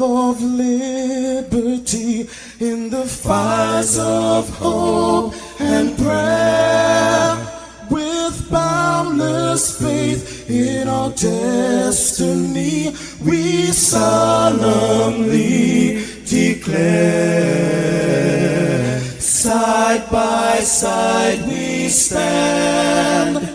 of liberty, in the fires of hope and prayer, with boundless faith in our destiny, we solemnly declare. Side by side we stand,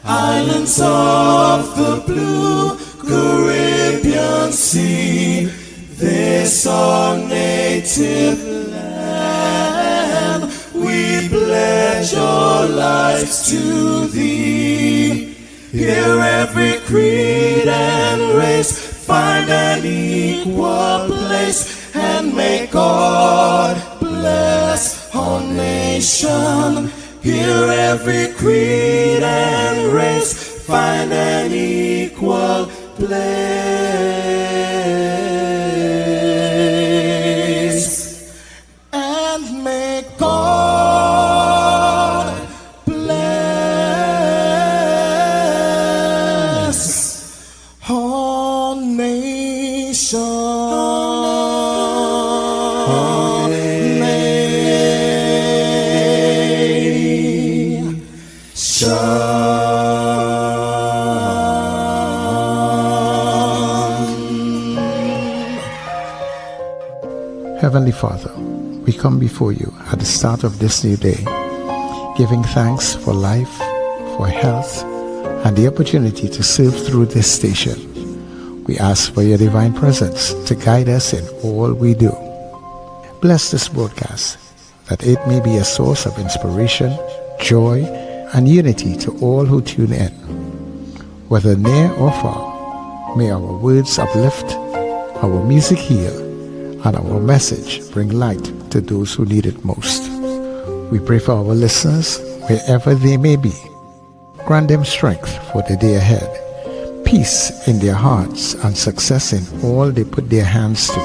islands of the blue Caribbean Sea, this our native land. We pledge our lives to thee. Here every creed and race find an equal place, and may God bless our nation. Here every creed and race find an equal place, and may God bless our nation. Heavenly Father, we come before you at the start of this new day, giving thanks for life, for health, and the opportunity to serve through this station. We ask for your divine presence to guide us in all we do. Bless this broadcast, that it may be a source of inspiration, joy, and unity to all who tune in. Whether near or far, may our words uplift, our music heal, and our message bring light to those who need it most. We pray for our listeners, wherever they may be. Grant them strength for the day ahead, peace in their hearts, and success in all they put their hands to.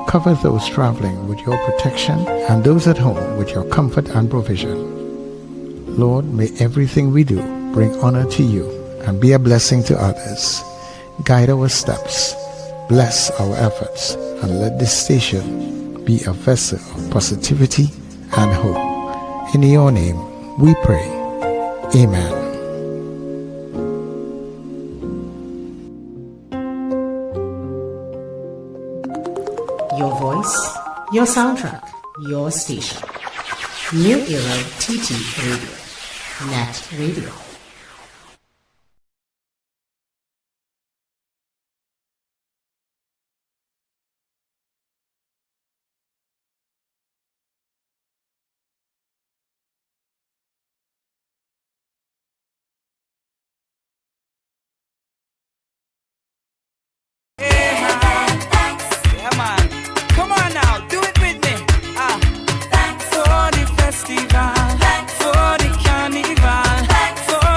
Cover those traveling with your protection, and those at home with your comfort and provision. Lord, may everything we do bring honor to you and be a blessing to others. Guide our steps, bless our efforts, and let this station be a vessel of positivity and hope. In your name we pray. Amen. Your voice, your soundtrack, your station. New Era TT Radio. Net Radio. For the carnival, for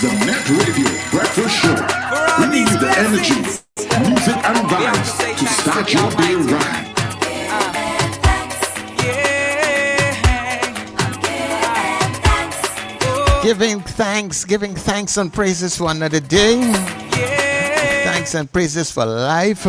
the Net Radio Breakfast Show, bringing you the energy, music, and vibes to start your day right. Giving thanks and praises for another day. Thanks and praises for life.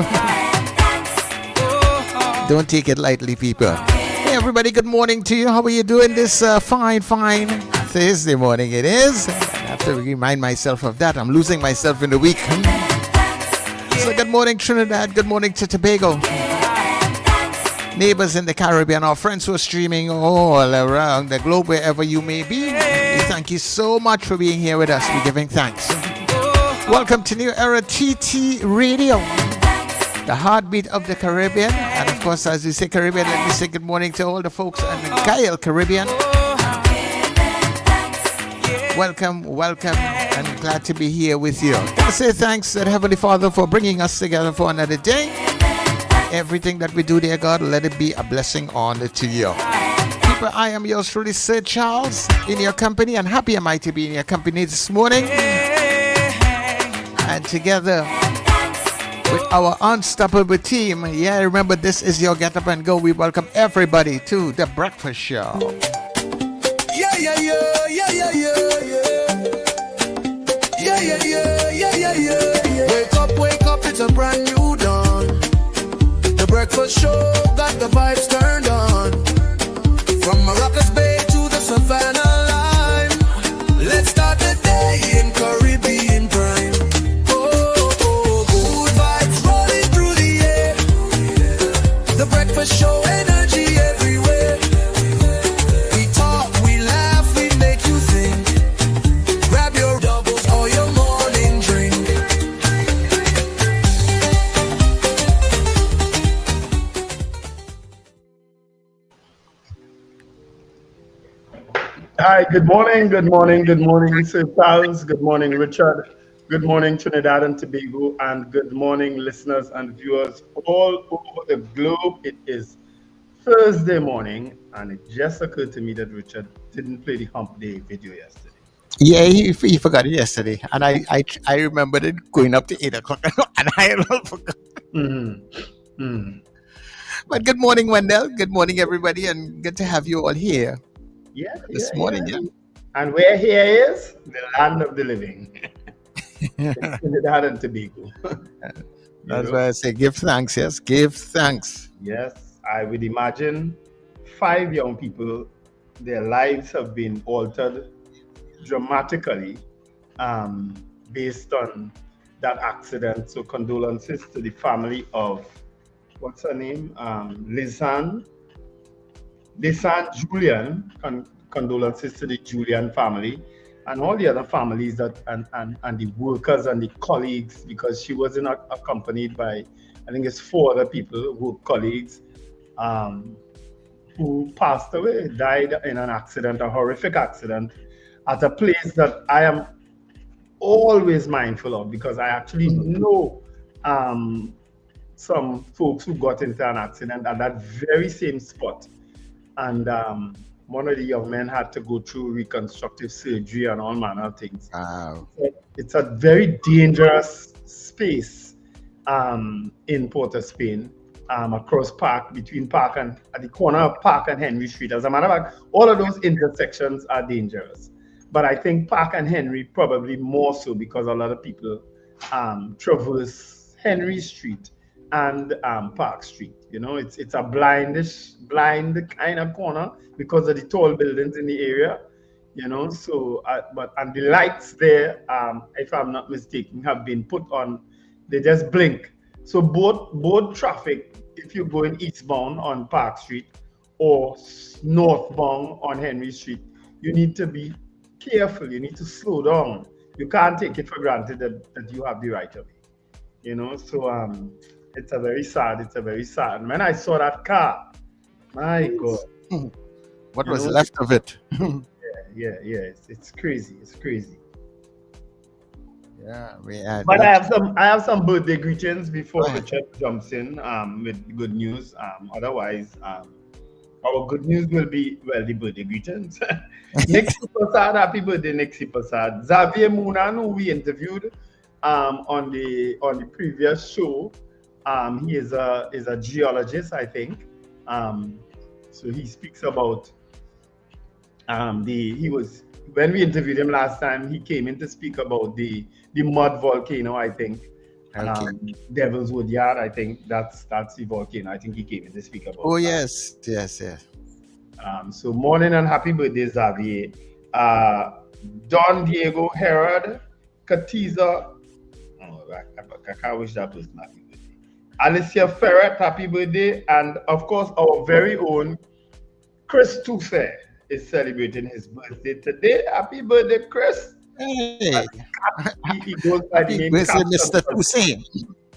Don't take it lightly, people. Hey, everybody, good morning to you. How are you doing this fine Thursday morning? It is. I have to remind myself of that. I'm losing myself in the week. So good morning, Trinidad. Good morning to Tobago. Neighbors in the Caribbean, our friends who are streaming all around the globe, wherever you may be. We thank you so much for being here with us. We're giving thanks. Welcome to New Era TT Radio, the heartbeat of the Caribbean. And of course, as we say Caribbean, let me say good morning to all the folks in the Gael Caribbean. Welcome, and glad to be here with you. Gotta say thanks to the Heavenly Father for bringing us together for another day. Everything that we do, dear God, let it be a blessing on to you. People, I am yours truly, Sir Charles, in your company, and happy am I to be in your company this morning. And together with our unstoppable team, remember, this is your Get Up and Go. We welcome everybody to the Breakfast Show. Wake up, it's a brand new dawn. The Breakfast Show got the vibes turned on. From Maracas Bay to the Savannah line, let's start the day in Caribbean prime. Good vibes rolling through the air. The Breakfast Show, energy everywhere. We talk, we laugh, we make you think. Grab your doubles or your morning drink. Hi, good morning, Sir Charles. Good morning, Richard. Good morning, Trinidad and Tobago, and good morning, listeners and viewers all over the globe. It is Thursday morning, and it just occurred to me that Richard didn't play the Hump Day video yesterday. Yeah, he forgot it yesterday, and I remembered it going up to 8 o'clock, and I forgot. But good morning, Wendell. Good morning, everybody, and good to have you all here this morning. Yeah. And where here is the land of the living. Trinidad and Tobago. That's why I say give thanks. Yes, give thanks. Yes, I would imagine 5 young people, their lives have been altered dramatically based on that accident. So condolences to the family of, what's her name? Lisanne Julian. Condolences to the Julian family and all the other families that and the workers and the colleagues, because she wasn't accompanied by, I think it's 4 other people who were colleagues who passed away, died in an accident, a horrific accident, at a place that I am always mindful of, because I actually know some folks who got into an accident at that very same spot. And one of the young men had to go through reconstructive surgery and all manner of things. Wow. It's a very dangerous space in Port of Spain, across Park, between Park and at the corner of Park and Henry Street. As a matter of fact, all of those intersections are dangerous. But I think Park and Henry probably more so, because a lot of people traverse Henry Street and Park Street. You know, it's a blind kind of corner because of the tall buildings in the area. You know, so and the lights there, if I'm not mistaken, have been put on. They just blink. So both traffic, if you're going eastbound on Park Street or northbound on Henry Street, you need to be careful. You need to slow down. You can't take it for granted that you have the right of way. You know, so it's a very sad. And when I saw that car, my God, what was left of it? Yeah. It's crazy. Yeah, but I have some birthday greetings before Richard jumps in with good news. Otherwise, our good news will be, well, the birthday greetings. Nixie Persad, happy birthday, Nixie Persad. Xavier Moonan, who we interviewed on the previous show. He is a geologist, I think. So he speaks about when we interviewed him last time, he came in to speak about the mud volcano, I think. Okay. Devil's Wood Yard, I think that's the volcano. I think he came in to speak about. Oh yes. So morning and happy birthday, Xavier. Don Diego Herod, Katiza. Oh, I can't wish that person happy birthday. Alicia Ferret, happy birthday, and of course our very own Chris Toussaint is celebrating his birthday today. Happy birthday, Chris. Hey. He goes by the name Birthday, Mr. Toussaint.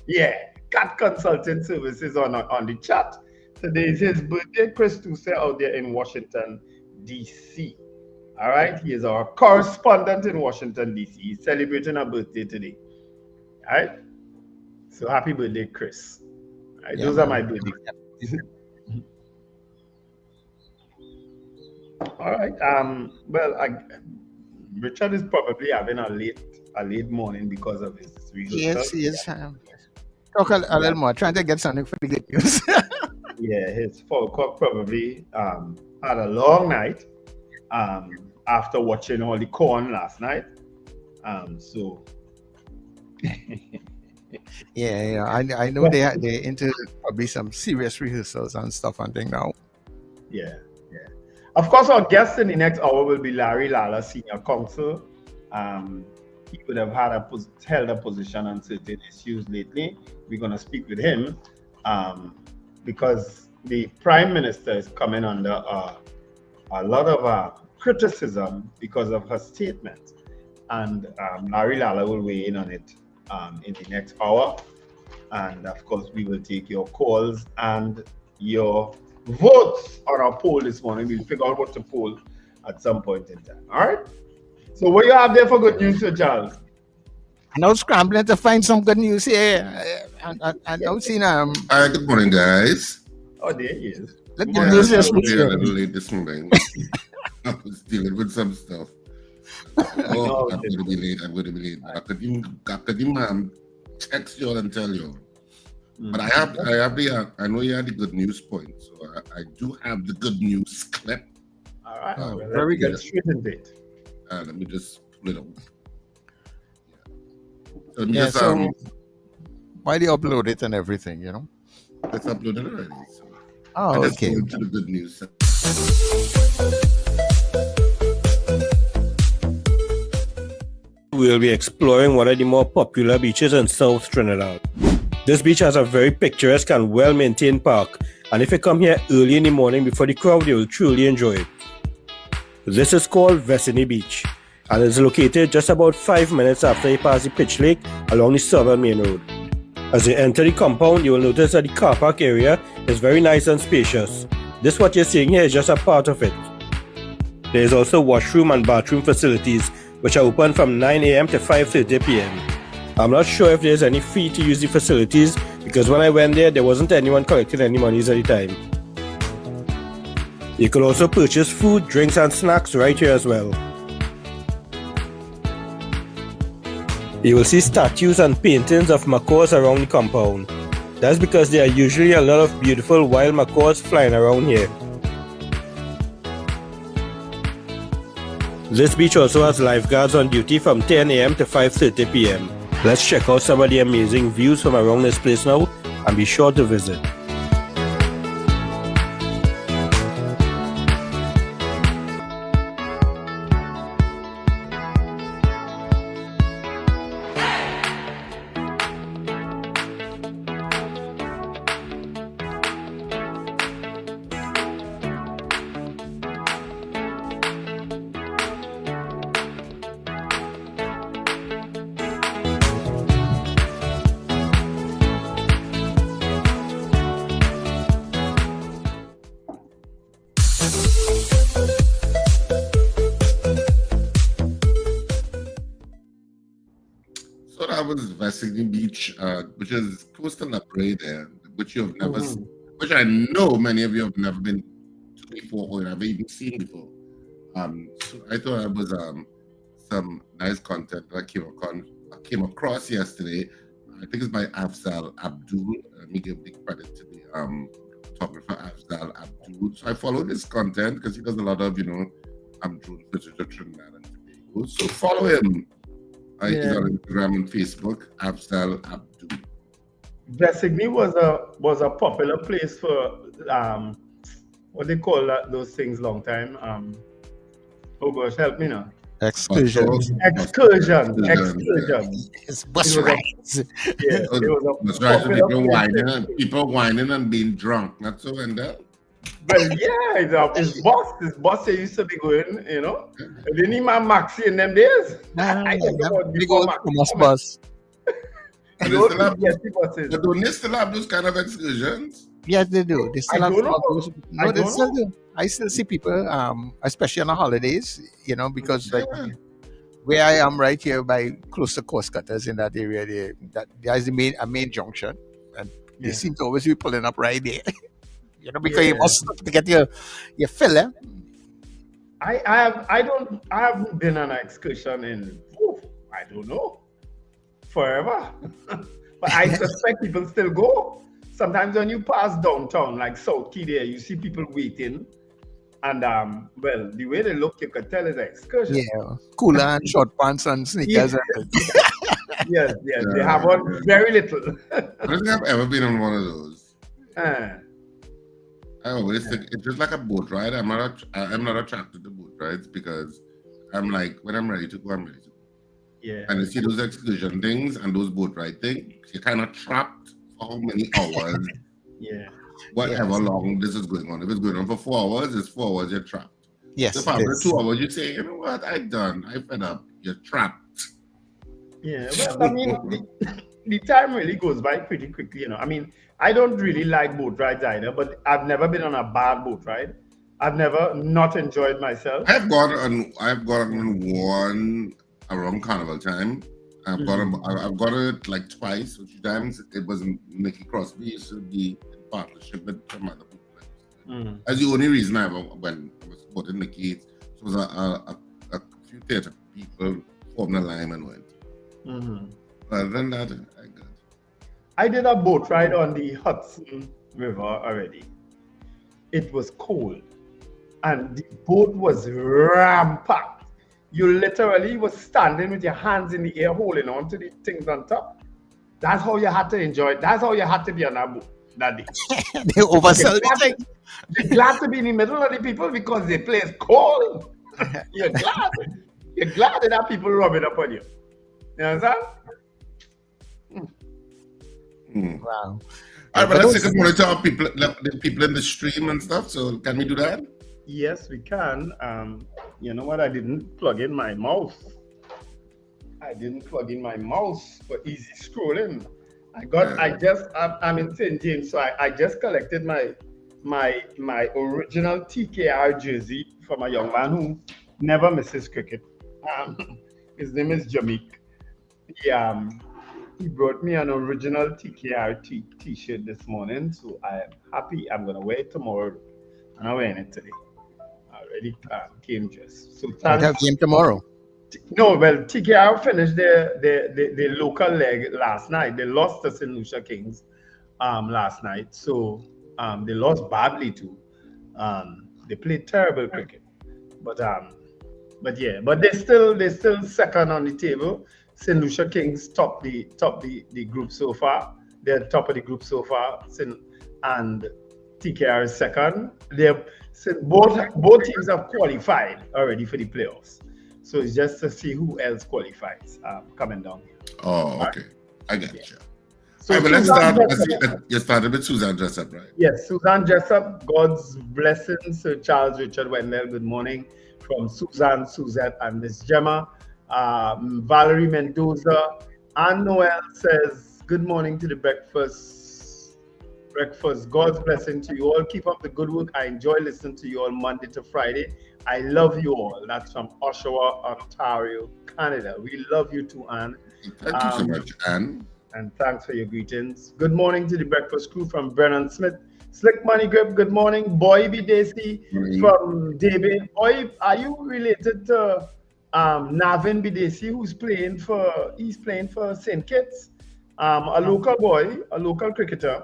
Yeah, Cat Consulting Services on the chat. Today is his birthday. Chris Toussaint out there in Washington, D.C. All right, he is our correspondent in Washington, D.C. He's celebrating a birthday today. All right, so happy birthday, Chris. All right, those are my birthdays. All right. Well, Richard is probably having a late morning because of his rehearsal. Yes, he is. Talk a little more. Trying to get something for the good news. Yeah, his 4 o'clock probably had a long night after watching all the corn last night. So yeah, I know they're into probably some serious rehearsals and stuff and thing now. Yeah. Of course, our guest in the next hour will be Larry Lalla, Senior Counsel. He would have held a position on certain issues lately. We're going to speak with him because the Prime Minister is coming under a lot of criticism because of her statement. And Larry Lalla will weigh in on it in the next hour. And of course, we will take your calls and your votes on our poll this morning. We'll figure out what to poll at some point in time. All right? So what you have there for good news, Sir Charles? I'm now scrambling to find some good news here. I don't see them. Good morning, guys. Oh, there he is. The good news is a little late this morning. I was dealing with some stuff. Oh, I'm going to be late. I could even text you all and tell you. But I know you had the good news point, so I do have the good news clip. All right, very good. Straight into it. Let me just pull it up. So why do you upload it and everything, you know? It's uploaded already. So okay. Go to the good news. We'll be exploring one of the more popular beaches in South Trinidad. This beach has a very picturesque and well-maintained park, and if you come here early in the morning before the crowd, you will truly enjoy it. This is called Vesini Beach, and is located just about 5 minutes after you pass the Pitch Lake along the southern main road. As you enter the compound, you will notice that the car park area is very nice and spacious. This what you're seeing here is just a part of it. There is also washroom and bathroom facilities, which are open from 9 a.m. to 5:30 p.m. I'm not sure if there's any fee to use the facilities, because when I went there wasn't anyone collecting any monies at the time. You could also purchase food, drinks and snacks right here as well. You will see statues and paintings of macaws around the compound. That's because there are usually a lot of beautiful wild macaws flying around here. This beach also has lifeguards on duty from 10 a.m. to 5:30 p.m. Let's check out some of the amazing views from around this place now, and be sure to visit. So that was Vesini Beach, which is close to La Brea there, which you have never, which I know many of you have never been before or never even seen before. So I thought it was some nice content that I came across yesterday. I think it's by Afzal Abdul. Let me give big credit to the photographer Afzal Abdul. So I follow this content because he does a lot of, drone footage of Trinidad and Tobago. So follow him. He's on Instagram and Facebook, Afzal Abdul. Vessigny was a popular place for what they call those things long time. Oh gosh, help me now. Excursion. Excursion. It's bus rides. Yeah, it was a people whining and being drunk. Not so and that. Well, yeah, his boss used to be going, Didn't he man Maxi in them days? I think about before Maxi. Bus. But don't they still have those kind of excursions? Yes, they do. They still have those. No, they still do. I still see people, especially on the holidays, because like where I am right here by close to Coast Cutters in that area, there's a main junction, and they seem to always be pulling up right there. Because you must stop to get your fill. I haven't been on an excursion in I don't know, forever. But I suspect people still go. Sometimes when you pass downtown, like South Key there, you see people waiting. And well, the way they look, you could tell it's an excursion. Yeah, cooler and short pants and sneakers. Yes, they have on very little. I don't think I've ever been on one of those. I always think it's just like a boat ride. I'm not attracted to boat rides because I'm like, when I'm ready to go, I'm ready to go. Yeah. And you see those excursion things and those boat ride things, you're kind of trapped for how many hours? Yeah. Whatever long this is going on. If it's going on for 4 hours, it's 4 hours, you're trapped. Yes. If after 2 hours, you say, you know what, I'm done. I'm fed up. You're trapped. Yeah, well, I mean, the time really goes by pretty quickly, I mean, I don't really like boat rides either, but I've never been on a bad boat ride. I've never not enjoyed myself. I've gone on one around Carnival time. I've gone on it like twice, which times it wasn't Nicky Crosby. It should be in partnership with some other people. That's the only reason I ever went. I was supporting Nicky. It was a few theatre people formed a line and went. Other than that, I did a boat ride on the Hudson River already. It was cold, and the boat was ram-packed. You literally was standing with your hands in the air, holding on to the things on top. That's how you had to enjoy it. That's how you had to be on that boat that day. They oversell the thing. You're glad to be in the middle of the people because the place cold. You're glad. You're glad that people rub it up on you. You understand? Wow. All right, but let's take a monitor of the people in the stream and stuff. So can we do that? Yes, we can. You know what? I didn't plug in my mouse. For easy scrolling. I'm in St. James, so I just collected my original TKR jersey from a young man who never misses cricket. His name is Jamik. He brought me an original TKR t-shirt this morning, so I am happy. I'm going to wear it tomorrow, and I'm wearing it today. I already came dressed. So have game tomorrow. No, well, TKR finished the local leg last night. They lost to St. Lucia Kings last night, so they lost badly too. They played terrible cricket, but they're still second on the table. St. Lucia Kings top the group so far. They're top of the group so far, and TKR is second. Both teams have qualified already for the playoffs. So it's just to see who else qualifies coming down here. Oh, okay. I got you. So right, but let's start. You started with Suzanne Jessup, right? Yes, Suzanne Jessup. God's blessings. Sir Charles Richard Wendell, good morning from Suzanne, Suzette, and Miss Gemma. Valerie Mendoza. Ann Noel says, good morning to the breakfast. God's blessing to you all. Keep up the good work. I enjoy listening to you all Monday to Friday. I love you all. That's from Oshawa, Ontario, Canada. We love you too, Anne. Thank you so much, Anne. And thanks for your greetings. Good morning to the breakfast crew from Brennan Smith, Slick Money Grip, good morning. Boy Bidesi Morning. from David. Boy, are you related to Navin Bidesi, he's playing for St. Kitts? A local boy, a local cricketer.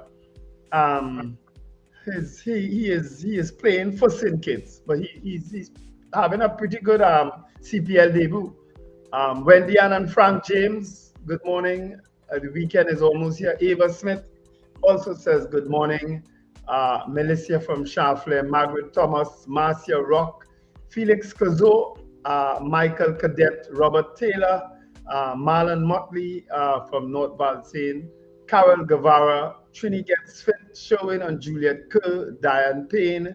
He is playing for St. Kitts, but he's having a pretty good CPL debut. Wendy Ann and Frank James, good morning. The weekend is almost here. Ava Smith also says good morning. Melissa from Charfleur, Margaret Thomas, Marcia Rock, Felix Kazo, Michael Cadet, Robert Taylor, Marlon Motley from North Balsane, Carol Guevara, Trini Gets Fit, Sherwin and Juliet Kerr, Diane Payne,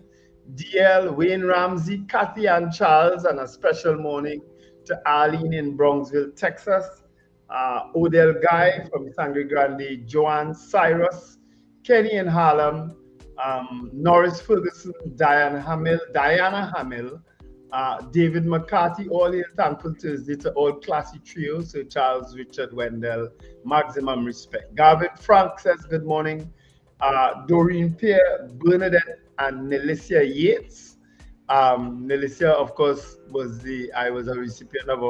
DL, Wayne Ramsey, Kathy and Charles, and a special morning to Arlene in Bronxville, Texas, Odell Guy from Sangre Grande, Joanne Cyrus, Kenny in Harlem, Norris Ferguson, Diana Hamill, David McCarthy, all hail Thankful Thursday to all classy trio, Sir Charles, Richard, Wendell, maximum respect. Garvin Frank says good morning. Doreen Pierre, Bernadette, and Nelicia Yates. Nelicia, of course, I was a recipient of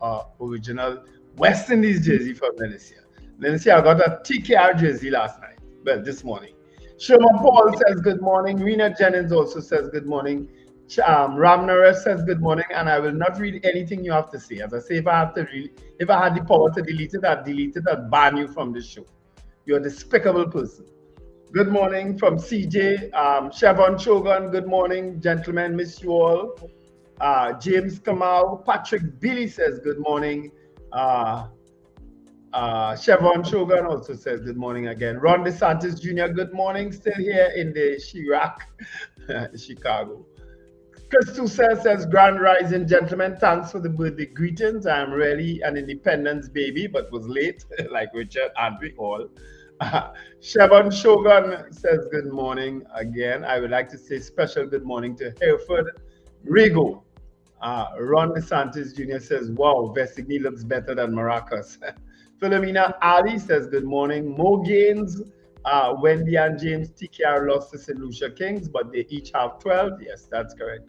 a original West Indies jersey from Nelicia. Nelicia, I got a TKR jersey last night, well, this morning. Sherman Paul says good morning. Rena Jennings also says good morning. Ram Naresh says good morning, and I will not read anything you have to say. As I say, if I had the power to delete it, I'd delete it and ban you from the show. You're a despicable person. Good morning from CJ. Chevron Shogun, good morning, gentlemen. Miss you all. James Kamau. Patrick Billy says good morning. Chevron Shogun also says good morning again. Ron DeSantis Jr., good morning. Still here in the Chirac, Chicago. Christu says, Grand Rising, gentlemen. Thanks for the birthday greetings. I'm really an independence baby, but was late, like Richard and we all. Chevron Shogun says good morning again. I would like to say special good morning to Hereford Rigo. Ron DeSantis Jr. says, wow, Vestigny looks better than Maracas. Philomena Ali says good morning. Mo Gaines, Wendy and James TKR lost to St. Lucia Kings, but they each have 12. Yes, that's correct.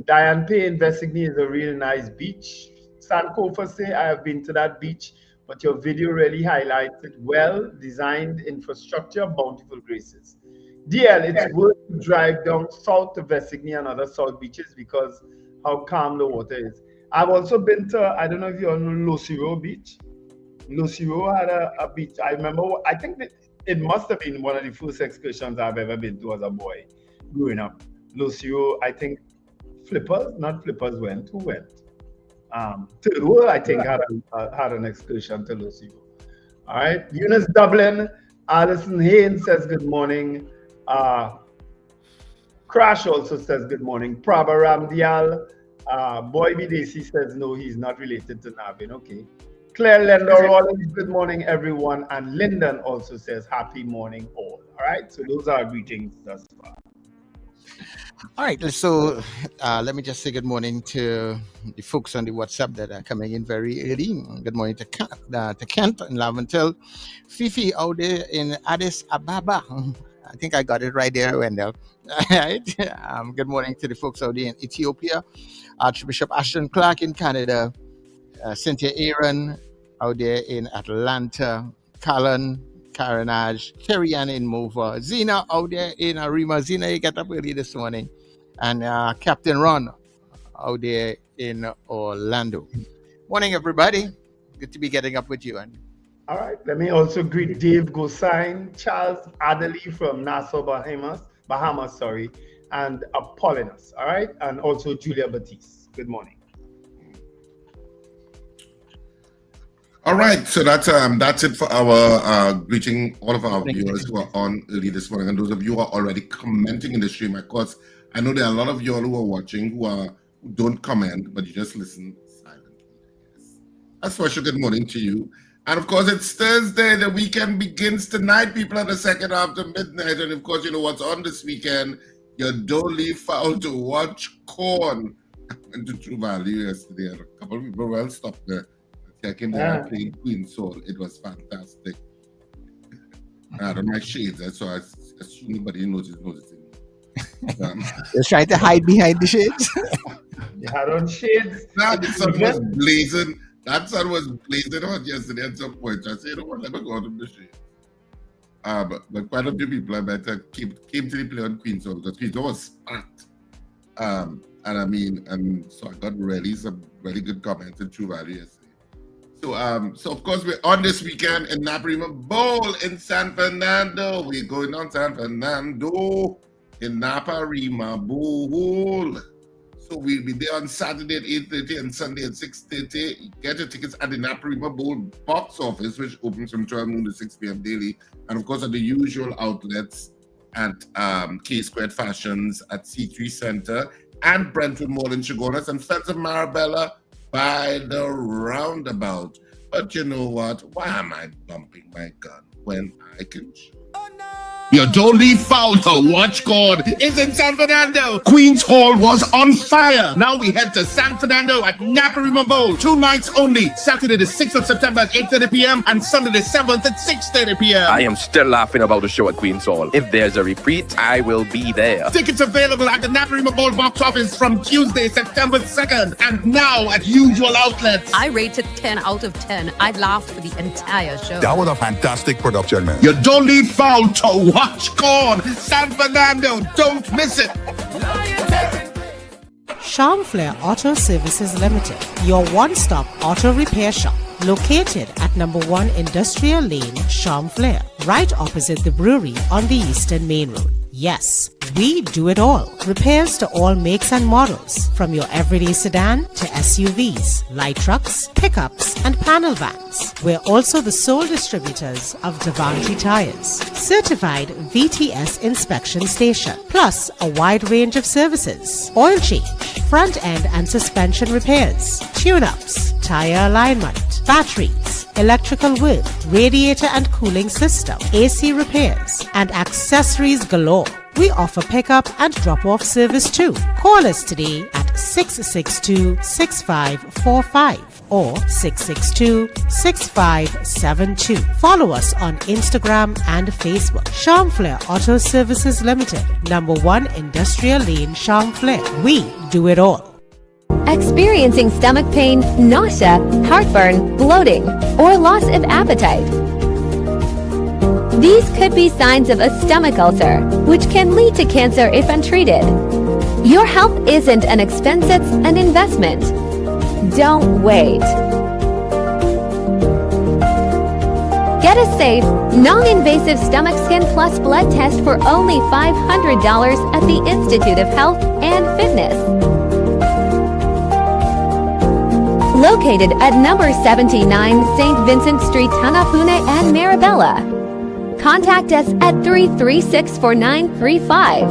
Diane Payne, Vestigny is a really nice beach. Sankofa say, I have been to that beach, but your video really highlighted well-designed infrastructure, bountiful graces. DL, it's worth to drive down south to Vestigny and other south beaches because how calm the water is. I've also been to, I don't know if you all know Losiro Beach. Losiro had a beach. I remember, I think that it must have been one of the first excursions I've ever been to as a boy growing up. Losiro, I think not Flippers went. Who went? Third World, I think, had an excursion to Losiro. All right. Eunice Dublin, Alison Haynes says good morning. Crash also says good morning. Prabha Ramdial, Boy Bidesi says no, he's not related to Navin. Okay. Claire Lender Rollins, good morning, everyone. And Lyndon also says happy morning all. All right. So those are our greetings thus far. All right, so let me just say good morning to the folks on the WhatsApp that are coming in very early. Good morning to Kent in Laventel. Fifi out there in Addis Ababa. I think I got it right there, Wendell. All right. Good morning to the folks out there in Ethiopia. Archbishop Ashton Clark in Canada. Cynthia Aaron out there in Atlanta. Karanaj, Kerry-Ann in Mova, Zena out there in Arima. Zena, you got up early this morning. And Captain Ron out there in Orlando. Morning, everybody. Good to be getting up with you, Andy. All right. Let me also greet Dave Gosain, Charles Adderley from Nassau, Bahamas, and Apollonius. All right. And also Julia Batiste. Good morning. All right, so that's it for our greeting all of our viewers who are on early this morning, and those of you who are already commenting in the stream. Of course, I know there are a lot of you all who are watching who don't comment, but you just listen silently. Yes. A special good morning to you. And of course, it's Thursday. The weekend begins tonight. People at the second after midnight, and of course, you know what's on this weekend. You don't leave foul to watch corn. I went to True Value yesterday, and a couple of people well stopped there. Checking there playing Queen Soul. It was fantastic. I had on my shades, so assume nobody noticing. Just trying to hide behind the shades. You had on shades. Nah, the sun was blazing. That sun was blazing hot yesterday at some point. I said, you know what, let me go out of the shade. But quite a few people I better came to the play on Queen's Hall because Queen's Hall was packed. And so I got some really good comments and true value yesterday. So of course we're on this weekend in Naparima Bowl in San Fernando. We're going on San Fernando in Naparima Bowl. So we'll be there on Saturday at 8:30 and Sunday at 6:30. Get your tickets at the Naparima Bowl box office, which opens from 12 noon to 6 p.m. daily. And of course at the usual outlets at K-Squared Fashions at C3 Center and Brentwood Mall in Chagonas and Friends of Marabella by the roundabout. But you know what? Why am I bumping my gun when I can shoot? Your don't leave foul to watch God is in San Fernando. Queen's Hall was on fire. Now we head to San Fernando at Naparima Bowl. 2 nights only. Saturday the 6th of September at 8:30 p.m. and Sunday the 7th at 6:30 p.m. I am still laughing about the show at Queen's Hall. If there's a repeat, I will be there. Tickets available at the Naparima Bowl box office from Tuesday, September 2nd, and now at usual outlets. I rate it 10 out of 10. I laughed for the entire show. That was a fantastic production, man. You don't leave foul to watch God. San Fernando, don't miss it. Charmflair Auto Services Limited, your one-stop auto repair shop, located at number 1 Industrial Lane, Charmflair, right opposite the brewery on the Eastern Main Road. Yes, we do it all. Repairs to all makes and models, from your everyday sedan to SUVs, light trucks, pickups, and panel vans. We're also the sole distributors of Davante tires, certified VTS inspection station, plus a wide range of services: oil change, front end and suspension repairs, tune-ups, tire alignment, batteries, electrical work, radiator and cooling system, AC repairs, and accessories galore. We offer pickup and drop-off service too. Call us today at 662-6545 or 662-6572. Follow us on Instagram and Facebook. Charmflair Auto Services Limited, number 1 Industrial Lane, Charmflair. We do it all. Experiencing stomach pain, nausea, heartburn, bloating, or loss of appetite. These could be signs of a stomach ulcer, which can lead to cancer if untreated. Your health isn't an expense, it's an investment. Don't wait. Get a safe, non-invasive stomach skin plus blood test for only $500 at the Institute of Health and Fitness. Located at number 79 St. Vincent Street, Tanapune and Marabella. Contact us at 336-4935.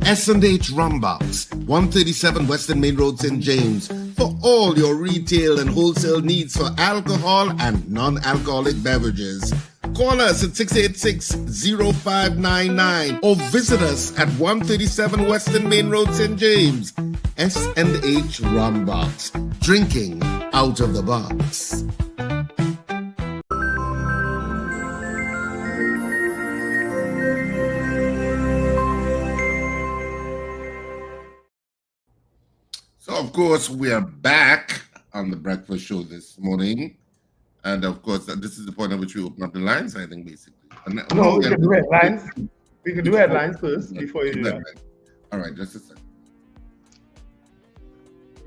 S&H Rumbox, 137 Western Main Road, St. James, for all your retail and wholesale needs for alcohol and non-alcoholic beverages. Call us at 686-0599 or visit us at 137 Western Main Road, St. James. S&H Rumbox, drinking out of the box. So, of course, we are back on the breakfast show this morning. And, of course, this is the point at which we open up the lines, I think, basically. No, we can do headlines. We can do headlines first before you do that. All right, just a second.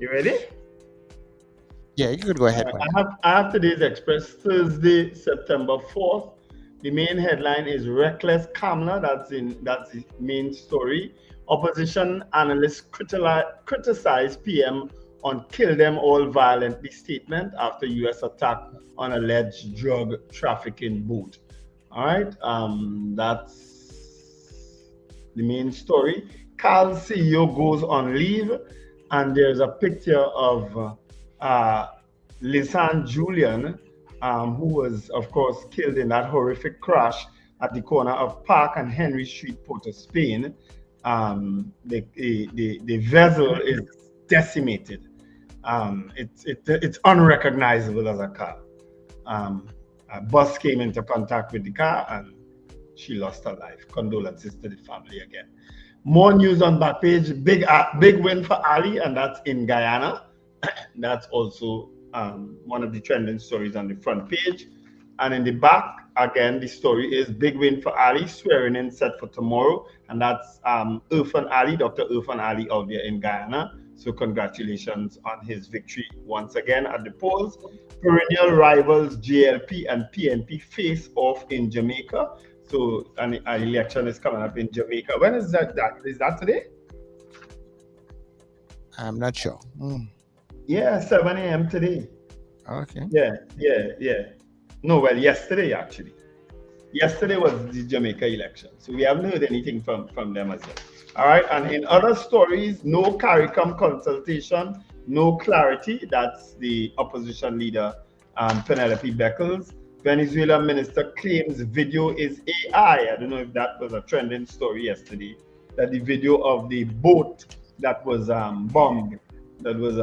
You ready? Yeah, you could go ahead. I have today's Express, Thursday, September 4th. The main headline is Reckless Kamla. That's the main story. Opposition analysts criticize PM on kill them all violently statement after U.S. attack on alleged drug trafficking boat. All right, that's the main story. Carl's CEO goes on leave, and there's a picture of Lisanne Julian, who was, of course, killed in that horrific crash at the corner of Park and Henry Street, Port of Spain. The vessel is decimated. It's unrecognizable as a car. A bus came into contact with the car and she lost her life. Condolences to the family again. More news on back page. Big win for Ali, and that's in Guyana. That's also one of the trending stories on the front page. And in the back, again, the story is big win for Ali, swearing in set for tomorrow. And that's Irfan Ali, Dr. Irfan Ali out there in Guyana. So congratulations on his victory once again at the polls. Perennial rivals JLP and PNP face off in Jamaica. So an election is coming up in Jamaica. When is that? Is that today? I'm not sure. Yeah, 7 a.m. today. Okay. Yeah. No, well, yesterday actually. Yesterday was the Jamaica election. So we haven't heard anything from them as yet. All right, and in other stories, no CARICOM consultation, no clarity. That's the opposition leader, Penelope Beckles. Venezuela minister claims video is AI. I don't know if that was a trending story yesterday, that the video of the boat that was bombed, that was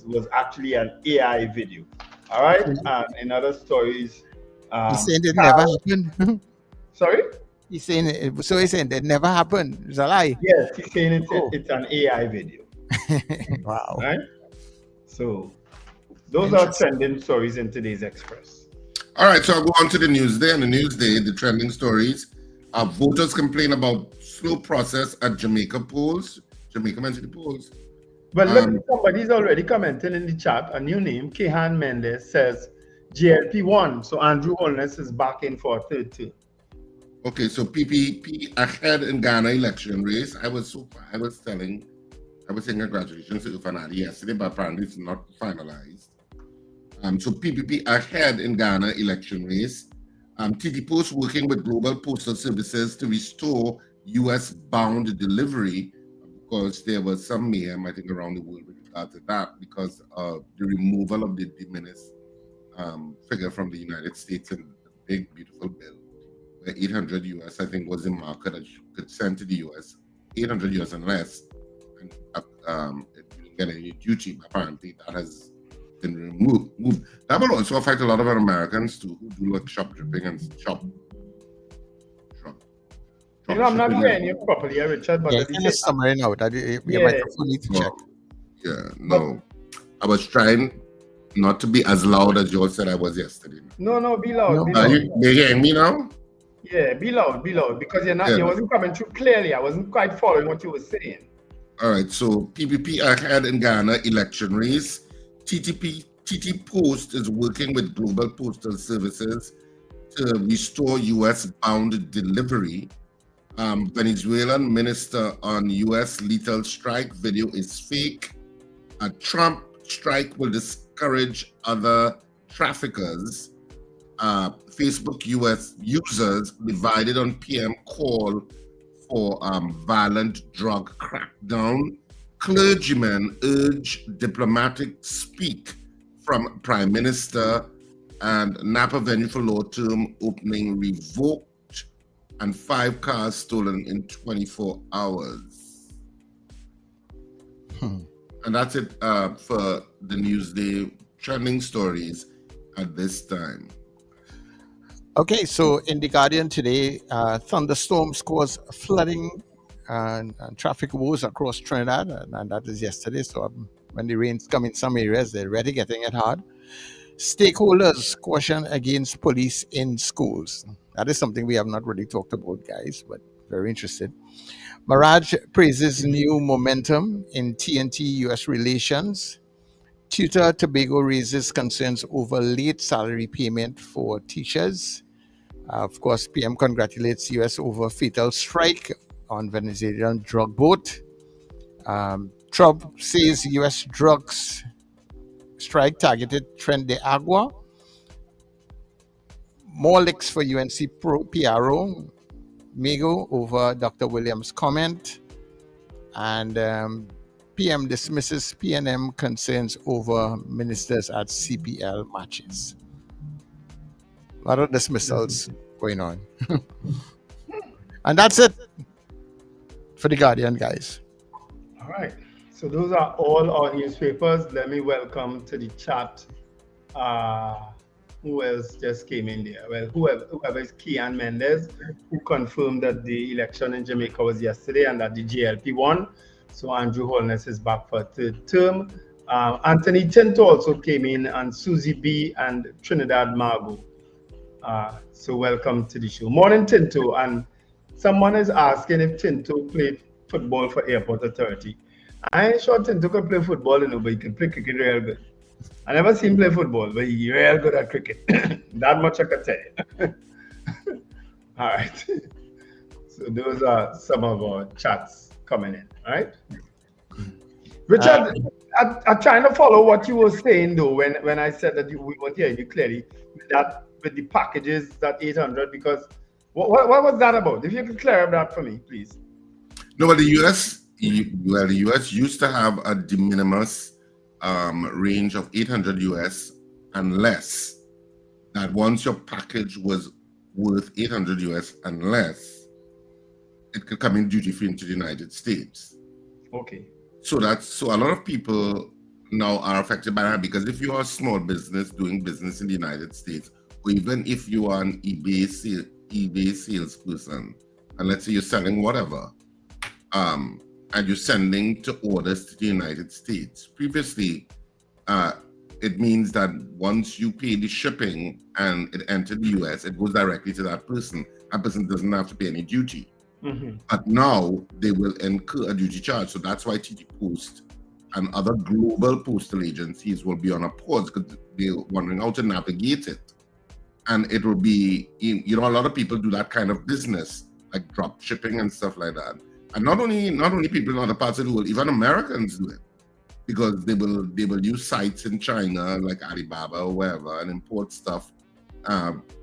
was actually an AI video. All right, in other stories, he's saying it never happened. Sorry. He's saying it never happened. It's a lie. Yes, he's saying it's an AI video. Wow. Right? So those are trending stories in today's Express. All right, so I'll go on to the Newsday. And the Newsday, the trending stories. Voters complain about slow process at Jamaica polls. Jamaica mentioned the polls. Well, somebody's already commenting in the chat. A new name, Kehan Mendes, says GLP won. So Andrew Holness is back in for a third term. Okay, so PPP ahead in Ghana election race. I was saying congratulations to Irfan Ali yesterday, but apparently it's not finalized. So PPP ahead in Ghana election race. TT Post working with Global Postal Services to restore U.S. bound delivery, because there was some mayhem, I think, around the world with regard to that, because of the removal of the de minimis figure from the United States in the big, beautiful bill, where 800 US, I think, was the marker that you could send to the US, 800 US and less, and it didn't get any duty. Apparently, that has been removed. That will also affect a lot of our Americans too, who do like shop dripping and shop. I'm not hearing you properly, Richard. But it's summary now. That you might need to check. Yeah, no. I was trying not to be as loud as you all said I was yesterday. No, be loud. Are you hearing me now? Yeah, be loud, because you wasn't coming through clearly. I wasn't quite following what you were saying. All right, so PPP ahead in Ghana election race. TT Post is working with Global Postal Services to restore US-bound delivery. Venezuelan minister on US lethal strike video is fake. A Trump strike will discourage other traffickers. Facebook US users divided on PM call for violent drug crackdown. Clergymen urge diplomatic speak from Prime Minister, and Napa venue for law term opening revoked, and 5 cars stolen in 24 hours. And that's it for the Newsday trending stories at this time. Okay, so in The Guardian today, thunderstorms cause flooding and traffic woes across Trinidad, and that is yesterday. So when the rains come in some areas, they're already getting it hard. Stakeholders caution against police in schools. That is something we have not really talked about, guys, but very interested. Mirage praises new momentum in TNT-US relations. Tutor Tobago raises concerns over late salary payment for teachers. Of course, PM congratulates US over fatal strike on Venezuelan drug boat. Trump says US drugs strike targeted Tren de Aragua. More licks for UNC PRO. Mego over Dr. Williams' comment. And PM dismisses PNM concerns over ministers at CPL matches. A lot of dismissals going on. And that's it for the Guardian, guys. All right. So those are all our newspapers. Let me welcome to the chat. Who else just came in there? Well, whoever is Kian Mendez, who confirmed that the election in Jamaica was yesterday and that the JLP won. So Andrew Holness is back for a third term. Anthony Tinto also came in, and Susie B and Trinidad Margo. So welcome to the show. Morning, Tinto. And someone is asking if Tinto played football for Airport Authority. I ain't sure Tinto could play football, but he can play cricket real good. I never seen him play football, but he's real good at cricket. That much I can tell you. All right. So those are some of our chats coming in, all right? Richard, I'm trying to follow what you were saying, though, when I said that we weren't hearing you clearly, with the packages, that 800, because what was that about? If you could clear up that for me, please. No, but the US used to have a de minimis range of 800 US unless that once your package was worth 800 US unless it could come in duty free into the United States. Okay. So a lot of people now are affected by that, because if you are a small business doing business in the United States, or even if you are an eBay salesperson, and let's say you're selling whatever, and you're sending to orders to the United States. Previously, it means that once you pay the shipping and it entered the US, it goes directly to that person. That person doesn't have to pay any duty. Mm-hmm. But now they will incur a duty charge. So that's why TT Post and other global postal agencies will be on a pause, because they're wondering how to navigate it. And it will be, a lot of people do that kind of business, like drop shipping and stuff like that. And not only people in other parts of the world, even Americans do it, because they will use sites in China like Alibaba or wherever and import stuff,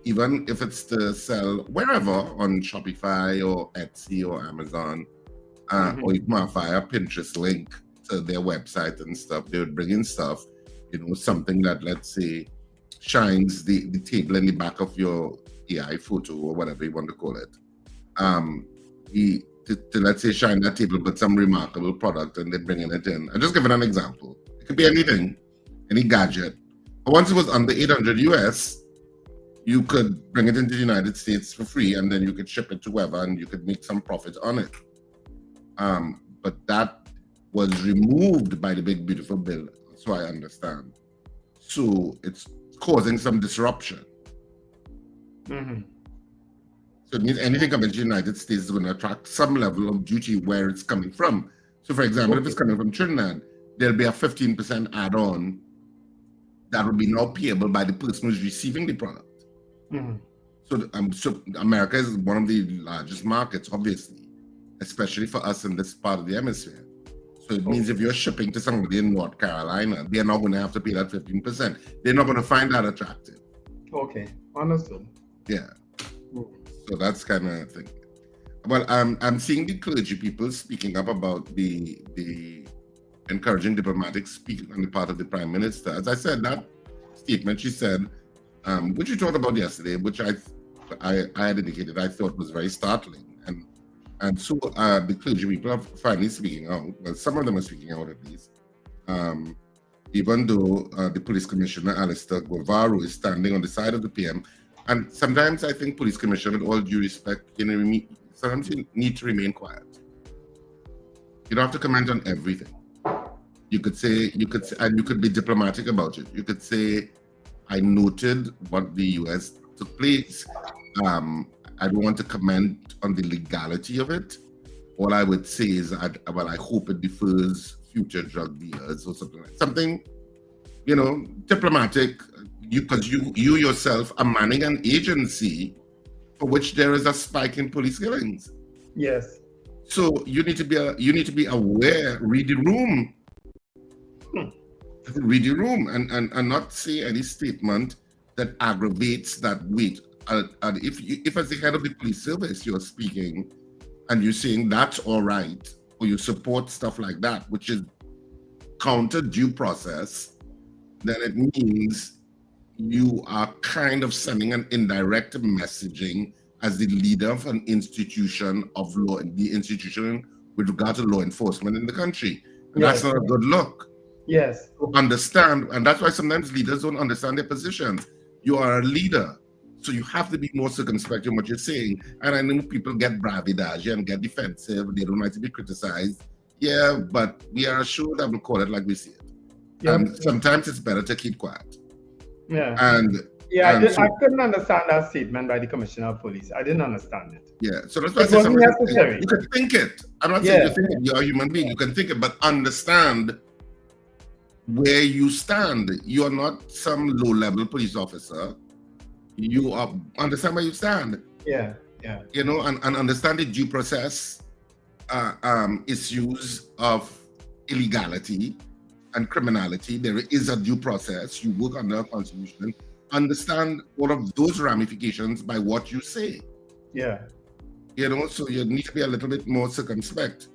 even if it's to sell wherever on Shopify or Etsy or Amazon, or even via Pinterest link to their website and stuff. They would bring in stuff, something that, let's say, shines the table in the back of your AI photo or whatever you want to call it. To let's say shine that table with some remarkable product, and they're bringing it in. I'll just give it an example. It could be anything, any gadget. But once it was under 800 US, you could bring it into the United States for free, and then you could ship it to whoever, and you could make some profit on it. But that was removed by the big beautiful bill, so I understand. So it's causing some disruption. Mm-hmm. So it means anything coming to the United States is going to attract some level of duty where it's coming from. So for example, if it's coming from Trinidad, there'll be a 15% add-on that will be now payable by the person who's receiving the product. Mm-hmm. So America is one of the largest markets, obviously, especially for us in this part of the hemisphere. So it means if you're shipping to somebody in North Carolina, they're not going to have to pay that 15%. They're not going to find that attractive. Okay, understood. Yeah. So that's kind of thing. Well, I'm seeing the clergy people speaking up about the encouraging diplomatic speak on the part of the Prime Minister. As I said, that statement she said, which we talked about yesterday, which I had indicated I thought was very startling. And so the clergy people are finally speaking out. Well, some of them are speaking out at least. Even though the Police Commissioner, Alistair Guevara, is standing on the side of the PM. And sometimes I think Police Commissioner, with all due respect, sometimes you need to remain quiet. You don't have to comment on everything. You could be diplomatic about it. You could say, I noted what the US took place. I don't want to comment on the legality of it. All I would say is, I hope it defers future drug dealers or something diplomatic. Because you yourself are manning an agency for which there is a spike in police killings. Yes. So you need to be aware. Read the room. Read the room, and not say any statement that aggravates that weight. And if as the head of the police service you're speaking, and you're saying that's all right, or you support stuff like that, which is counter due process, then it means you are kind of sending an indirect messaging as the leader of an institution of law, the institution with regard to law enforcement in the country. And Yes. that's not a good look. Yes. To understand, and that's why sometimes leaders don't understand their positions. You are a leader, so you have to be more circumspect in what you're saying. And I know people get bravidage and get defensive. They don't like to be criticized. Yeah, but we are sure that we'll call it like we see it. Yeah. And sometimes it's better to keep quiet. Yeah. And I couldn't understand that statement by the Commissioner of Police. I didn't understand it. yeah, so that's why I It say wasn't sometimes necessary. you can think it. I'm not saying you think it. You're a human being. You can think it, but understand where you stand. You are not some low-level police officer. You are understand where you stand. Yeah. You know, and understand the due process issues of illegality and criminality. There is a due process. You work under a constitution. Understand all of those ramifications by what you say. Yeah. You know, so you need to be a little bit more circumspect.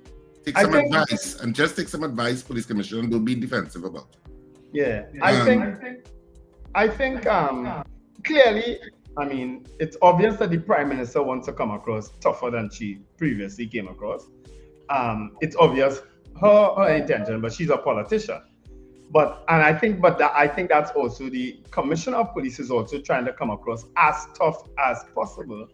Take some advice, and just take some advice, Police Commissioner, and don't be defensive about it. Yeah. I think clearly, I mean, it's obvious that the Prime Minister wants to come across tougher than she previously came across. It's obvious her intention, but she's a politician. I think that's also the Commissioner of Police is also trying to come across as tough as possible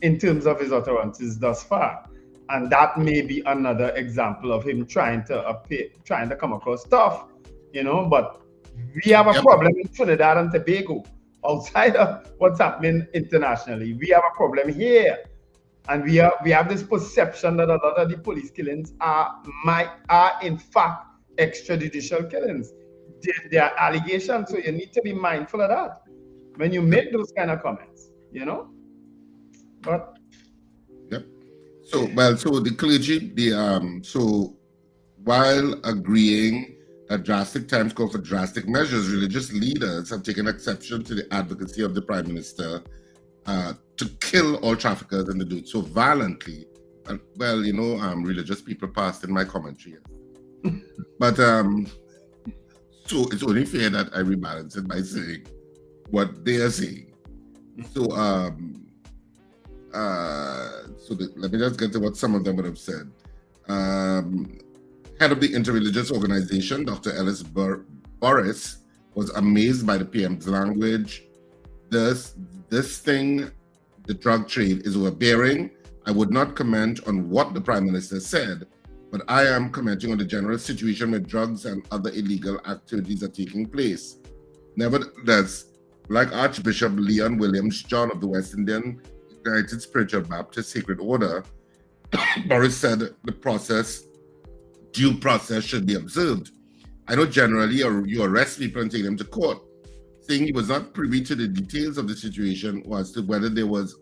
in terms of his utterances thus far. And that may be another example of him trying to come across tough, you know, but we have a problem in Trinidad and Tobago. Outside of what's happening internationally, we have a problem here. And we have this perception that a lot of the police killings are in fact extrajudicial killings. They are allegations, so you need to be mindful of that when you make those kind of comments, you know. But yep. So the clergy, so while agreeing that drastic times call for drastic measures, religious leaders have taken exception to the advocacy of the Prime Minister to kill all traffickers and to do it so violently. And, well, you know, religious people passed in my commentary. But so it's only fair that I rebalance it by saying what they are saying. So let me just get to what some of them would have said. Head of the interreligious organization, Dr. Ellis Boris, was amazed by the PM's language. This thing, the drug trade, is overbearing. I would not comment on what the Prime Minister said, but I am commenting on the general situation where drugs and other illegal activities are taking place. Nevertheless, like Archbishop Leon Williams John of the West Indian United Spiritual Baptist Sacred Order, Boris said the due process should be observed. I know generally you arrest people and take them to court. Saying he was not privy to the details of the situation or as to whether there was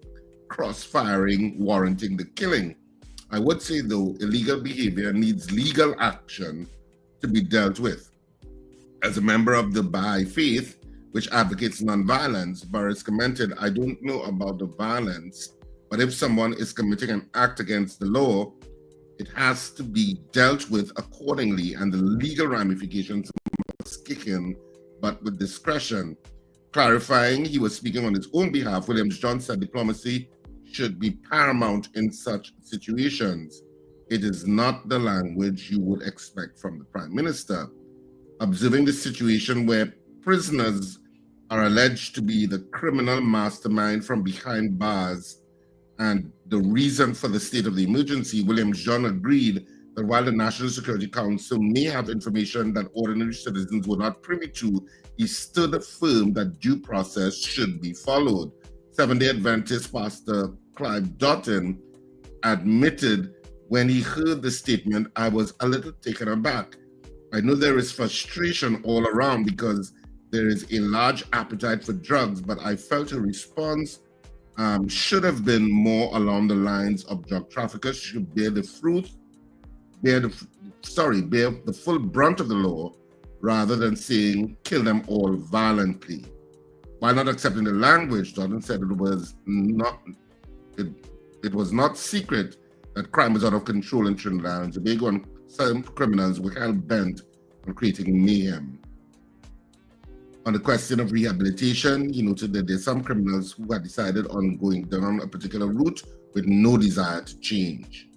cross-firing warranting the killing. I would say, though, illegal behavior needs legal action to be dealt with. As a member of the Baha'i faith, which advocates nonviolence, Boris commented, I don't know about the violence, but if someone is committing an act against the law, it has to be dealt with accordingly, and the legal ramifications must kick in, but with discretion. Clarifying he was speaking on his own behalf, Williams John said diplomacy should be paramount in such situations. It is not the language you would expect from the Prime Minister. Observing the situation where prisoners are alleged to be the criminal mastermind from behind bars and the reason for the state of the emergency, Williams John agreed that while the National Security Council may have information that ordinary citizens were not privy to, he stood firm that due process should be followed. Seventh-day Adventist Pastor Clive Dotton admitted when he heard the statement, I was a little taken aback. I know there is frustration all around because there is a large appetite for drugs, but I felt a response should have been more along the lines of drug traffickers should bear the full brunt of the law rather than saying kill them all violently. While not accepting the language, Jordan said it was not secret that crime was out of control in Trinidad and Tobago, and some criminals were hell bent on creating mayhem. On the question of rehabilitation, he noted that there's some criminals who had decided on going down a particular route with no desire to change.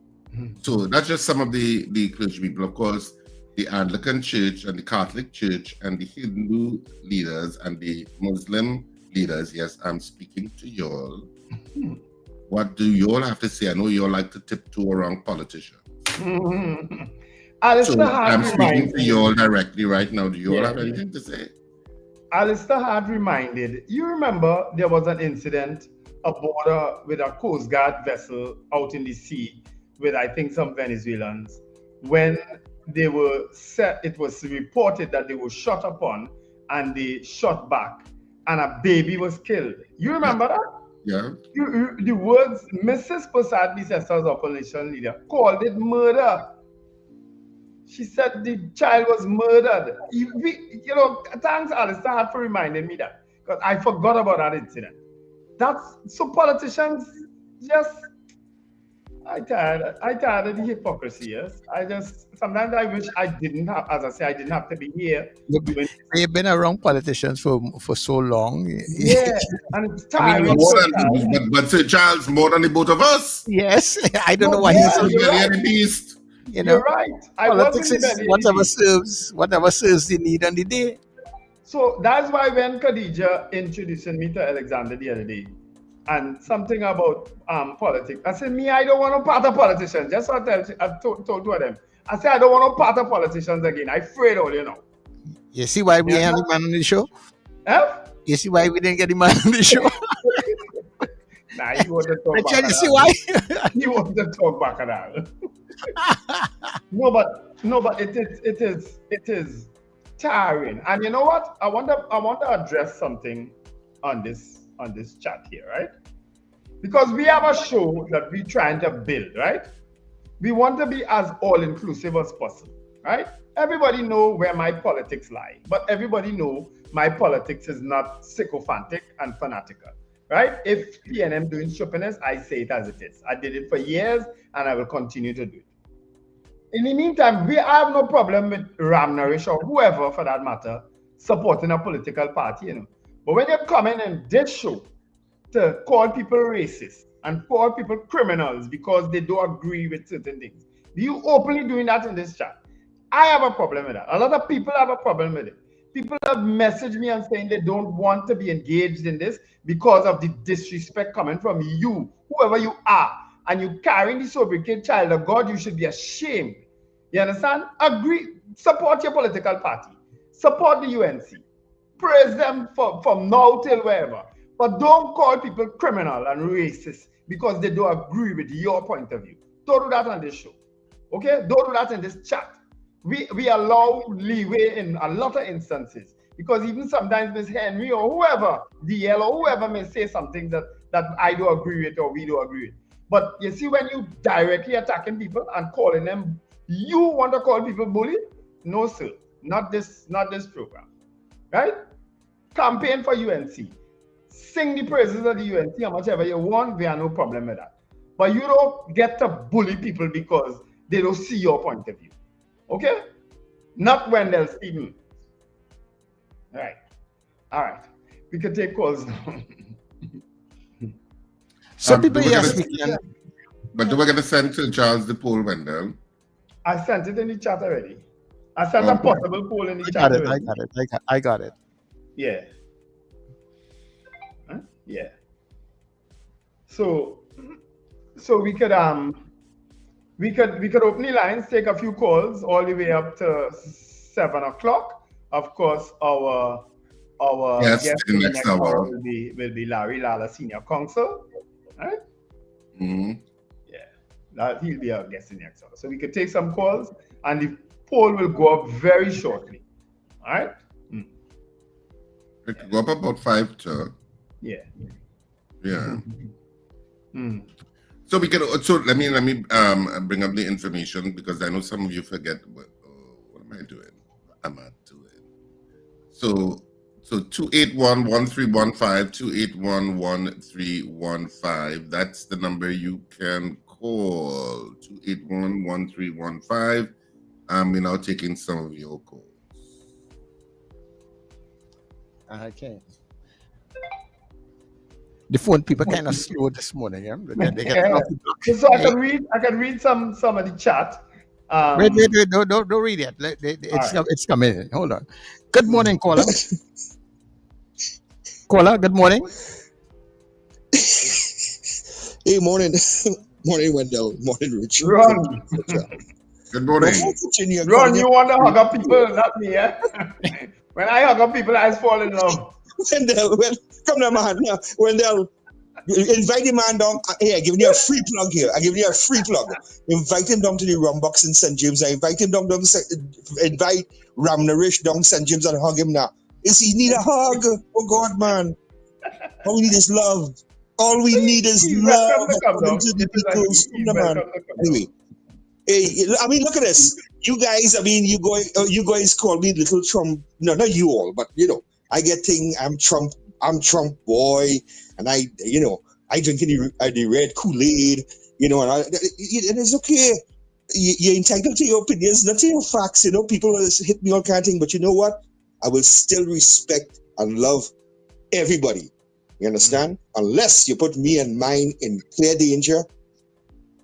So that's just some of the clergy people. Of course, the Anglican Church and the Catholic Church and the Hindu leaders and the Muslim leaders, yes, I'm speaking to y'all. What do y'all have to say? I know y'all like to tiptoe around politicians. Alistair I'm speaking to y'all directly right now. Do y'all have anything to say? Alistair had reminded, you remember there was an incident aboard with a Coast Guard vessel out in the sea with, I think, some Venezuelans. When they were set, it was reported that they were shot upon and they shot back and a baby was killed. You remember that? Yeah. The words Mrs. Persad-Bissessar's opposition leader called it murder. She said the child was murdered. You know, thanks, Alistair, for reminding me that, because I forgot about that incident. That's so politicians just, I tired of the hypocrisy. Yes, sometimes I wish I didn't have, as I say, I didn't have to be here. They've been around politicians for so long. Yeah, and it's tiring. But Sir Charles, more than the both of us. Yes, I don't know why he's so the beast. You know, you're right. Politics is whatever serves the need on the day. So that's why when Khadija introduced me to Alexander the other day, and something about politics, I said, I don't want no part of politicians. Just what I told two of them. I said, I don't want no part of politicians again. I'm afraid all, you know. You see why we had the man on the show? You see why we didn't get the man on the show? Nah, you want to talk back. You see why? You want to talk back at that. No, but it is tiring. And you know what? I want to address something on this chat here, right? Because we have a show that we're trying to build, right? We want to be as all-inclusive as possible, right? Everybody know where my politics lie, but everybody know my politics is not sycophantic and fanatical, right? If PNM doing stupidness, I say it as it is. I did it for years, and I will continue to do it. In the meantime, we have no problem with Ram Naresh or whoever, for that matter, supporting a political party, you know. But when you come in this show to call people racist and call people criminals because they don't agree with certain things, you openly doing that in this chat. I have a problem with that. A lot of people have a problem with it. People have messaged me and saying they don't want to be engaged in this because of the disrespect coming from you, whoever you are, and you carrying the sobriquet child of God. You should be ashamed. You understand? Agree, support your political party, support the UNC, praise them from now till wherever, but don't call people criminal and racist because they don't agree with your point of view. Don't do that on this show, okay? Don't do that in this chat. We allow leeway in a lot of instances because even sometimes Ms. Henry or whoever, DL or whoever may say something that I don't agree with or we don't agree with. But you see, when you directly attacking people and calling them, you want to call people bully? No, sir. Not this program. Right? Campaign for UNC. Sing the praises of the UNC how much ever you want. We have no problem with that. But you don't get to bully people because they don't see your point of view. Okay? Not Wendell Stephen. Right. All right. We can take calls now. Some people, yes, we can. But do we get to send to Charles the poll, Wendell? I sent it in the chat already. I sent a possible poll in the chat already. I got it. Yeah. Huh? Yeah. So we could open the lines, take a few calls all the way up to 7 o'clock. Of course, our guest in the next hour will be Larry Lalla, Senior Counsel. Right? Mm-hmm. Yeah, he'll be our guest in the next hour. So we could take some calls, and the poll will go up very shortly. All right? It could go up about 5 to. Yeah. Yeah. So we can. So let me bring up the information because I know some of you forget. What am I doing? What am I doing? So 281-1315, 281-1315. That's the number you can call. 281-1315. We're now taking some of your calls. Okay. The phone people kind of slow this morning. Yeah? They get So I can read some of the chat. Wait, don't read it. It's coming. Hold on. Good morning, caller. Caller, good morning. Hey, morning. Morning, Wendell. Morning, Rich. Ron. Good morning. Ron, you want to hug up people, not me, eh? When I hug up people, I just fall in love. Wendell, come down, man. Yeah. Wendell, invite the man down. Hey, I give you a free plug here. I give you a free plug. Invite him down to the rum box in St. James. I invite him down invite Ram Narish down St. James and hug him now. Is he need a hug? Oh God, man. All we need is love. All we need is love. Anyway, hey, I mean, look at this. You guys, I mean, you guys call me little Trump. No, not you all, but I get thing. I'm Trump boy, and I drink the red Kool-Aid, and it's okay. You're entitled to your opinions, not to your facts. People hit me all kind of thing, but you know what? I will still respect and love everybody. You understand? Unless you put me and mine in clear danger,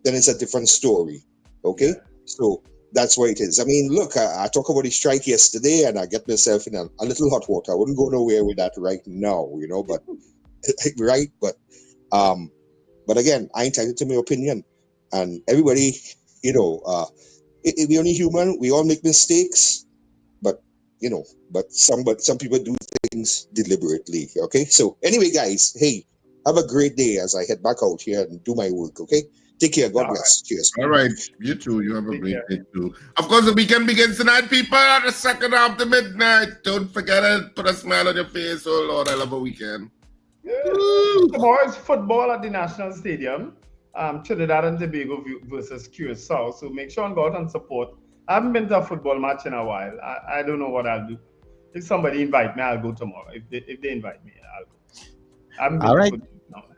then it's a different story. Okay? So that's what it is. I mean, look, I talked about the strike yesterday and I get myself in a little hot water. I wouldn't go nowhere with that right now, but right? But again, I entitled to my opinion. And everybody, we're only human, we all make mistakes, but some people do things deliberately. Okay, so anyway, guys, hey, have a great day as I head back out here and do my work. Okay, take care. God bless. Cheers. All right, you too. You have a great day too. Of course, the weekend begins tonight, people. At the second after midnight. Don't forget it. Put a smile on your face. Oh Lord, I love a weekend. Tomorrow is football at the National Stadium. Trinidad and Tobago versus Curacao. So make sure and go out and support. I haven't been to a football match in a while. I don't know what I'll do. If somebody invite me, I'll go tomorrow. If they invite me, I'll go. All right.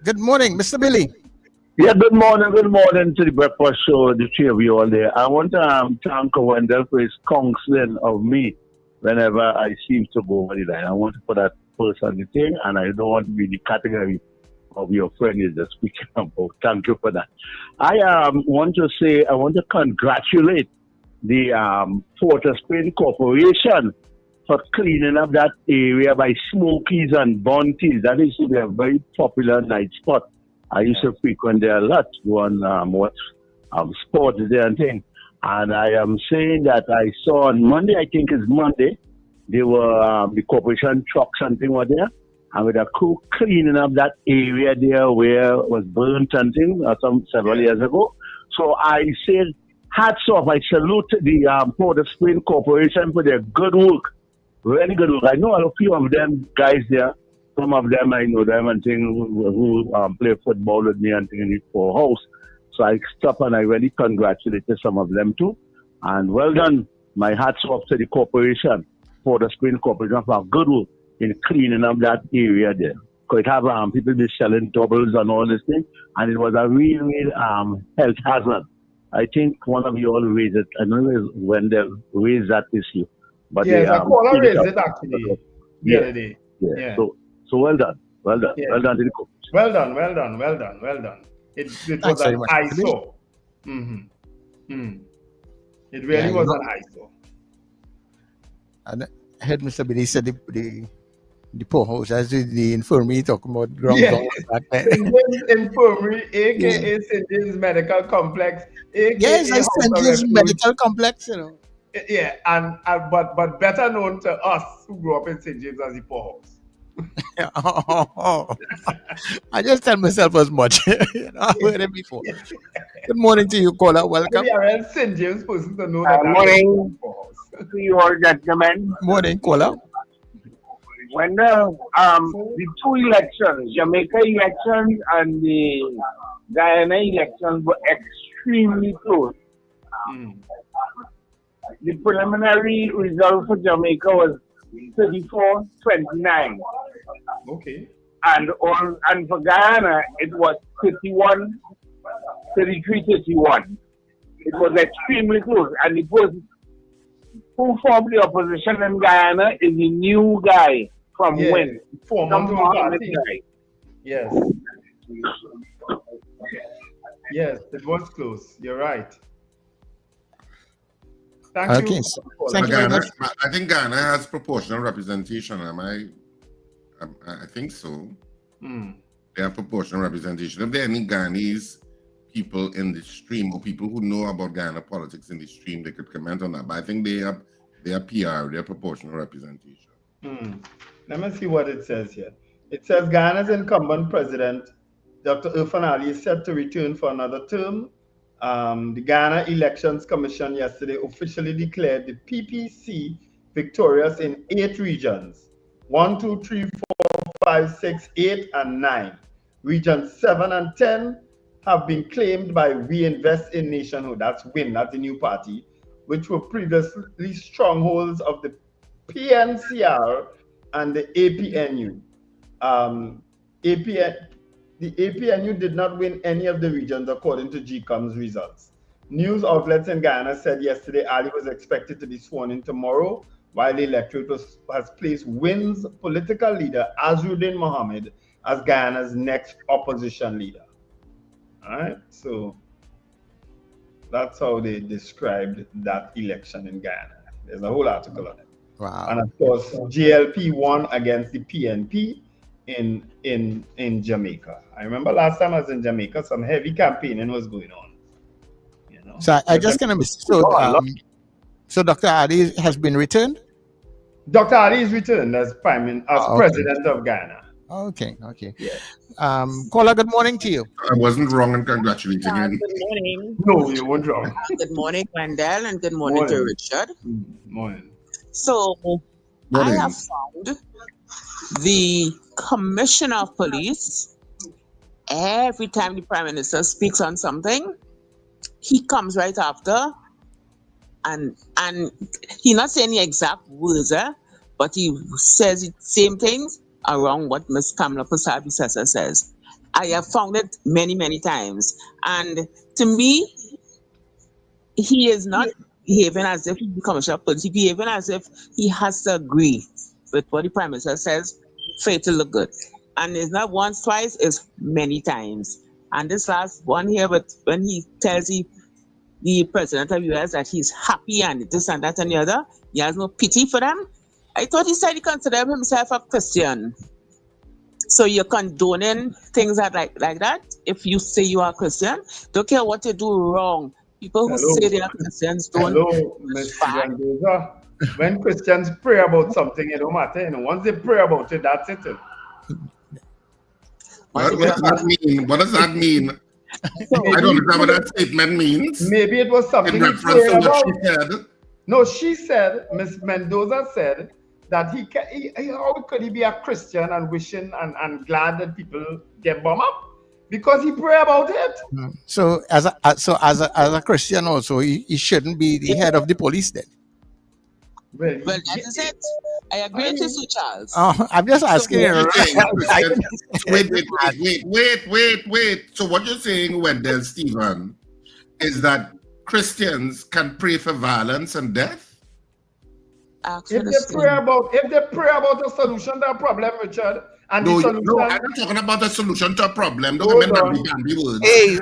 Good morning, Mr. Billy. Yeah, good morning to the breakfast show, the three of you all there. I want to thank Wendell for his counseling of me whenever I seem to go over the line. I want to put that first on the thing, and I don't want to be in the category of your friend is just speaking about. Thank you for that. I want to congratulate the Port of Spain Corporation for cleaning up that area by Smokies and Bounties. That used to be a very popular night spot. I used to frequent there a lot, go on sports there and thing. And I am saying that I saw on Monday, I think it's Monday, they were, the corporation trucks and thing were there, and with a crew cleaning up that area there where it was burnt and thing several years ago. So I said, hats off, I salute the Port of Spain Corporation for their good work. Really good work. I know a few of them guys there. Some of them I know them and thing who play football with me and thing in the poorhouse. So I stop and I really congratulated some of them too. And well done. My hats off to the corporation, Port of Spain Corporation, for good work in cleaning up that area there. Because it have people be selling doubles and all this thing, and it was a real health hazard. I think one of you all raised it. I don't know when they raised that issue. But I raised it actually the other day. Yeah. So well done. Well done. Yeah. Well done to the coach. Well done. It was an ISO. It really was an ISO. And I heard Mr. Billy said the poorhouse, as the infirmary talking about ground back there. St. James Infirmary, aka St. James Medical Complex, aka St. James Medical Complex, Yeah, and but better known to us who grew up in St. James as the poorhouse. I just tell myself as much. I've heard it before. Good morning to you, caller. Welcome. Yeah, St. James person to know that. Morning to you all, gentlemen. Morning, caller. When the two elections, Jamaica elections and the Guyana elections were extremely close. The preliminary result for Jamaica was 34-29. Okay. And for Guyana, it was 33-31. It was extremely close. And it was who formed the opposition in Guyana is the new guy from Yeah, when? 4 The months old Mohammed party. guy. Yes. Yes, it was close. You're right. Thank Okay, you. so But thank you very much. I think Ghana has proportional representation. I think so. Mm. They have proportional representation. If there are any Ghanese people in the stream or people who know about Ghana politics in the stream, they could comment on that. But I think they are PR, they are proportional representation. Mm. Let me see what it says here. It says Ghana's incumbent president, Dr. Irfan Ali, is set to return for another term. The Ghana Elections Commission yesterday officially declared the PPC victorious in 8 regions: 1, 2, 3, 4, 5, 6, 8, and 9. Regions 7 and 10 have been claimed by We Invest in Nationhood, that's WIN, that's the new party, which were previously strongholds of the PNCR and the APNU. The APNU did not win any of the regions according to GCOM's results. News outlets in Ghana said yesterday Ali was expected to be sworn in tomorrow, while the electorate has placed WIN's political leader Azruddin Mohammed as Ghana's next opposition leader. All right, so that's how they described that election in Ghana. There's a whole article on it. Wow. And of course, JLP won against the PNP in Jamaica. I remember last time I was in Jamaica, some heavy campaigning was going on. You know. So I just kind of so Dr. Ali has been returned? Dr. Ali is returned as president of Ghana. Okay. Yes. Caller, good morning to you. I wasn't wrong in congratulating him. Good morning. No, you weren't wrong. Good morning, Wendell, and good morning to Richard. Morning. So, I have found the Commissioner of Police, every time the Prime Minister speaks on something, he comes right after, and he not saying the exact words, but he says the same things around what Ms. Kamla Persad-Bissessar says. I have found it many, many times. And to me, he is not behaving as if he's the Commissioner of Police. He's behaving as if he has to agree with what the Prime Minister says for it to look good. And it's not once, twice, it's many times. And this last one here, but when he tells the President of the US that he's happy and this and that and the other, he has no pity for them. I thought he said he considered himself a Christian. So you're condoning things like that if you say you are Christian. Don't care what you do wrong. People who say they are Christians don't. Hello, Mr. Mendoza. When Christians pray about something, it don't matter. You know, once they pray about it, that's it. What does that mean? What does that mean? I don't know what that statement means. Maybe it was something in he reference to prayed what about. she said. No, she said, Ms. Mendoza said that how could he be a Christian and wishing and glad that people get bombed up? Because he pray about it. So as a Christian also, he shouldn't be the head of the police then. Well, that is it. I agree with you, Charles. I'm just asking. Wait. So what you're saying, Wendell Stephen, is that Christians can pray for violence and death? If they pray about a solution to a problem, Richard, and no, the solution. No, I'm not talking about a solution to a problem. Don't get me words. Hey.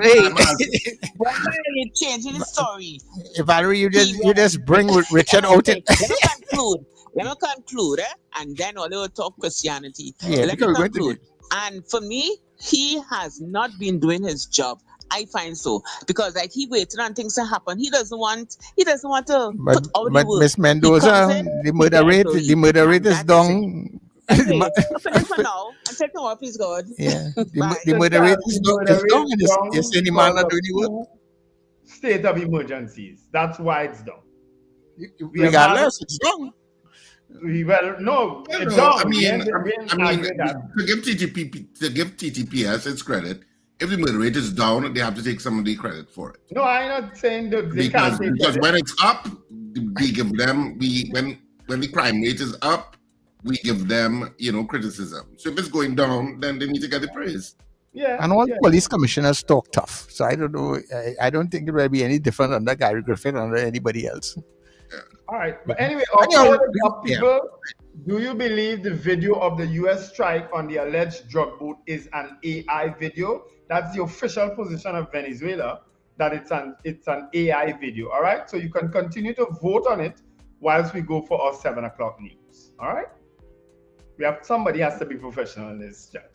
Why are you changing the story? Valerie, you just bring Richard out. Let me conclude, and then we'll talk Christianity. Yeah, let me conclude. And for me, he has not been doing his job. I find so, because like he waiting on things to happen. He doesn't want to put out the work. Miss Mendoza, the murder rate is down. Okay, finish for now and take him off. He's good. Yeah, the murder rate is down. Is any man not doing the work? State of emergencies. That's why it's down. Regardless, it's down. Well, no, it's down. I mean, to give TTPS its credit, if the murder rate is down, they have to take some of the credit for it. No, I'm not saying that they because can't take credit. When it's up, we give them when the crime rate is up, we give them criticism. So if it's going down, then they need to get the praise. Yeah. And all police commissioners talk tough. So I don't know. I don't think it will be any different under Gary Griffith or under anybody else. Yeah. All right. But anyway, people Do you believe the video of the U.S. strike on the alleged drug boat is an AI video? That's the official position of Venezuela, that it's an AI video. All right, so you can continue to vote on it whilst we go for our 7 o'clock news. All right, somebody has to be professional in this chat.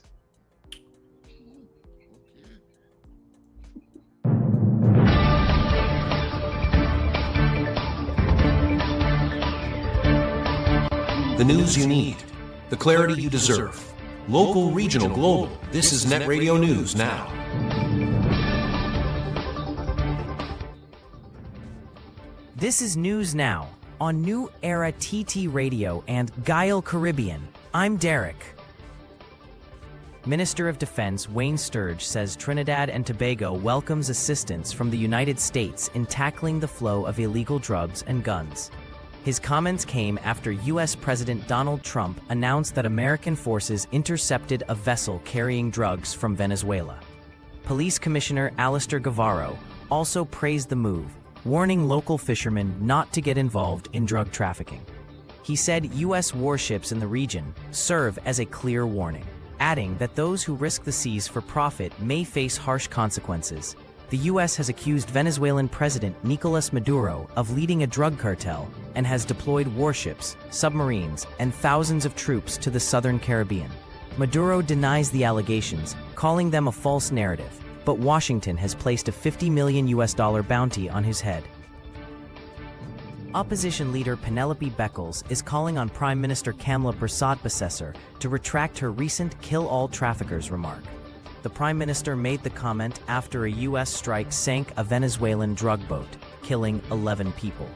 The news you need, the clarity you deserve. Local, regional, global. This is Net Radio News Now. This is News Now on New Era TT Radio and Guile Caribbean. I'm Derek. Minister of Defense Wayne Sturge says Trinidad and Tobago welcomes assistance from the United States in tackling the flow of illegal drugs and guns. His comments came after U.S. President Donald Trump announced that American forces intercepted a vessel carrying drugs from Venezuela. Police Commissioner Alistair Guevara also praised the move, warning local fishermen not to get involved in drug trafficking. He said U.S. warships in the region serve as a clear warning, adding that those who risk the seas for profit may face harsh consequences. The U.S. has accused Venezuelan President Nicolas Maduro of leading a drug cartel and has deployed warships, submarines, and thousands of troops to the southern Caribbean. Maduro denies the allegations, calling them a false narrative, but Washington has placed a $50 million bounty on his head. Opposition leader Penelope Beckles is calling on Prime Minister Kamla Persad-Bissessar to retract her recent "kill all traffickers" remark. The Prime Minister made the comment after a U.S. strike sank a Venezuelan drug boat, killing 11 people.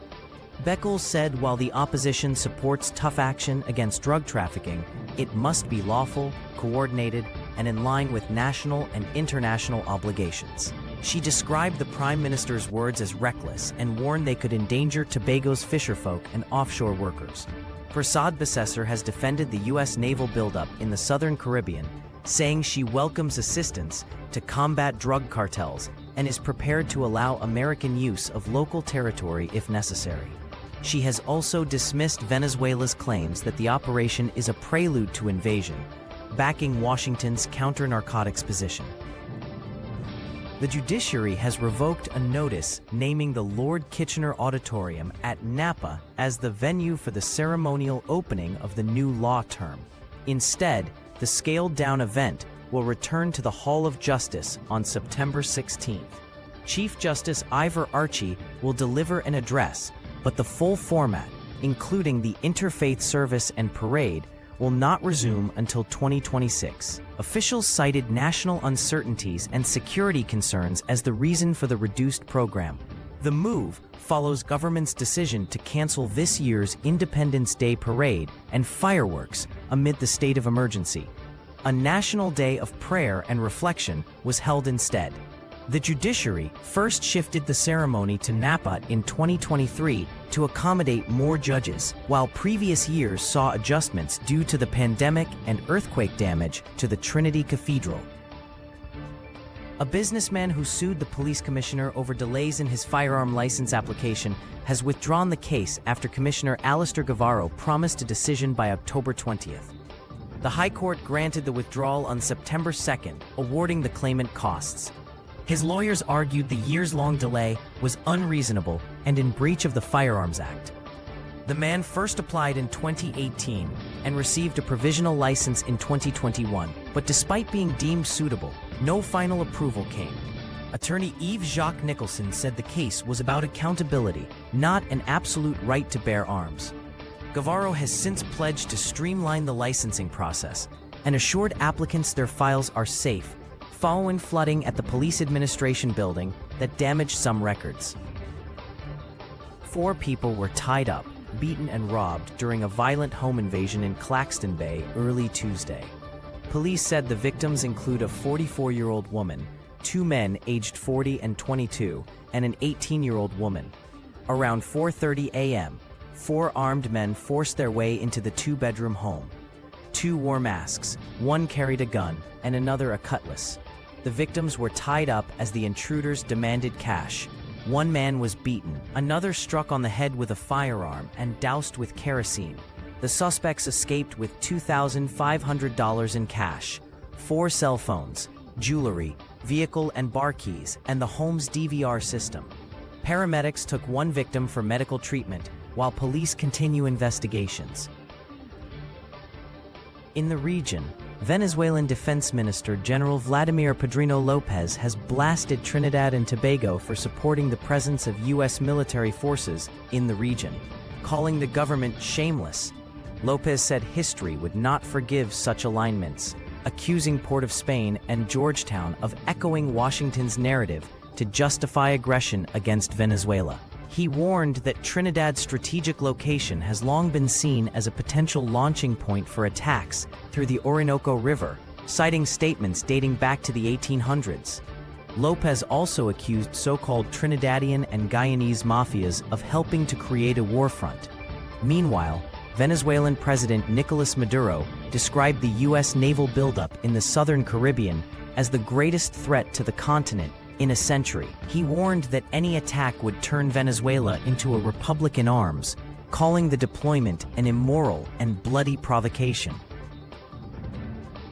Beckles said while the opposition supports tough action against drug trafficking, it must be lawful, coordinated, and in line with national and international obligations. She described the Prime Minister's words as reckless and warned they could endanger Tobago's fisherfolk and offshore workers. Persad-Bissessar has defended the U.S. naval buildup in the southern Caribbean, saying she welcomes assistance to combat drug cartels and is prepared to allow American use of local territory if necessary. She has also dismissed Venezuela's claims that the operation is a prelude to invasion, backing Washington's counter-narcotics position. The judiciary has revoked a notice naming the Lord Kitchener Auditorium at Napa as the venue for the ceremonial opening of the new law term. Instead, the scaled-down event will return to the Hall of Justice on September 16th. Chief Justice Ivor Archie will deliver an address, but the full format, including the interfaith service and parade, will not resume until 2026. Officials cited national uncertainties and security concerns as the reason for the reduced program. The move follows government's decision to cancel this year's Independence Day parade and fireworks amid the state of emergency. A national day of prayer and reflection was held instead. The judiciary first shifted the ceremony to Napa in 2023 to accommodate more judges, while previous years saw adjustments due to the pandemic and earthquake damage to the Trinity Cathedral. A businessman who sued the police commissioner over delays in his firearm license application has withdrawn the case after Commissioner Alistair Guevara promised a decision by October 20th. The High Court granted the withdrawal on September 2nd, awarding the claimant costs. His lawyers argued the years-long delay was unreasonable and in breach of the Firearms Act. The man first applied in 2018 and received a provisional license in 2021, but despite being deemed suitable, no final approval came. Attorney Yves Jacques Nicholson said the case was about accountability, not an absolute right to bear arms. Guevara has since pledged to streamline the licensing process and assured applicants their files are safe, following flooding at the police administration building that damaged some records. 4 people were tied up, beaten and robbed during a violent home invasion in Claxton Bay early Tuesday. Police said the victims include a 44-year-old woman, 2 men aged 40 and 22, and an 18-year-old woman. Around 4:30 a.m., 4 armed men forced their way into the 2-bedroom home. 2 wore masks, 1 carried a gun, and another a cutlass. The victims were tied up as the intruders demanded cash. 1 man was beaten, another struck on the head with a firearm and doused with kerosene. The suspects escaped with $2,500 in cash, 4 cell phones, jewelry, vehicle and bar keys, and the home's DVR system. Paramedics took one victim for medical treatment, while police continue investigations. In the region, Venezuelan Defense Minister General Vladimir Padrino Lopez has blasted Trinidad and Tobago for supporting the presence of U.S. military forces in the region, calling the government shameless. Lopez said history would not forgive such alignments, accusing Port of Spain and Georgetown of echoing Washington's narrative to justify aggression against Venezuela. He warned that Trinidad's strategic location has long been seen as a potential launching point for attacks through the Orinoco River, citing statements dating back to the 1800s. Lopez also accused so-called Trinidadian and Guyanese mafias of helping to create a war front. Meanwhile, Venezuelan President Nicolas Maduro described the U.S. naval buildup in the southern Caribbean as the greatest threat to the continent in a century. He warned that any attack would turn Venezuela into a republic in arms, calling the deployment an immoral and bloody provocation.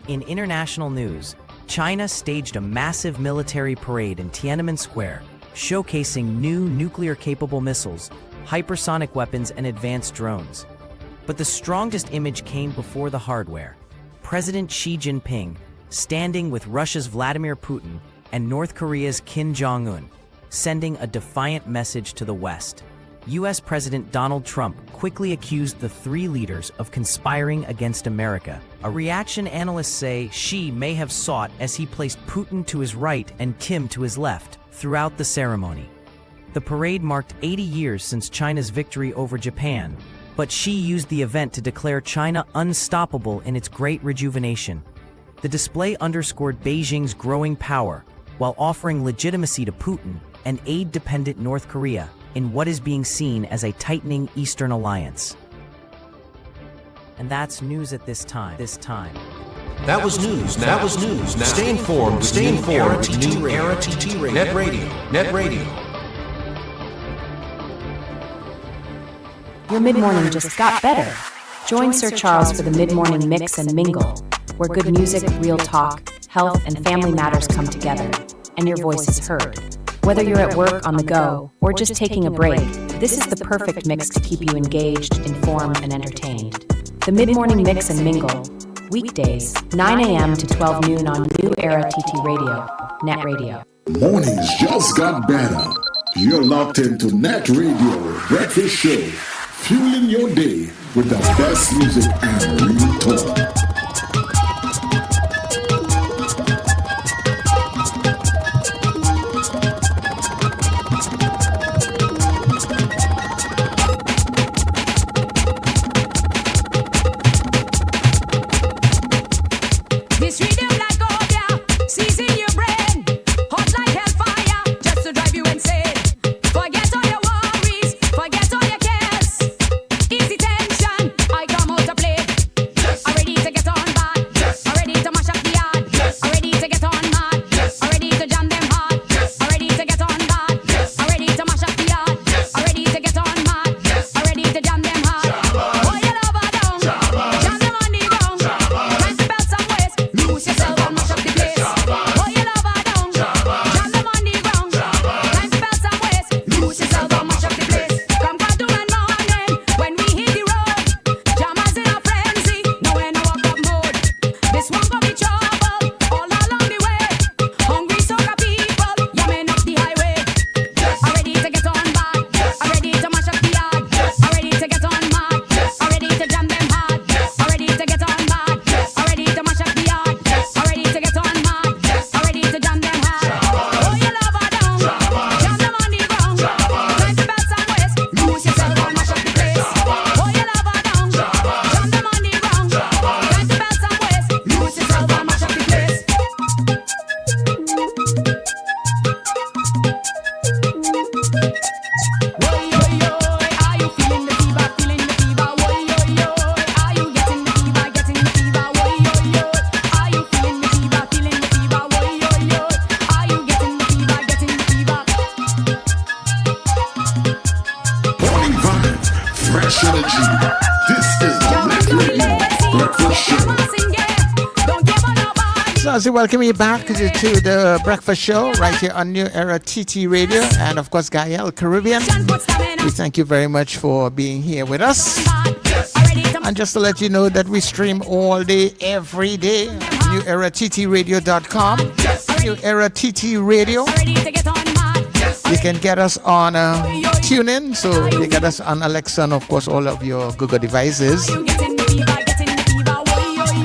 In international news, China staged a massive military parade in Tiananmen Square, showcasing new nuclear-capable missiles, hypersonic weapons, and advanced drones. But the strongest image came before the hardware. President Xi Jinping, standing with Russia's Vladimir Putin and North Korea's Kim Jong-un, sending a defiant message to the West. U.S. President Donald Trump quickly accused the 3 leaders of conspiring against America, a reaction analysts say Xi may have sought as he placed Putin to his right and Kim to his left throughout the ceremony. The parade marked 80 years since China's victory over Japan, but Xi used the event to declare China unstoppable in its great rejuvenation. The display underscored Beijing's growing power, while offering legitimacy to Putin and aid-dependent North Korea in what is being seen as a tightening Eastern alliance. And that's news at this time. That was news. Now stay informed. New Era TT Radio. Net Radio. Your mid-morning just got better. Join Sir Charles for the mid-morning mix and mingle, where good music, real talk, health, and family matters come together, and your voice is heard. Whether you're at work, on the go, or just taking a break, this is the perfect mix to keep you engaged, informed, and entertained. The mid-morning mix and mingle, weekdays, 9 a.m. to 12 noon on New Era TT Radio, Net Radio. Mornings just got better. You're locked into Net Radio Breakfast Show, fueling your day with the best music and real talk. Fresh energy. This is Charles, welcome you back to the breakfast show right here on New Era TT Radio and of course Gael Caribbean. We thank you very much for being here with us. And just to let you know that we stream all day, every day, NewEraTTRadio.com, New Era TT Radio. You can get us on TuneIn, so you get us on Alexa and of course all of your Google devices.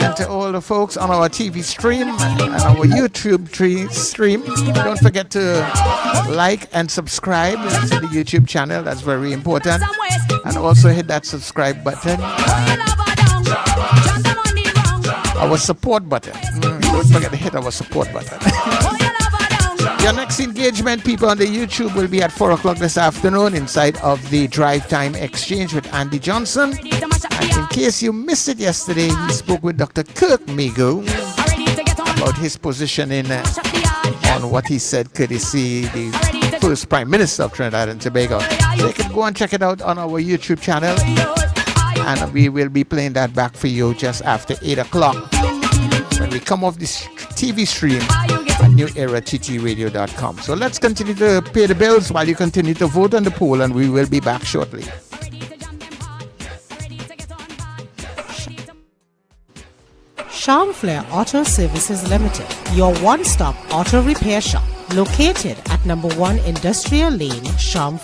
And to all the folks on our TV stream and our YouTube stream, don't forget to like and subscribe to the YouTube channel. That's very important. And also hit that subscribe button. Our support button. Don't forget to hit our support button. Your next engagement, people on the YouTube, will be at 4 o'clock this afternoon inside of the Drive Time Exchange with Andy Johnson. And in case you missed it yesterday, he spoke with Dr. Kirk Migo about his positioning on what he said courtesy the first Prime Minister of Trinidad and Tobago. So you can go and check it out on our YouTube channel. And we will be playing that back for you just after 8 o'clock when we come off this TV stream at NewEraTTRadio.com. So let's continue to pay the bills while you continue to vote on the poll, and we will be back shortly. Charm Auto Services Limited, your one-stop auto repair shop, located at number 1 Industrial Lane, Charm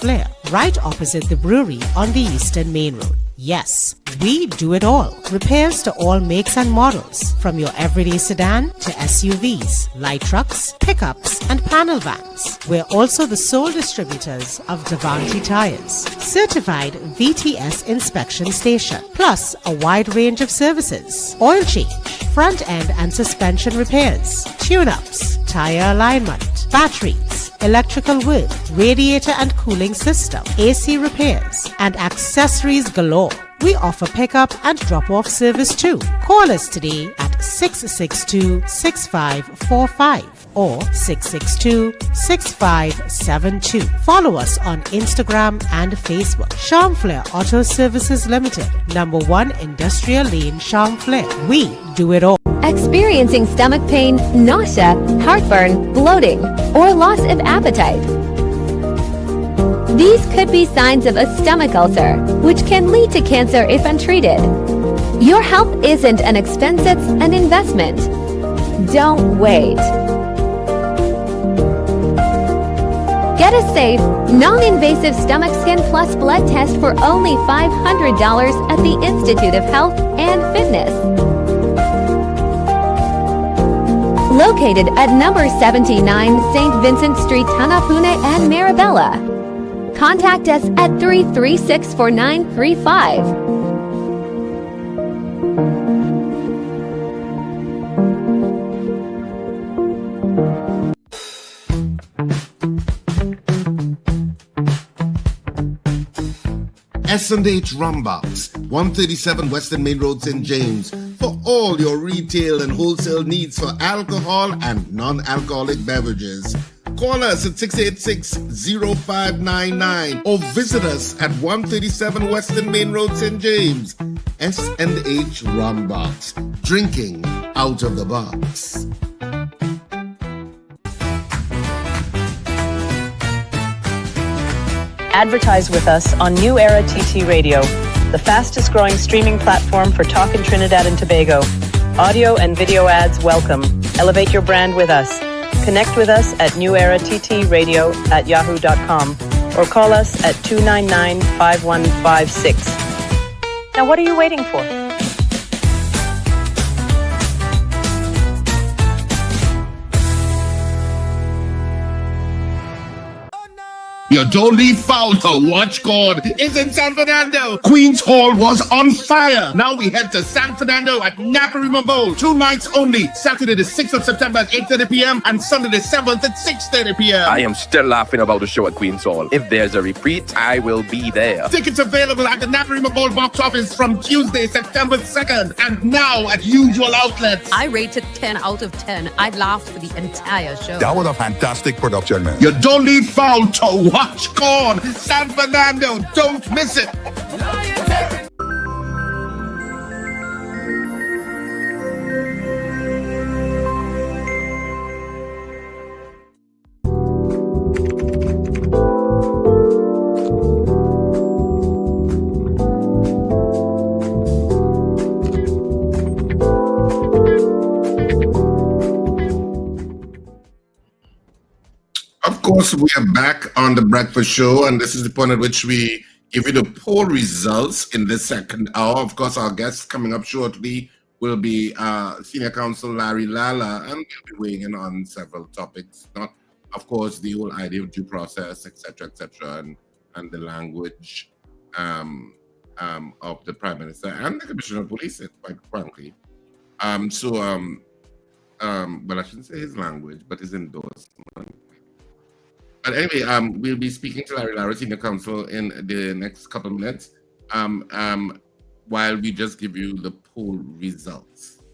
right opposite the brewery on the Eastern Main Road. Yes, we do it all. Repairs to all makes and models, from your everyday sedan to SUVs, light trucks, pickups, and panel vans. We're also the sole distributors of Davanti tires, certified VTS inspection station, plus a wide range of services: oil change, front end and suspension repairs, tune-ups, tire alignment, batteries, electrical work, radiator and cooling system, AC repairs, and accessories galore. We offer pickup and drop-off service too. Call us today at 662-6545 or 662-6572. Follow us on Instagram and Facebook. Charmflair Auto Services Limited, number 1 Industrial Lane, Charmflair. We do it all. Experiencing stomach pain, nausea, heartburn, bloating, or loss of appetite. These could be signs of a stomach ulcer, which can lead to cancer if untreated. Your health isn't an expense, it's an investment. Don't wait. Get a safe, non-invasive stomach scan plus blood test for only $500 at the Institute of Health and Fitness. Located at number 79 St. Vincent Street, Tanapune and Marabella. Contact us at 336-4935. S&H Rumbox, 137 Western Main Road, St. James, for all your retail and wholesale needs for alcohol and non-alcoholic beverages. Call us at 686-0599 or visit us at 137 Western Main Road, St. James. S&H Rumbox, drinking out of the box. Advertise with us on New Era TT Radio, the fastest growing streaming platform for talk in Trinidad and Tobago. Audio and video ads welcome. Elevate your brand with us. Connect with us at newerattradio@yahoo.com or call us at 299-5156. Now what are you waiting for? You don't leave foul to watch God. It's in San Fernando. Queen's Hall was on fire. Now we head to San Fernando at Naparima Bowl. 2 nights only. Saturday the 6th of September at 8:30 p.m. and Sunday the 7th at 6:30 p.m. I am still laughing about the show at Queen's Hall. If there's a repeat, I will be there. Tickets available at the Naparima Bowl box office from Tuesday, September 2nd, and now at usual outlets. I rate it 10 out of 10. I laughed for the entire show. That was a fantastic production, man. You don't leave foul to watch God. San Fernando, don't miss it. Of course, we are back on the breakfast show, and this is the point at which we give you the poll results in the second hour. Of course, our guest coming up shortly will be Senior Counsel Larry Lalla, and we'll be weighing in on several topics. Not, of course, the whole idea of due process, etc., and the language of the Prime Minister and the Commissioner of Police, quite frankly. Well, I shouldn't say his language, but his endorsement. But anyway, we'll be speaking to Larry Lalla, Senior Counsel, in the next couple of minutes, while we just give you the poll results.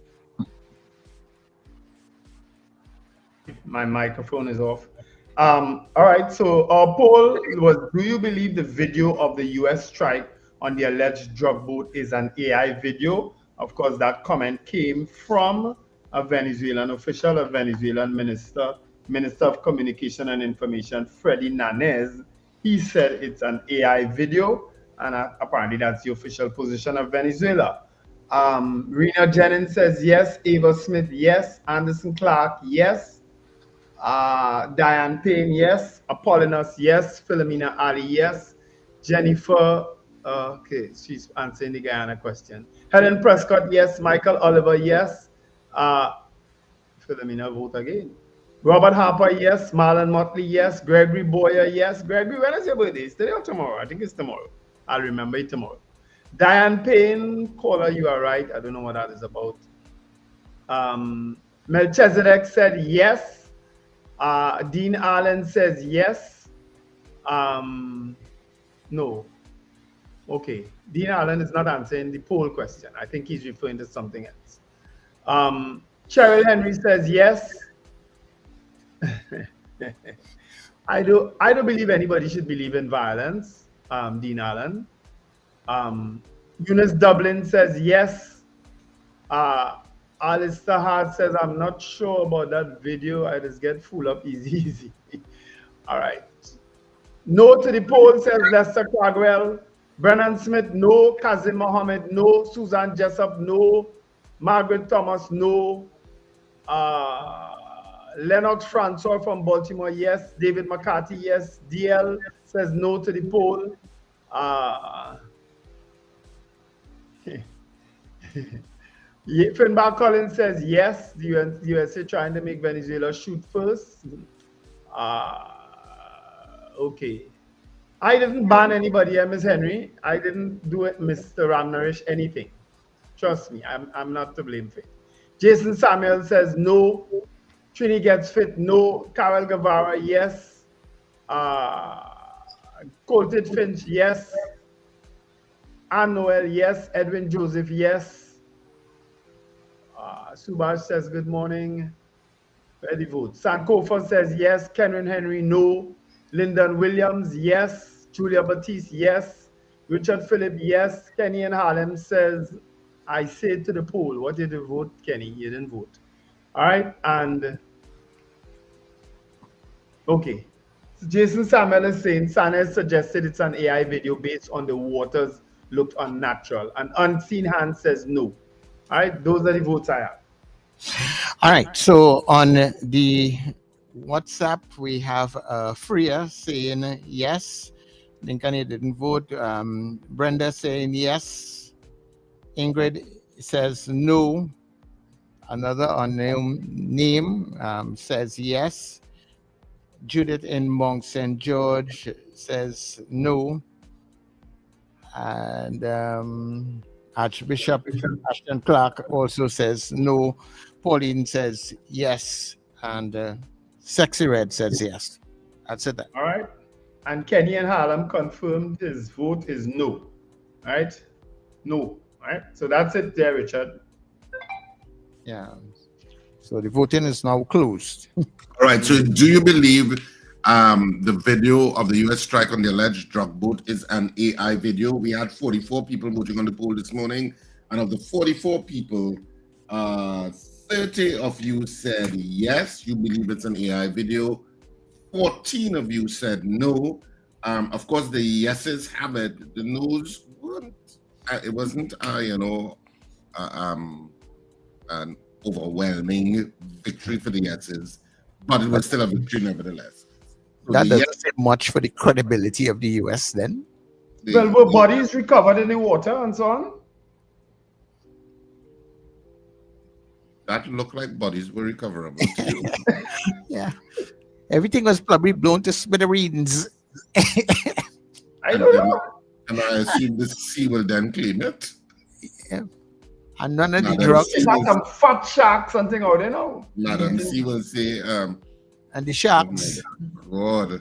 My microphone is off. All right, so our poll was, do you believe the video of the U.S. strike on the alleged drug boat is an AI video? Of course, that comment came from a Venezuelan official, a Venezuelan Minister of Communication and Information, Freddy Nanez. He said it's an AI video, and apparently that's the official position of Venezuela. Rena Jennings says yes, Ava Smith, yes, Anderson Clark, yes, Diane Payne, yes, Apollonus, yes, Philomena Ali, yes, Jennifer, okay, she's answering the Guyana question. Helen Prescott, yes, Michael Oliver, yes, Philomena, vote again. Robert Harper, yes. Marlon Motley, yes. Gregory Boyer, yes. Gregory, when is your birthday? Is today or tomorrow? I think it's tomorrow. I'll remember it tomorrow. Diane Payne, caller, you are right. I don't know what that is about. Melchizedek said yes. Dean Allen says yes. No. Okay. Dean Allen is not answering the poll question. I think he's referring to something else. Cheryl Henry says yes. I don't believe anybody should believe in violence. Dean Allen. Eunice Dublin says yes. Alistair Hart says I'm not sure about that video. I just get full up easy. All right. No to the poll says Lester Cragwell. Brennan Smith, no. Kazim Mohammed, no. Susan Jessup, no. Margaret Thomas, no. Lennox Francois from Baltimore, yes. David McCarthy, yes. DL says no to the poll. Finbar Collins says yes. The USA trying to make Venezuela shoot first. Okay. I didn't ban anybody, Ms. Henry. I didn't do it, Mr. Ramnarish, anything. Trust me, I'm not to blame for it. Jason Samuel says no. Trini gets fit, no. Carol Guevara, yes. Colted Finch, yes. Ann Noel, yes. Edwin Joseph, yes. Subhash says good morning. Where the vote? Sankofa says yes. Kenron Henry, no. Lyndon Williams, yes. Julia Batiste, yes. Richard Phillip, yes. Kenny in Harlem says, I say to the poll. What did you vote, Kenny? You didn't vote. All right, and okay. So Jason Samuel is saying Sanes suggested it's an AI video based on the waters looked unnatural. And Unseen Hand says no. All right, those are the votes I have. All right, so on the WhatsApp, we have Freya saying yes. Lincoln didn't vote. Brenda saying yes. Ingrid says no. Another unknown name says yes. Judith in Mount St. George says no. And Archbishop Ashton Clark also says no. Pauline says yes. And Sexy Red says yes. That's it. All right. And Kenny and Harlem confirmed his vote is no. All right. No. All right. So that's it there, Richard. Yeah. So the voting is now closed. All right. So do you believe the video of the U.S. strike on the alleged drug boat is an AI video? We had 44 people voting on the poll this morning. And of the 44 people, 30 of you said yes, you believe it's an AI video. 14 of you said no. Of course, the yeses have it. The no's weren't. It wasn't, an overwhelming victory for the yeses, but it was still a victory nevertheless. that doesn't say much for the credibility of the U.S. then. Well, were bodies recovered in the water and so on? That looked like bodies were recoverable to you. Yeah. Everything was probably blown to smithereens. I don't know. And I assume the sea will then claim it. Yeah. And none of the drugs. It's like some fat shark, something out there now. Madam C will say, and the sharks. Oh my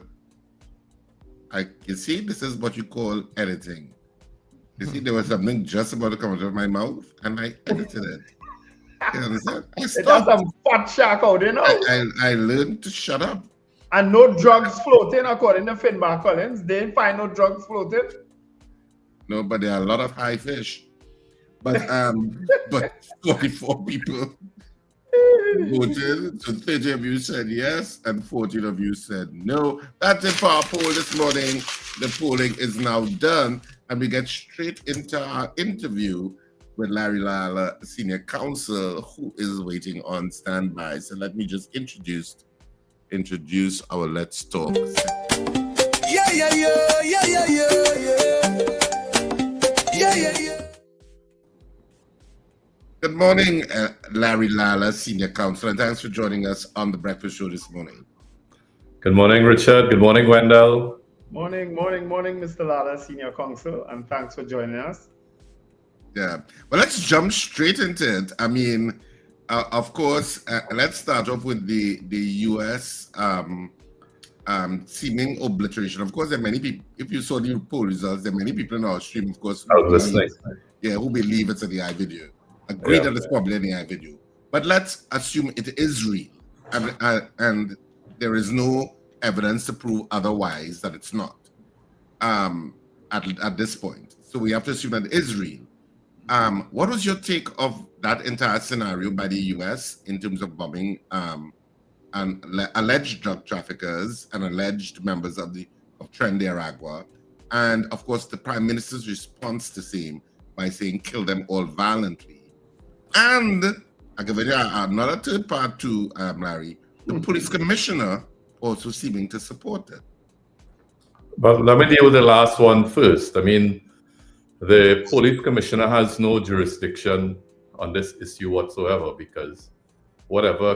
God. You see, this is what you call editing. You see, there was something just about to come out of my mouth, and I edited it. You understand? It's some fat shark out there now. I learned to shut up. And no drugs floating, according to Finbar Collins. They didn't find no drugs floating. No, but there are a lot of high fish. But 44 people voted. So 30 of you said yes, and 14 of you said no. That's it for our poll this morning. The polling is now done, and we get straight into our interview with Larry Lalla, Senior Counsel, who is waiting on standby. So let me just introduce our Let's Talk. Good morning, Larry Lalla, Senior Counsel, and thanks for joining us on the Breakfast Show this morning. Good morning, Richard. Good morning, Wendell. Morning, Mr. Lalla, Senior Counsel, and thanks for joining us. Yeah. Well, let's jump straight into it. I mean, of course, let's start off with the U.S. Seeming obliteration. Of course, there are many people, if you saw the poll results, there are many people in our stream, of course, who believe it's an AI video. Agree that it's probably an AI video. But let's assume it is real. And there is no evidence to prove otherwise that it's not at this point. So we have to assume that it is real. What was your take of that entire scenario by the U.S. in terms of bombing and alleged drug traffickers and alleged members of Tren de Aragua, and of course the Prime Minister's response to same by saying kill them all violently? And I give you another third part to Larry, the police commissioner also seeming to support it. But let me deal with the last one first. I mean, the police commissioner has no jurisdiction on this issue whatsoever, because whatever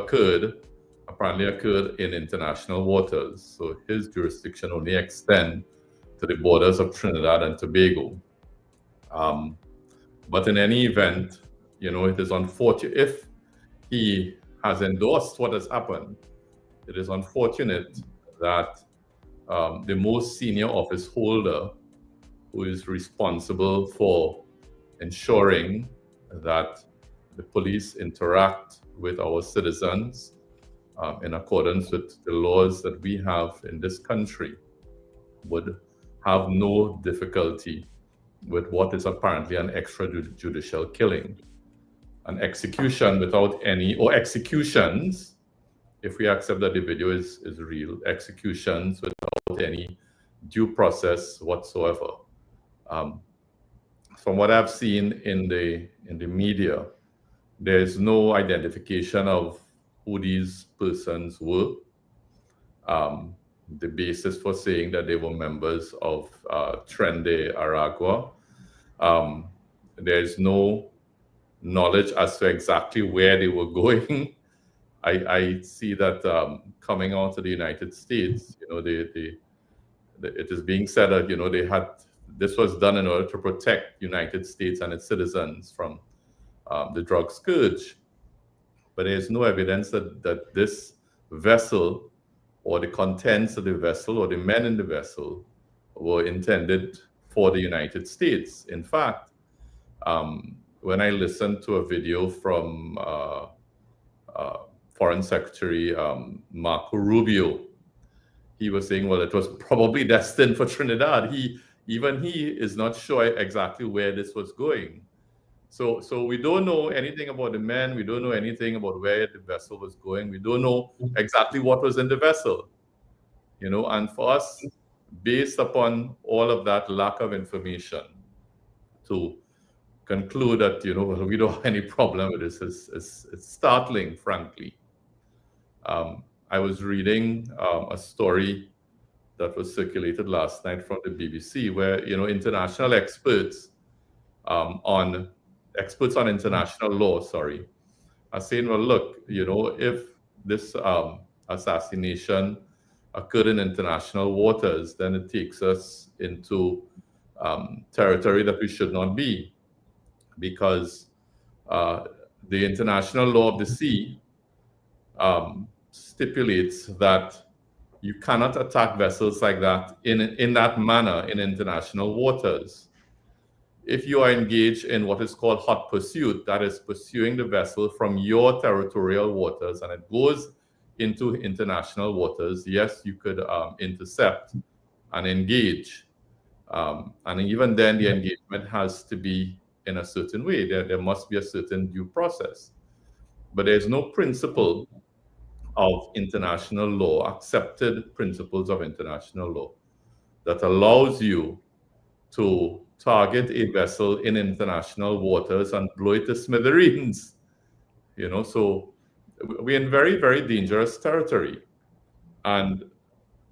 apparently occurred in international waters. So his jurisdiction only extends to the borders of Trinidad and Tobago. But in any event, it is unfortunate if he has endorsed what has happened. It is unfortunate that the most senior office holder, who is responsible for ensuring that the police interact with our citizens in accordance with the laws that we have in this country, would have no difficulty with what is apparently an extrajudicial killing. An execution without executions, if we accept that the video is real, executions without any due process whatsoever. From what I've seen in the media, there's no identification of who these persons were. The basis for saying that they were members of Tren de Aragua. There's no knowledge as to exactly where they were going. I see that coming out of the United States, it is being said that this was done in order to protect the United States and its citizens from the drug scourge. But there's no evidence that this vessel or the contents of the vessel or the men in the vessel were intended for the United States. In fact, when I listened to a video from Foreign Secretary Marco Rubio, he was saying, well, it was probably destined for Trinidad. He is not sure exactly where this was going. So we don't know anything about the men. We don't know anything about where the vessel was going. We don't know exactly what was in the vessel. And for us, based upon all of that lack of information, to conclude that, we don't have any problem with this is startling, frankly. I was reading a story that was circulated last night from the BBC, where international experts on international law, are saying, well, look, if this assassination occurred in international waters, then it takes us into territory that we should not be, because the international law of the sea stipulates that you cannot attack vessels like that in that manner in international waters. If you are engaged in what is called hot pursuit, that is pursuing the vessel from your territorial waters, and it goes into international waters, yes, you could intercept and engage. And even then, the engagement has to be in a certain way. There must be a certain due process. But there's no principle of international law, accepted principles of international law, that allows you to target a vessel in international waters and blow it to smithereens. So we're in very, very dangerous territory. And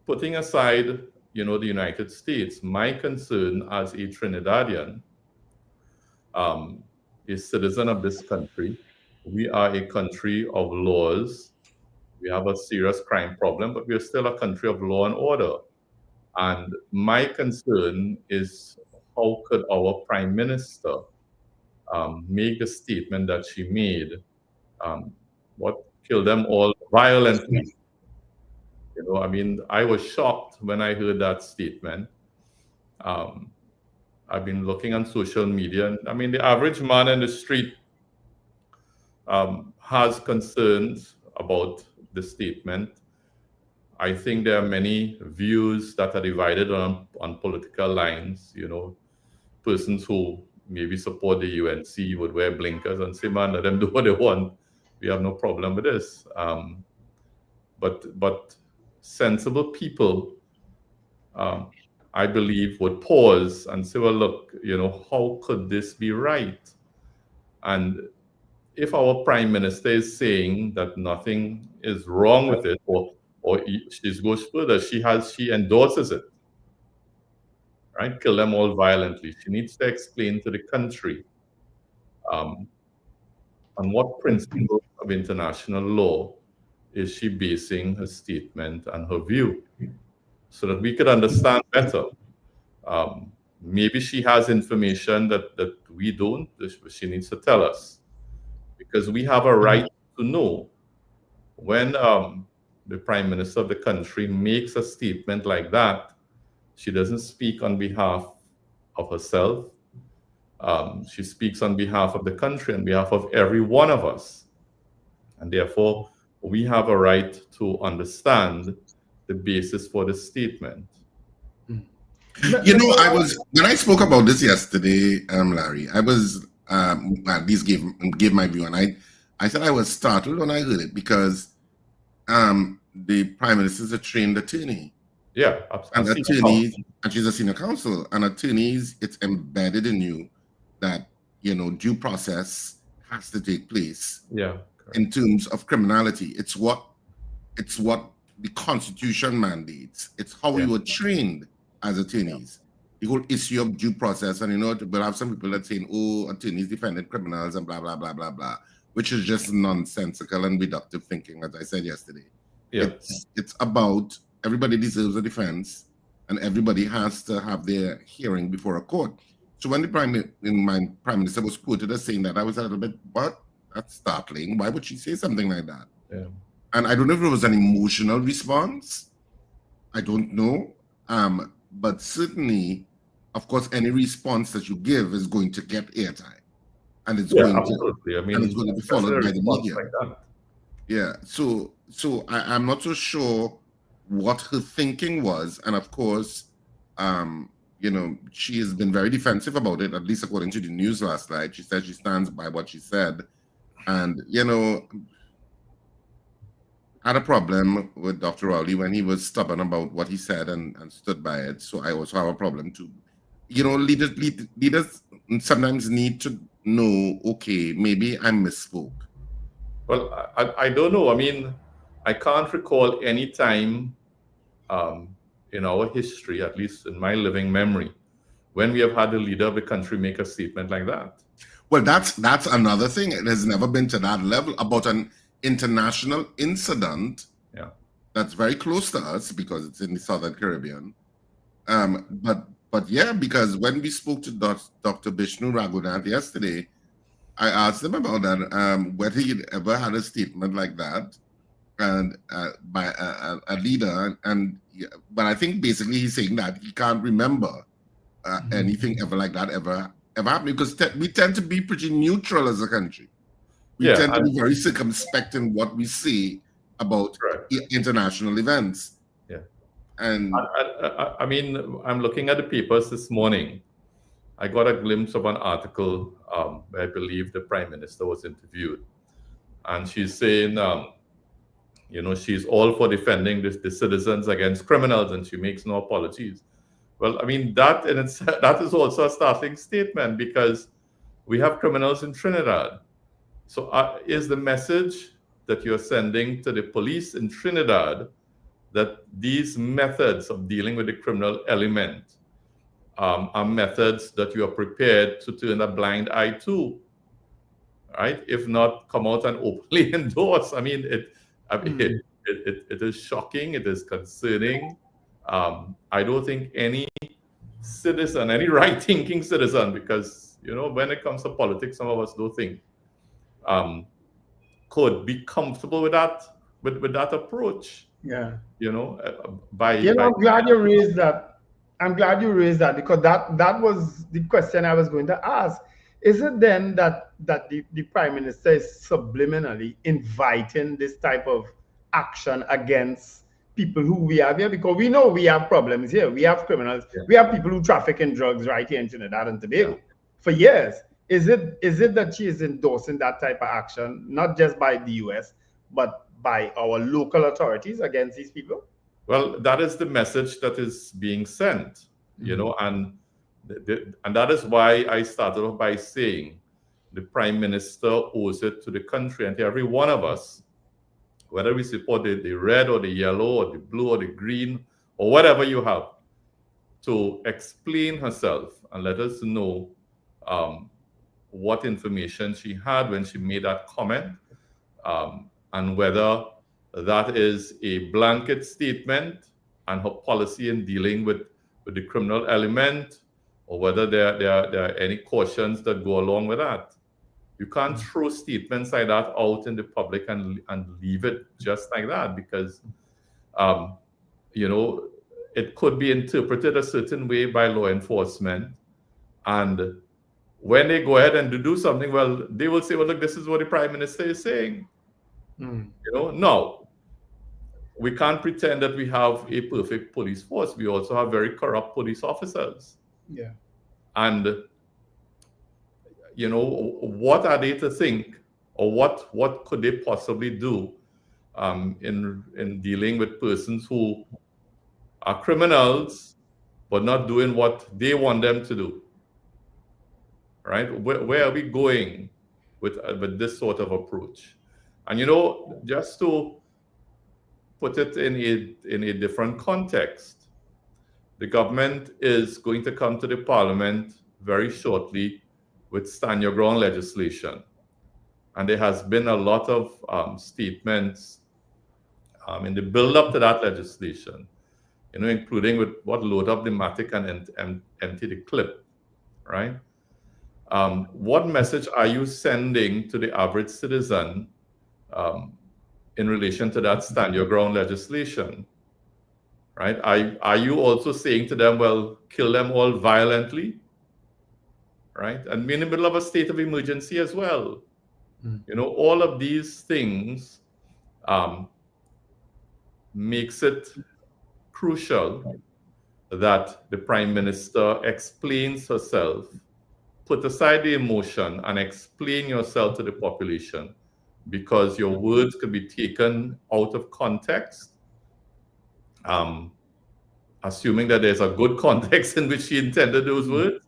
putting aside, the United States, my concern as a Trinidadian, a citizen of this country, we are a country of laws. We have a serious crime problem, but we're still a country of law and order. And my concern is, how could our Prime Minister make the statement that she made, kill them all violently? I was shocked when I heard that statement. I've been looking on social media, and the average man in the street has concerns about the statement. I think there are many views that are divided on political lines. Persons who maybe support the UNC would wear blinkers and say, man, let them do what they want. We have no problem with this. But sensible people, I believe, would pause and say, well, look, how could this be right? And if our Prime Minister is saying that nothing is wrong with it, or she goes further, she endorses it, right? Kill them all violently. She needs to explain to the country on what principle of international law is she basing her statement and her view, so that we could understand better. Maybe she has information that we don't. She needs to tell us, because we have a right to know when the Prime Minister of the country makes a statement like that. She doesn't speak on behalf of herself. She speaks on behalf of the country, on behalf of every one of us. And therefore, we have a right to understand the basis for the statement. When I spoke about this yesterday, Larry, I was at least gave my view, and I said I was startled when I heard it, because the Prime Minister is a trained attorney. Yeah, and attorneys, and she's a senior counsel, and attorneys, it's embedded in you that due process has to take place. Yeah, in terms of criminality, it's what the Constitution mandates. It's how we were trained as attorneys. The whole issue of due process, and we'll have some people that saying, "Oh, attorneys defended criminals," and blah blah blah blah blah, which is just nonsensical and reductive thinking, as I said yesterday. Yeah. It's about everybody deserves a defense, and everybody has to have their hearing before a court. So when my Prime Minister was quoted as saying that, I was a little bit, what? That's startling. Why would she say something like that? Yeah. And I don't know if it was an emotional response. I don't know. But certainly, of course, any response that you give is going to get airtime. And it's going absolutely. and it's going to be followed by the media. Like yeah. So I'm not so sure what her thinking was. And of course, she has been very defensive about it, at least according to the news last night. She said she stands by what she said. And, had a problem with Dr. Rowley when he was stubborn about what he said and stood by it. So I also have a problem too. Leaders sometimes need to know, okay, maybe I misspoke. Well, I don't know. I can't recall any time in our history, at least in my living memory, when we have had the leader of the country make a statement like that. Well, that's another thing. It has never been to that level about an international incident. Yeah. That's very close to us because it's in the Southern Caribbean. But yeah, because when we spoke to Dr. Bishnu Raghunath yesterday, I asked him about that, whether he'd ever had a statement like that, and by a leader, but I think basically he's saying that he can't remember anything ever like that ever happening, because we tend to be pretty neutral as a country. We tend to be very circumspect in what we say about international events. Yeah, and I mean, I'm looking at the papers this morning. I got a glimpse of an article where I believe the Prime Minister was interviewed, and she's saying, she's all for defending the citizens against criminals, and she makes no apologies. Well, I mean, that is also a startling statement, because we have criminals in Trinidad. So is the message that you're sending to the police in Trinidad that these methods of dealing with the criminal element are methods that you are prepared to turn a blind eye to, right? If not, come out and openly endorse. I mean, it is shocking. It is concerning. I don't think any citizen, any right-thinking citizen, because when it comes to politics, some of us don't think, could be comfortable with that approach. Yeah. I'm glad you raised that. I'm glad you raised that, because that was the question I was going to ask. Is it then that the Prime Minister is subliminally inviting this type of action against people who we have here? Because we know we have problems here. We have criminals. Yeah. We have people who traffic in drugs right here in Trinidad and Tobago for years. Is it that she is endorsing that type of action, not just by the US, but by our local authorities against these people? Well, that is the message that is being sent, and that is why I started off by saying the Prime Minister owes it to the country and to every one of us, whether we support the red or the yellow or the blue or the green or whatever you have, to explain herself and let us know what information she had when she made that comment, and whether that is a blanket statement and her policy in dealing with the criminal element, or whether there are any cautions that go along with that. You can't throw statements like that out in the public and leave it just like that, because it could be interpreted a certain way by law enforcement, and when they go ahead and do something, well, they will say, well, look, this is what the Prime Minister is saying. No. We can't pretend that we have a perfect police force. We also have very corrupt police officers. Yeah. And, what are they to think, or what could they possibly do in dealing with persons who are criminals, but not doing what they want them to do? Right? Where are we going with this sort of approach? And, just to put it in a different context, the government is going to come to the Parliament very shortly with stand your ground legislation. And there has been a lot of statements in the build-up to that legislation, including with what load up the matic and empty the clip, right? What message are you sending to the average citizen in relation to that stand your ground legislation, right? Are you also saying to them, well, kill them all violently, right? And we're in the middle of a state of emergency as well. All of these things makes it crucial that the Prime Minister explains herself, put aside the emotion, and explain yourself to the population, because your words could be taken out of context, assuming that there's a good context in which she intended those words,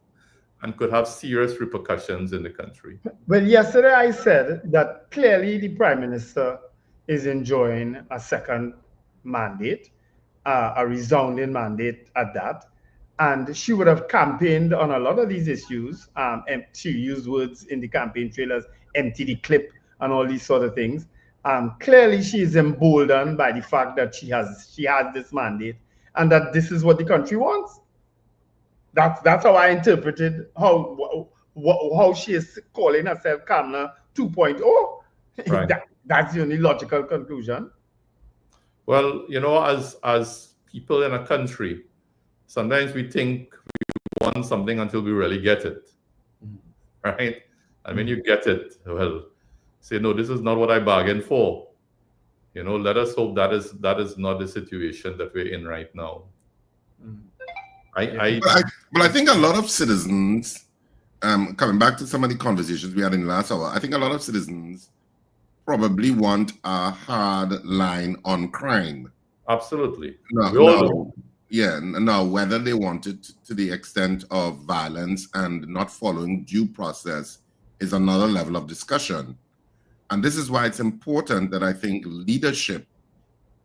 and could have serious repercussions in the country. Well, yesterday I said that clearly the Prime Minister is enjoying a second mandate, a resounding mandate at that. And she would have campaigned on a lot of these issues. She used words in the campaign trailers, empty the clip, and all these sort of things. Clearly, she is emboldened by the fact that she has this mandate and that this is what the country wants. That's how I interpreted how she is calling herself Kamla 2.0. Right. That's the only logical conclusion. Well, as people in a country, sometimes we think we want something until we really get it, right? And when you get it, well, say, no, this is not what I bargained for. Let us hope that is not the situation that we're in right now. But I think a lot of citizens, coming back to some of the conversations we had in the last hour, I think a lot of citizens probably want a hard line on crime. Absolutely. Now, whether they want it to the extent of violence and not following due process is another level of discussion. And this is why it's important that I think leadership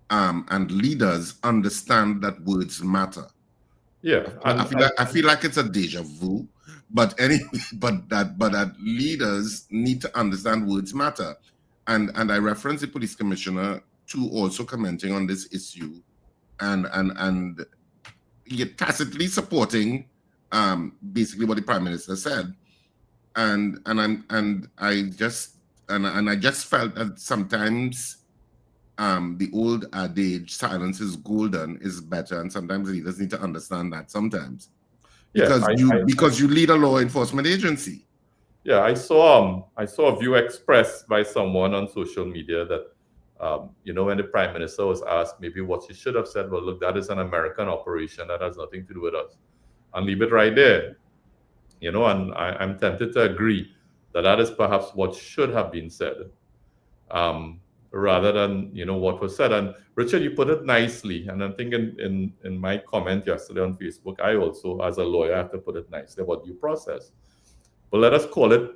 and leaders understand that words matter. Yeah, I feel like it's a deja vu, but that leaders need to understand words matter. And I reference the police commissioner to also commenting on this issue, and tacitly supporting basically what the Prime Minister said, and I just felt that sometimes the old adage "silence is golden" is better, and sometimes leaders need to understand that sometimes, because you lead a law enforcement agency. Yeah, I saw a view expressed by someone on social media that when the Prime Minister was asked maybe what she should have said, well, look, that is an American operation that has nothing to do with us, and leave it right there. And I'm tempted to agree that is perhaps what should have been said, rather than what was said. And Richard, you put it nicely, and I'm thinking in my comment yesterday on Facebook, I also, as a lawyer, have to put it nicely about due process. But let us call it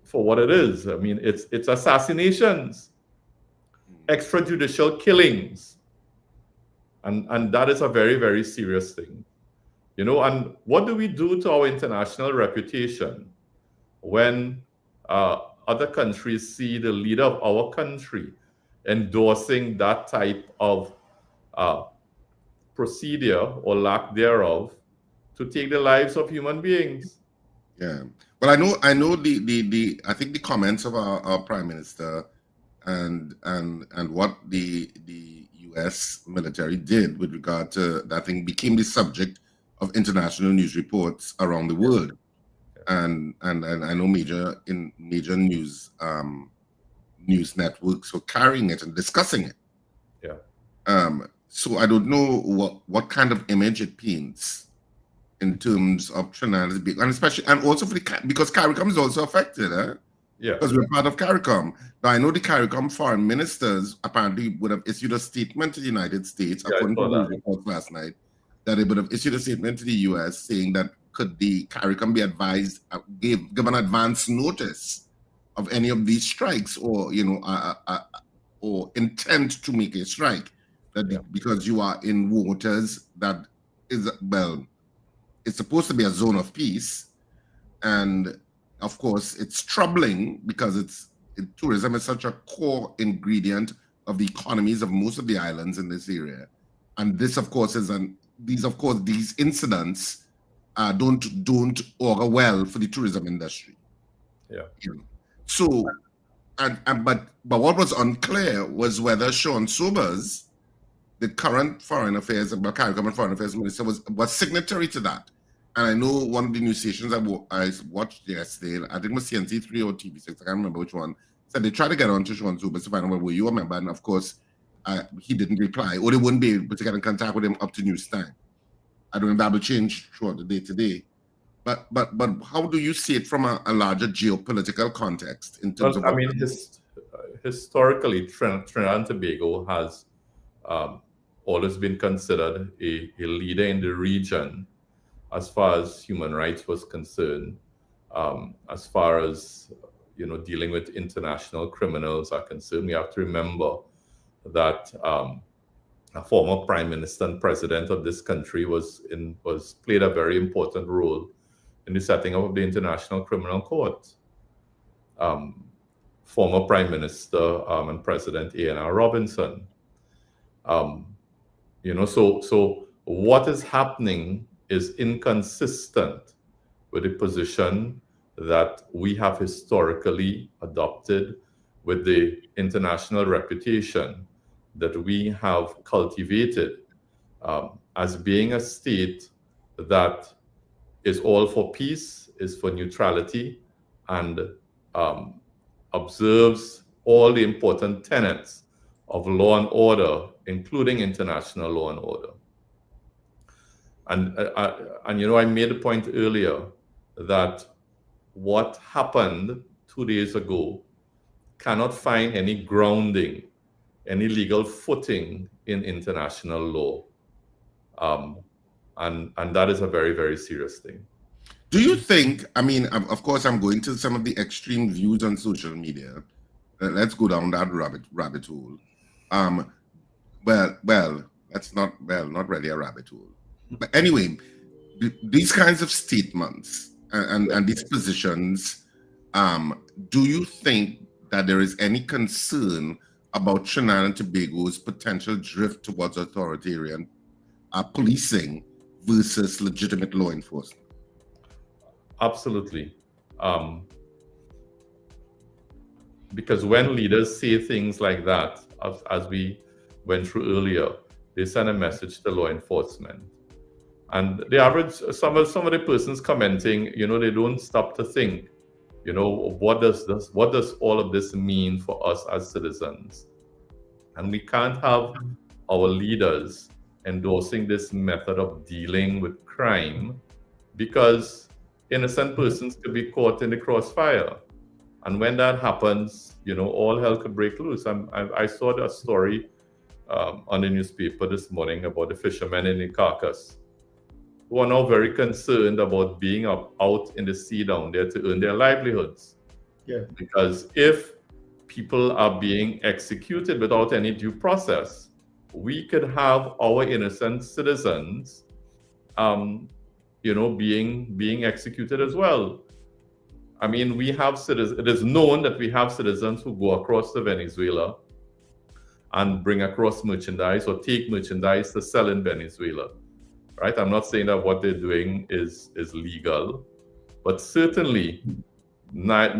for what it is. I mean, it's assassinations, extrajudicial killings, and that is a very, very serious thing. And what do we do to our international reputation when other countries see the leader of our country endorsing that type of procedure or lack thereof to take the lives of human beings? Yeah. Well, I know I think the comments of our Prime Minister and what the US military did with regard to that thing became the subject of international news reports around the world. And I know major news networks were carrying it and discussing it. Yeah. So I don't know what kind of image it paints in terms of Trinidad and Tobago, and especially, and also because CARICOM is also affected, Yeah. Because we're part of CARICOM. Now I know the CARICOM foreign ministers apparently would have issued a statement to the United States, according to the report last night, that they would have issued a statement to the US saying that could the CARICOM be advised, give an advance notice of any of these strikes, or or intent to make a strike, because you are in waters that is, well, it's supposed to be a zone of peace, and of course it's troubling because tourism is such a core ingredient of the economies of most of the islands in this area, and this of course these incidents don't augur well for the tourism industry. Yeah. So, but what was unclear was whether Sean Sobers, the current Foreign Affairs and CARICOM and Foreign Affairs Minister, was signatory to that. And I know one of the news stations I watched yesterday, I think it was CNC3 or TV6, I can't remember which one, said they tried to get on to Sean Sobers to find out were you a member, and of course he didn't reply, or they wouldn't be able to get in contact with him up to news time. I don't know if that will change throughout the day today. But how do you see it from a larger geopolitical context in terms of? I mean, historically, Trinidad and Tobago has always been considered a leader in the region as far as human rights was concerned, as far as dealing with international criminals are concerned. We have to remember that a former prime minister and president of this country, played a very important role in the setting up of the International Criminal Court. Former Prime Minister and President A.N.R. Robinson. So what is happening is inconsistent with the position that we have historically adopted, with the international reputation that we have cultivated as being a state that is all for peace, is for neutrality, and observes all the important tenets of law and order, including international law and order. And I made the point earlier that what happened 2 days ago cannot find any grounding, any legal footing in international law. And that is a very, very serious thing. Do you think, I mean, of course, I'm going to some of the extreme views on social media. Let's go down that rabbit hole. Not really a rabbit hole. But anyway, these kinds of statements and these positions, do you think that there is any concern about Trinidad and Tobago's potential drift towards authoritarian policing versus legitimate law enforcement? Absolutely. Because when leaders say things like that, as we went through earlier, they send a message to law enforcement. And the average, some of the persons commenting, they don't stop to think, what does all of this mean for us as citizens? And we can't have our leaders endorsing this method of dealing with crime, because innocent persons could be caught in the crossfire. And when that happens, all hell could break loose. I saw a story on the newspaper this morning about the fishermen in the Carcass, who are now very concerned about being out in the sea down there to earn their livelihoods. Yeah. Because if people are being executed without any due process, we could have our innocent citizens being executed as well. I mean, we have citizens, it is known that we have citizens who go across to Venezuela and bring across merchandise or take merchandise to sell in Venezuela, right? I'm not saying that what they're doing is legal, but certainly not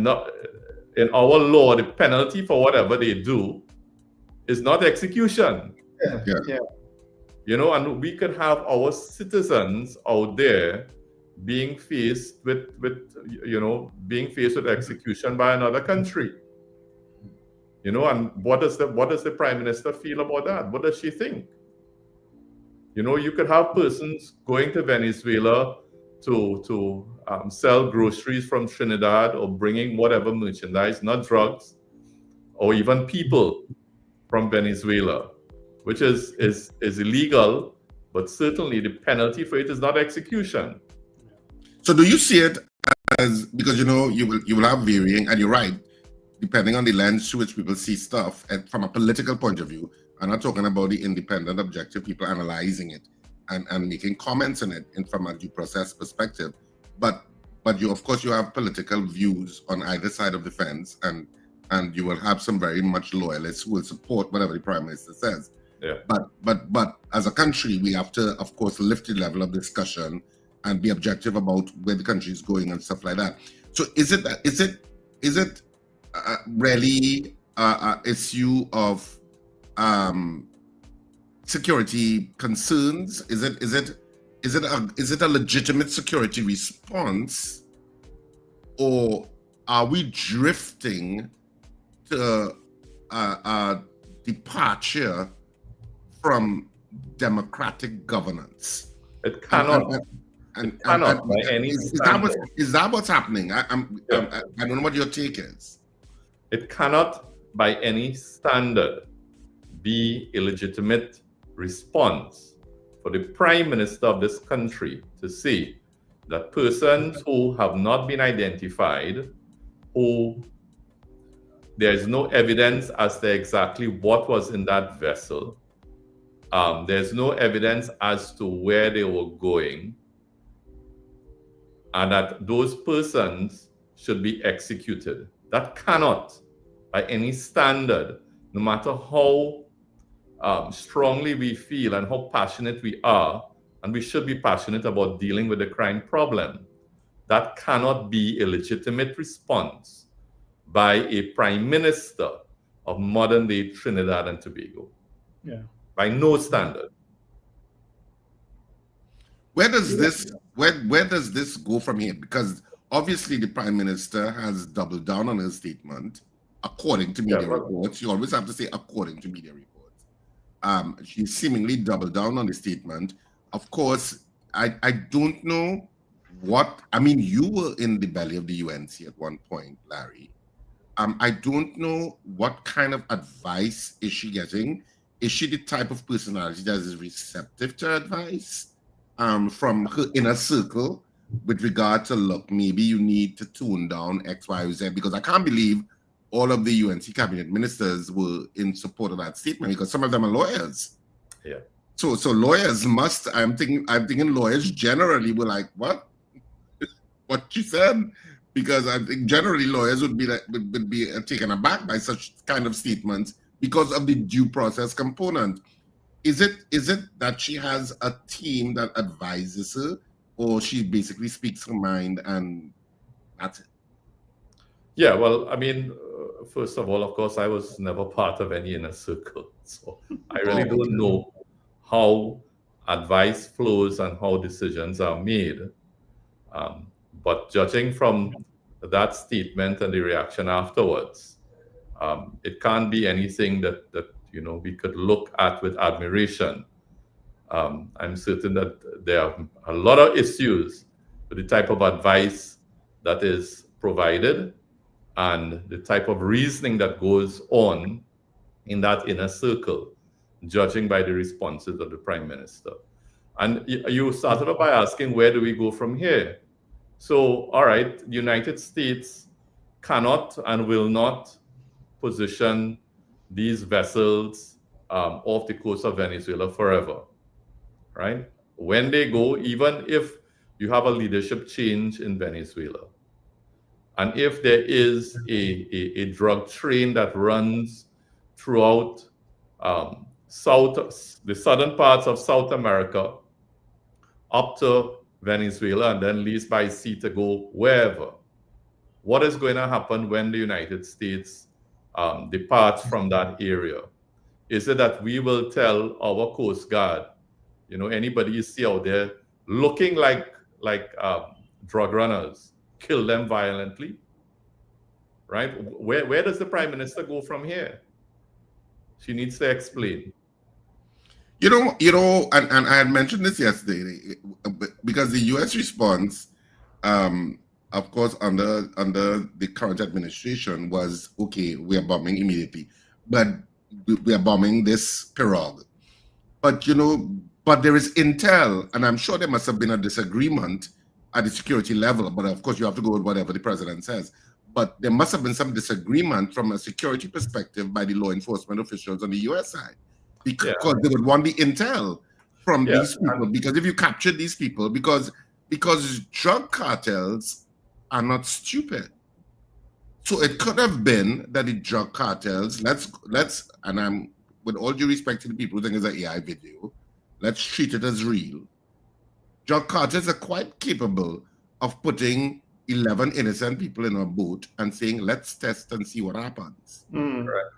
in our law, the penalty for whatever they do is not execution. Yeah. And we could have our citizens out there being faced with execution by another country. And what does the Prime Minister feel about that? What does she think? You could have persons going to Venezuela to sell groceries from Trinidad, or bringing whatever merchandise, not drugs, or even people from Venezuela, which is illegal, but certainly the penalty for it is not execution. So do you see it as, because you will have varying, and you're right, depending on the lens through which people see stuff, and from a political point of view, I'm not talking about the independent, objective people analyzing it and making comments on it from a due process perspective, but you, of course, you have political views on either side of the fence, and you will have some very much loyalists who will support whatever the Prime Minister says. Yeah. But as a country, we have to, of course, lift the level of discussion and be objective about where the country is going and stuff like that. So is it really an issue of security concerns? Is it a legitimate security response, or are we drifting to a departure from democratic governance? It cannot. And cannot by any standard. Is that what's happening? I don't know what your take is. It cannot by any standard be a legitimate response for the Prime Minister of this country to say that persons who have not been identified, who there is no evidence as to exactly what was in that vessel, There's no evidence as to where they were going, and that those persons should be executed. That cannot, by any standard, no matter how strongly we feel and how passionate we are, and we should be passionate about dealing with the crime problem, that cannot be a legitimate response by a prime minister of modern day Trinidad and Tobago. Yeah. By no standard. Where does this go from here? Because obviously the prime minister has doubled down on her statement, according to media reports. You always have to say according to media reports. She seemingly doubled down on the statement. Of course, I don't know what, I mean, you were in the belly of the UNC at one point, Larry. I don't know what kind of advice is she getting. Is she the type of personality that is receptive to advice from her inner circle with regard to, look, maybe you need to tone down X, Y, or Z? Because I can't believe all of the UNC cabinet ministers were in support of that statement, because some of them are lawyers. Yeah. So lawyers must, I'm thinking lawyers generally were like, what she said? Because I think generally lawyers would be taken aback by such kind of statements because of the due process component. Is it that she has a team that advises her, or she basically speaks her mind and that's it? Yeah, well, I mean, first of all, of course, I was never part of any inner circle, so I really don't know how advice flows and how decisions are made. But judging from that statement and the reaction afterwards, it can't be anything that we could look at with admiration. I'm certain that there are a lot of issues with the type of advice that is provided and the type of reasoning that goes on in that inner circle, judging by the responses of the Prime Minister. And you started off by asking, where do we go from here? So, all right, the United States cannot and will not position these vessels off the coast of Venezuela forever, right? When they go, even if you have a leadership change in Venezuela, and if there is a drug train that runs throughout the southern parts of South America up to Venezuela and then leaves by sea to go wherever, what is going to happen when the United States departs from that area? Is it that we will tell our Coast Guard, anybody you see out there looking like drug runners, kill them violently, right? Where does the Prime Minister go from here? She needs to explain. And I had mentioned this yesterday, because the U.S. response, of course, under the current administration was, okay, we are bombing immediately, but we are bombing this pirogue. But there is intel, and I'm sure there must have been a disagreement at the security level. But of course, you have to go with whatever the president says. But there must have been some disagreement from a security perspective by the law enforcement officials on the U.S. side. Because they would want the intel from these people. Because if you capture these people, because drug cartels are not stupid. So it could have been that the drug cartels, and I'm, with all due respect to the people who think it's an AI video, let's treat it as real. Drug cartels are quite capable of putting 11 innocent people in a boat and saying, let's test and see what happens. Right.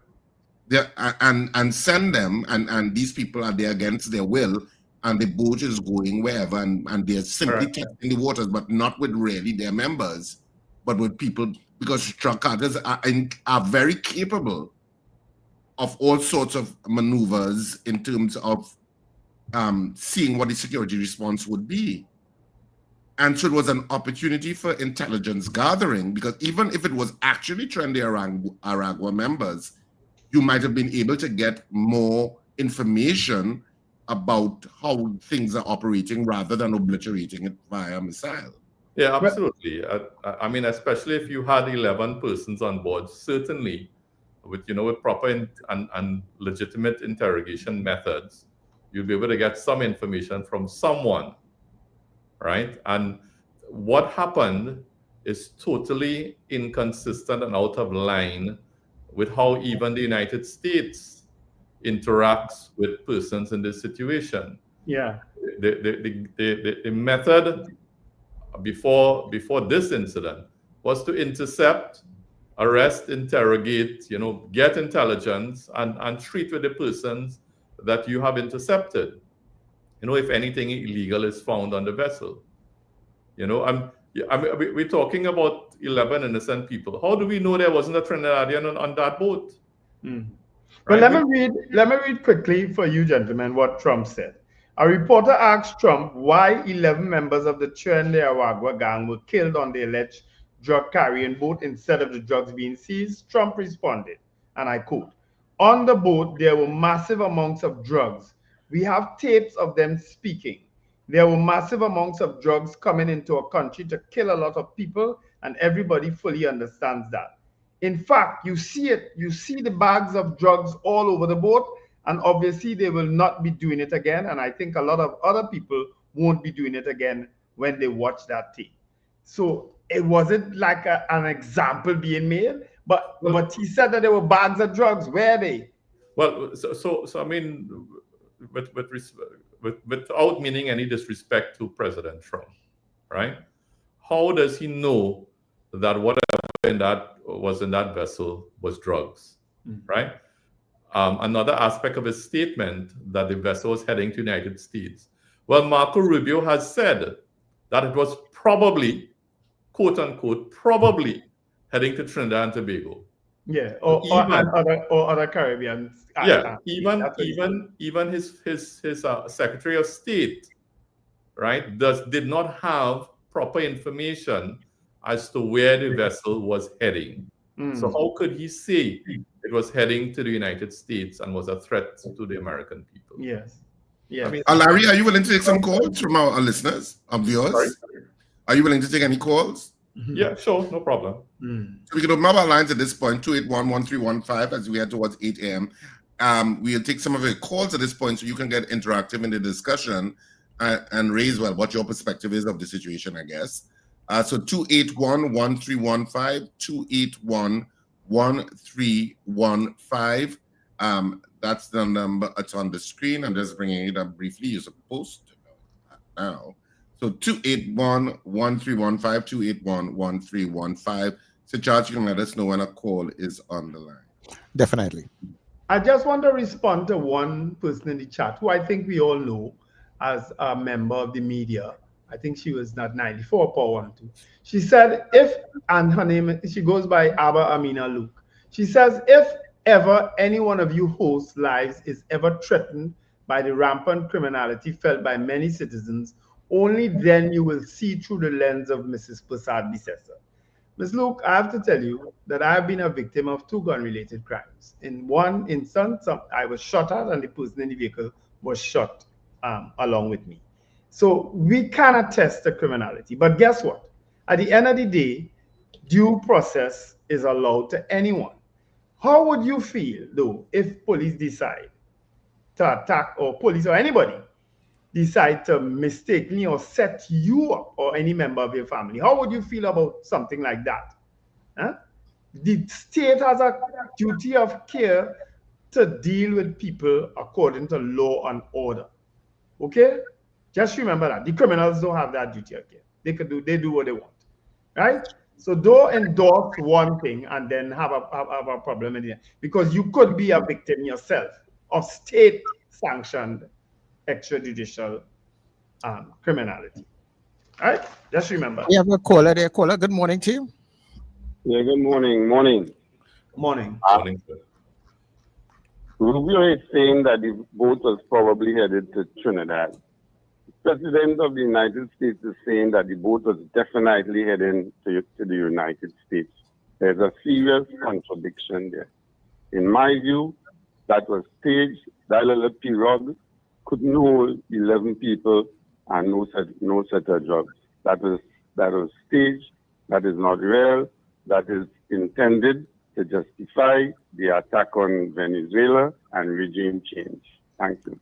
And send them, and these people are there against their will, and the boat is going wherever, and they're simply testing the waters, but not with really their members, but with people, because drug cartels are very capable of all sorts of maneuvers in terms of seeing what the security response would be. And so it was an opportunity for intelligence gathering, because even if it was actually Tren de Aragua members, you might have been able to get more information about how things are operating rather than obliterating it via missile. Yeah, absolutely. I mean, especially if you had 11 persons on board, certainly with proper and legitimate interrogation methods, you'll be able to get some information from someone, right? And what happened is totally inconsistent and out of line with how even the United States interacts with persons in this situation. Yeah. The method before this incident was to intercept, arrest, interrogate, get intelligence and treat with the persons that you have intercepted. If anything illegal is found on the vessel. We're talking about 11 innocent people. How do we know there wasn't a Trinidadian on that boat? Mm. But let me read quickly for you gentlemen what Trump said. A reporter asked Trump why 11 members of the Tren de Aragua gang were killed on the alleged drug carrying boat instead of the drugs being seized. Trump responded, and I quote, "On the boat, there were massive amounts of drugs. We have tapes of them speaking. There were massive amounts of drugs coming into a country to kill a lot of people, and everybody fully understands that. In fact, you see it. You see the bags of drugs all over the boat, and obviously they will not be doing it again. And I think a lot of other people won't be doing it again when they watch that tape." So it wasn't like an example being made, but he said that there were bags of drugs. Where are they? Well, so I mean, without meaning any disrespect to President Trump, right? How does he know that whatever was in that vessel was drugs, right? Another aspect of his statement that the vessel was heading to the United States. Well, Marco Rubio has said that it was probably, quote unquote, probably heading to Trinidad and Tobago. Yeah, or other Caribbean. Yeah, even his Secretary of State, right, did not have proper information as to where the vessel was heading. So how could he say it was heading to the United States and was a threat to the American people? Yes. Yeah. Larry, are you willing to take some calls from our listeners, our viewers? Sorry? Are you willing to take any calls? Yeah, sure, no problem. So we can open up our lines at this point, 281-1315, as we head towards 8 a.m. We'll take some of your calls at this point so you can get interactive in the discussion and raise, well, what your perspective is of the situation, I guess. So 281-1315, 281-1315. That's the number. It's on the screen. I'm just bringing it up briefly. You're supposed to know that now. So 281-1315, 281-1315. So Charles, you can let us know when a call is on the line. Definitely. I just want to respond to one person in the chat who I think we all know as a member of the media. I think she was not 94 Power 12. She said, and her name, she goes by Abba Amina Luke. She says, if ever any one of you hosts' lives is ever threatened by the rampant criminality felt by many citizens, only then you will see through the lens of Mrs. Persad-Bissessar. Ms. Luke, I have to tell you that I have been a victim of 2 gun-related crimes. In one instance, I was shot at and the person in the vehicle was shot along with me. So we can attest to criminality. But guess what? At the end of the day, due process is allowed to anyone. How would you feel, though, if police decide to attack, or police or anybody decide to mistakenly or set you up or any member of your family? How would you feel about something like that? Huh? The state has a duty of care to deal with people according to law and order. Okay? Just remember that. The criminals don't have that duty of care. They do what they want. Right? So don't endorse one thing and then have a problem in the end. Because you could be a victim yourself of state-sanctioned extrajudicial criminality. All right? Just remember. We have a caller there. Caller, good morning to you. Yeah, good morning. Morning. Morning. Rubio is saying that the boat was probably headed to Trinidad. The President of the United States is saying that the boat was definitely heading to the United States. There's a serious contradiction there. In my view, that was staged. That little pirogue couldn't hold 11 people and no set of drugs. That was staged. That is not real. That is intended to justify the attack on Venezuela and regime change. Thank you.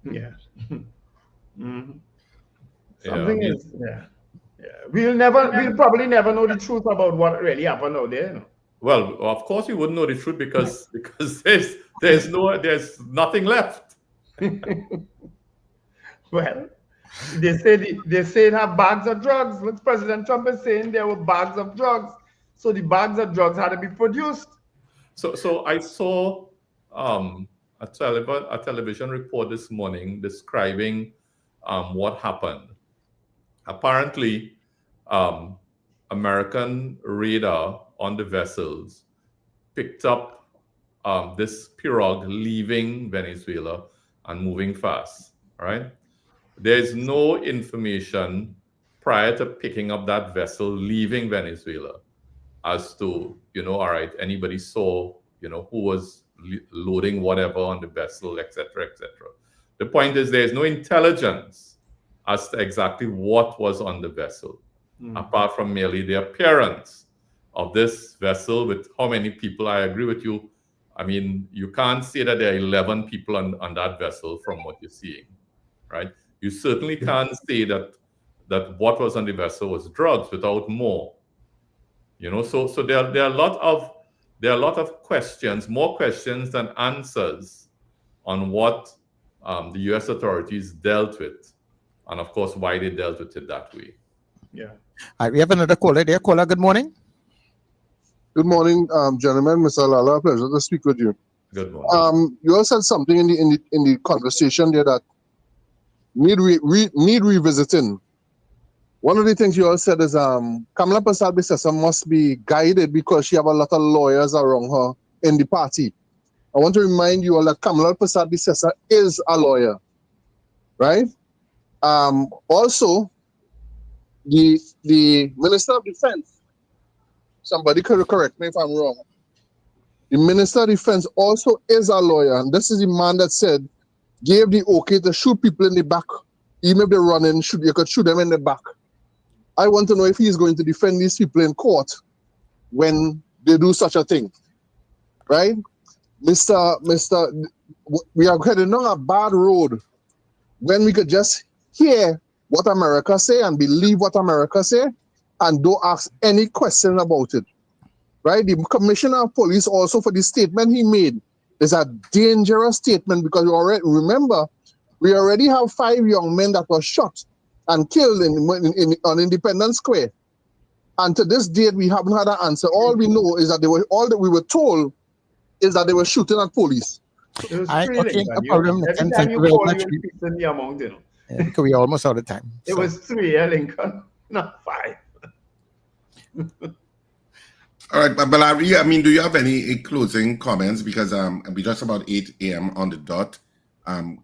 Yeah. Mhm. Yeah, Something I mean, is, yeah. We'll probably never know the truth about what really happened out there. You know? well, of course you wouldn't know the truth because there's nothing left. Well, they say it have bags of drugs. What President Trump is saying, there were bags of drugs. So the bags of drugs had to be produced. So I saw a television report this morning describing what happened. Apparently, American radar on the vessels picked up this pirogue leaving Venezuela and moving fast, right? There's no information prior to picking up that vessel leaving Venezuela as to, all right, anybody saw, who was loading whatever on the vessel, etc., etc. The point is there's no intelligence as to exactly what was on the vessel, apart from merely the appearance of this vessel with how many people. I agree with you. I mean, you can't say that there are 11 people on that vessel from what you're seeing, right? You certainly can't say that what was on the vessel was drugs without more. So there are a lot of questions, more questions than answers on what the U.S. authorities dealt with, and of course why they dealt with it that way. Yeah. All right, we have another caller there. Caller, good morning. Good morning, gentlemen. Mr. Lalla, pleasure to speak with you. Good morning. You all said something in the conversation there that need revisiting. One of the things you all said is Kamla Persad-Bissessar must be guided because she have a lot of lawyers around her in the party. I want to remind you all that Kamla Persad-Bissessar is a lawyer, right? Also, the Minister of Defense, somebody could correct me if I'm wrong. The Minister of Defense also is a lawyer, and this is the man that gave the okay to shoot people in the back. Even if they run in, you could shoot them in the back. I want to know if he's going to defend these people in court when they do such a thing, right? We are heading on a bad road when we could just hear what America say and believe what America say and don't ask any question about it, right? The Commissioner of Police also, for the statement he made, is a dangerous statement because we already have 5 young men that were shot and killed on Independence Square. And to this date, we haven't had an answer. All we know is that all that we were told is that they were shooting at police. It was Okay, no problem. Every time you call, you fix in the amount, Yeah, because we're almost out of time. It was 3, Lincoln, not 5. All right, but Larry, I mean, do you have any closing comments? Because we're just about 8 a.m. on the dot,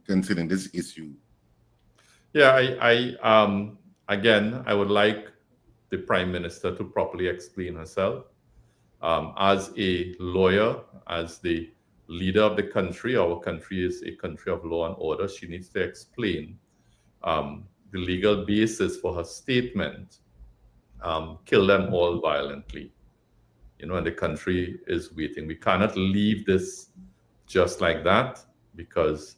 considering this issue. Yeah, I would like the Prime Minister to properly explain herself. As a lawyer, as the leader of the country, our country is a country of law and order. She needs to explain the legal basis for her statement, kill them all violently. And the country is waiting. We cannot leave this just like that because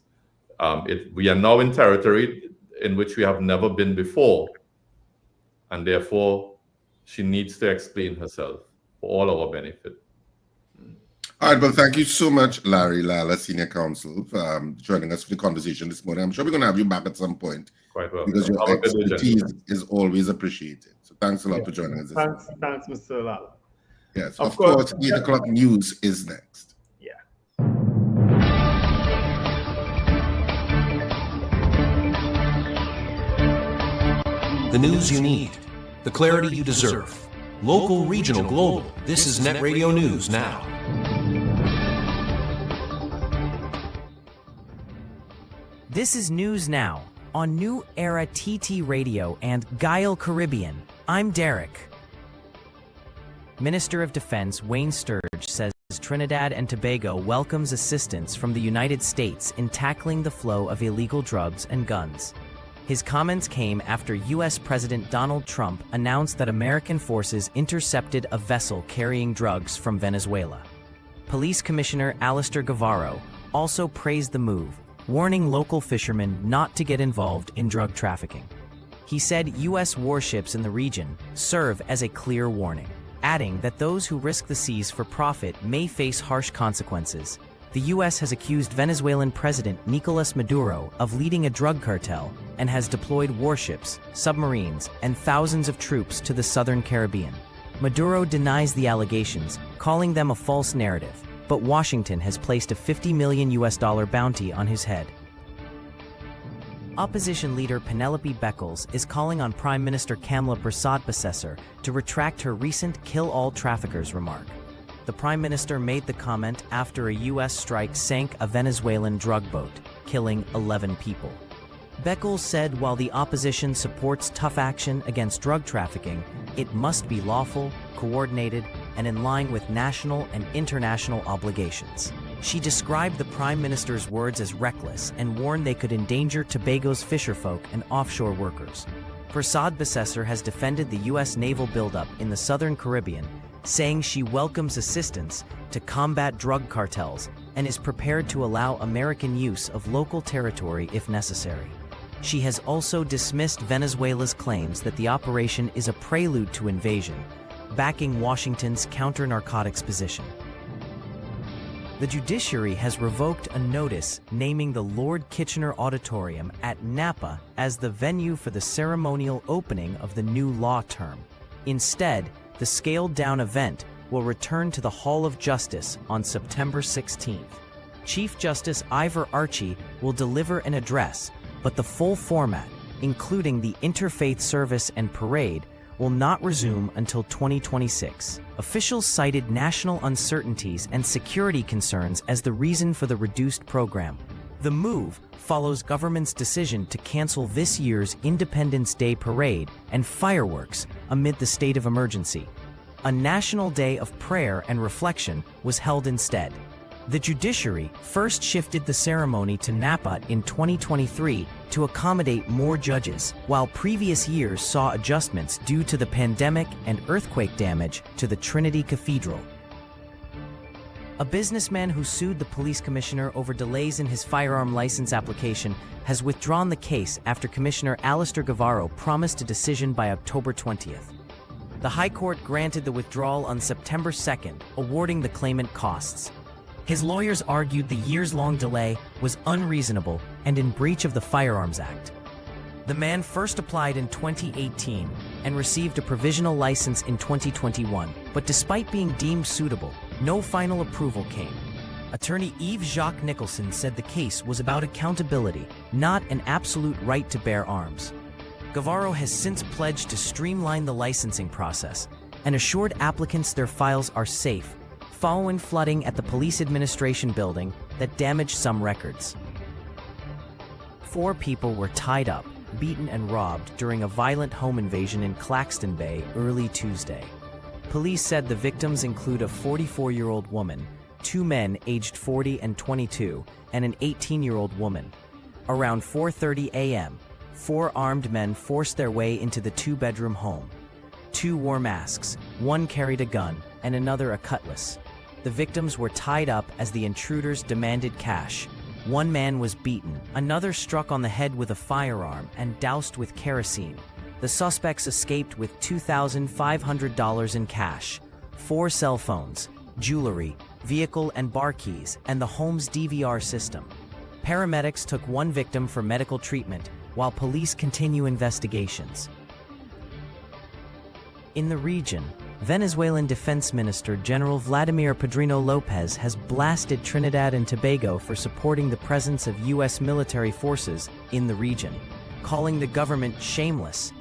we are now in territory in which we have never been before. And therefore, she needs to explain herself for all our benefit. All right, well, thank you so much, Larry Lalla, Senior Counsel, for joining us for the conversation this morning. I'm sure we're going to have you back at some point. Quite well. Because your expertise is always appreciated. So thanks a lot for joining us this morning. Thanks, Mr. Lalla. Yes, of course, 8 o'clock news is next. The news you need, the clarity you deserve. Local, regional, global. This is Net Radio News Now. This is News Now on New Era TT Radio and Guile Caribbean. I'm Derek. Minister of Defense Wayne Sturge says Trinidad and Tobago welcomes assistance from the United States in tackling the flow of illegal drugs and guns. His comments came after U.S. President Donald Trump announced that American forces intercepted a vessel carrying drugs from Venezuela. Police Commissioner Alistair Guevara also praised the move, warning local fishermen not to get involved in drug trafficking. He said U.S. warships in the region serve as a clear warning, adding that those who risk the seas for profit may face harsh consequences. The U.S. has accused Venezuelan President Nicolas Maduro of leading a drug cartel and has deployed warships, submarines, and thousands of troops to the southern Caribbean. Maduro denies the allegations, calling them a false narrative, but Washington has placed a $50 million bounty on his head. Opposition leader Penelope Beckles is calling on Prime Minister Kamla Persad-Bissessar to retract her recent "kill all traffickers" remark. The Prime Minister made the comment after a U.S. strike sank a Venezuelan drug boat, killing 11 people. Beckles said while the opposition supports tough action against drug trafficking, it must be lawful, coordinated, and in line with national and international obligations. She described the Prime Minister's words as reckless and warned they could endanger Tobago's fisherfolk and offshore workers. Persad-Bissessar has defended the U.S. naval buildup in the southern Caribbean, saying she welcomes assistance to combat drug cartels and is prepared to allow American use of local territory if necessary. She has also dismissed Venezuela's claims that the operation is a prelude to invasion, backing Washington's counter-narcotics position. The judiciary has revoked a notice naming the Lord Kitchener Auditorium at Napa as the venue for the ceremonial opening of the new law term. Instead, the scaled-down event will return to the Hall of Justice on September 16th. Chief Justice Ivor Archie will deliver an address, but the full format, including the interfaith service and parade, will not resume until 2026. Officials cited national uncertainties and security concerns as the reason for the reduced program. The move follows government's decision to cancel this year's Independence Day parade and fireworks amid the state of emergency. A national day of prayer and reflection was held instead. The judiciary first shifted the ceremony to Napa in 2023 to accommodate more judges, while previous years saw adjustments due to the pandemic and earthquake damage to the Trinity Cathedral. A businessman who sued the police commissioner over delays in his firearm license application has withdrawn the case after Commissioner Alistair Guevara promised a decision by October 20th. The High Court granted the withdrawal on September 2nd, awarding the claimant costs. His lawyers argued the years-long delay was unreasonable and in breach of the Firearms Act. The man first applied in 2018 and received a provisional license in 2021, but despite being deemed suitable, no final approval came. Attorney Yves-Jacques Nicholson said the case was about accountability, not an absolute right to bear arms. Guevara has since pledged to streamline the licensing process and assured applicants their files are safe, following flooding at the police administration building that damaged some records. 4 people were tied up, beaten and robbed during a violent home invasion in Claxton Bay early Tuesday. Police said the victims include a 44-year-old woman, 2 men aged 40 and 22, and an 18-year-old woman. Around 4:30 a.m., 4 armed men forced their way into the 2-bedroom home. 2 wore masks, 1 carried a gun, and another a cutlass. The victims were tied up as the intruders demanded cash. 1 man was beaten, another struck on the head with a firearm and doused with kerosene. The suspects escaped with $2,500 in cash, 4 cell phones, jewelry, vehicle and bar keys, and the home's DVR system. Paramedics took 1 victim for medical treatment, while police continue investigations. In the region, Venezuelan Defense Minister General Vladimir Padrino Lopez has blasted Trinidad and Tobago for supporting the presence of U.S. military forces in the region, calling the government shameless.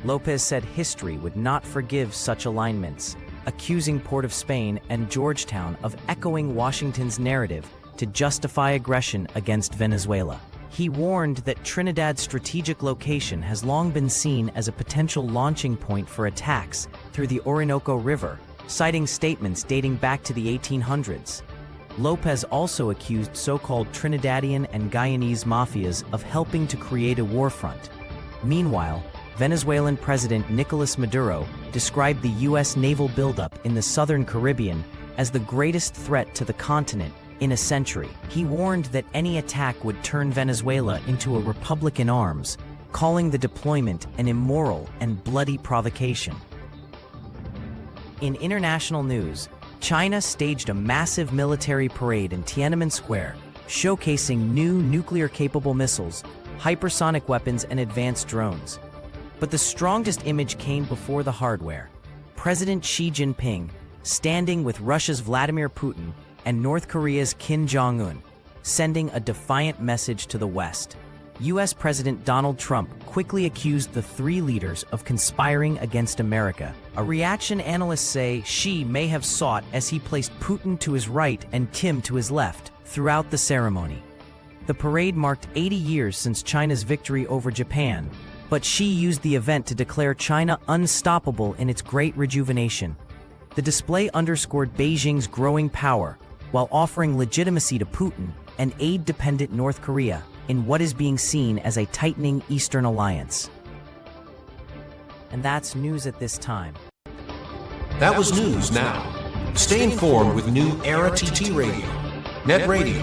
Lopez said history would not forgive such alignments, accusing Port of Spain and Georgetown of echoing Washington's narrative to justify aggression against Venezuela. He warned that Trinidad's strategic location has long been seen as a potential launching point for attacks through the Orinoco River, citing statements dating back to the 1800s. Lopez also accused so-called Trinidadian and Guyanese mafias of helping to create a war front. Meanwhile, Venezuelan President Nicolas Maduro described the U.S. naval buildup in the southern Caribbean as the greatest threat to the continent in a century. He warned that any attack would turn Venezuela into a republic in arms, calling the deployment an immoral and bloody provocation. In international news, China staged a massive military parade in Tiananmen Square, showcasing new nuclear-capable missiles, hypersonic weapons, and advanced drones. But the strongest image came before the hardware. President Xi Jinping, standing with Russia's Vladimir Putin and North Korea's Kim Jong-un, sending a defiant message to the West. U.S. President Donald Trump quickly accused the three leaders of conspiring against America, a reaction analysts say Xi may have sought as he placed Putin to his right and Kim to his left throughout the ceremony. The parade marked 80 years since China's victory over Japan, but Xi used the event to declare China unstoppable in its great rejuvenation. The display underscored Beijing's growing power, while offering legitimacy to Putin and aid-dependent North Korea in what is being seen as a tightening Eastern alliance. And that's news at this time. That was news now. Stay informed with New Era TT Radio, Net Radio.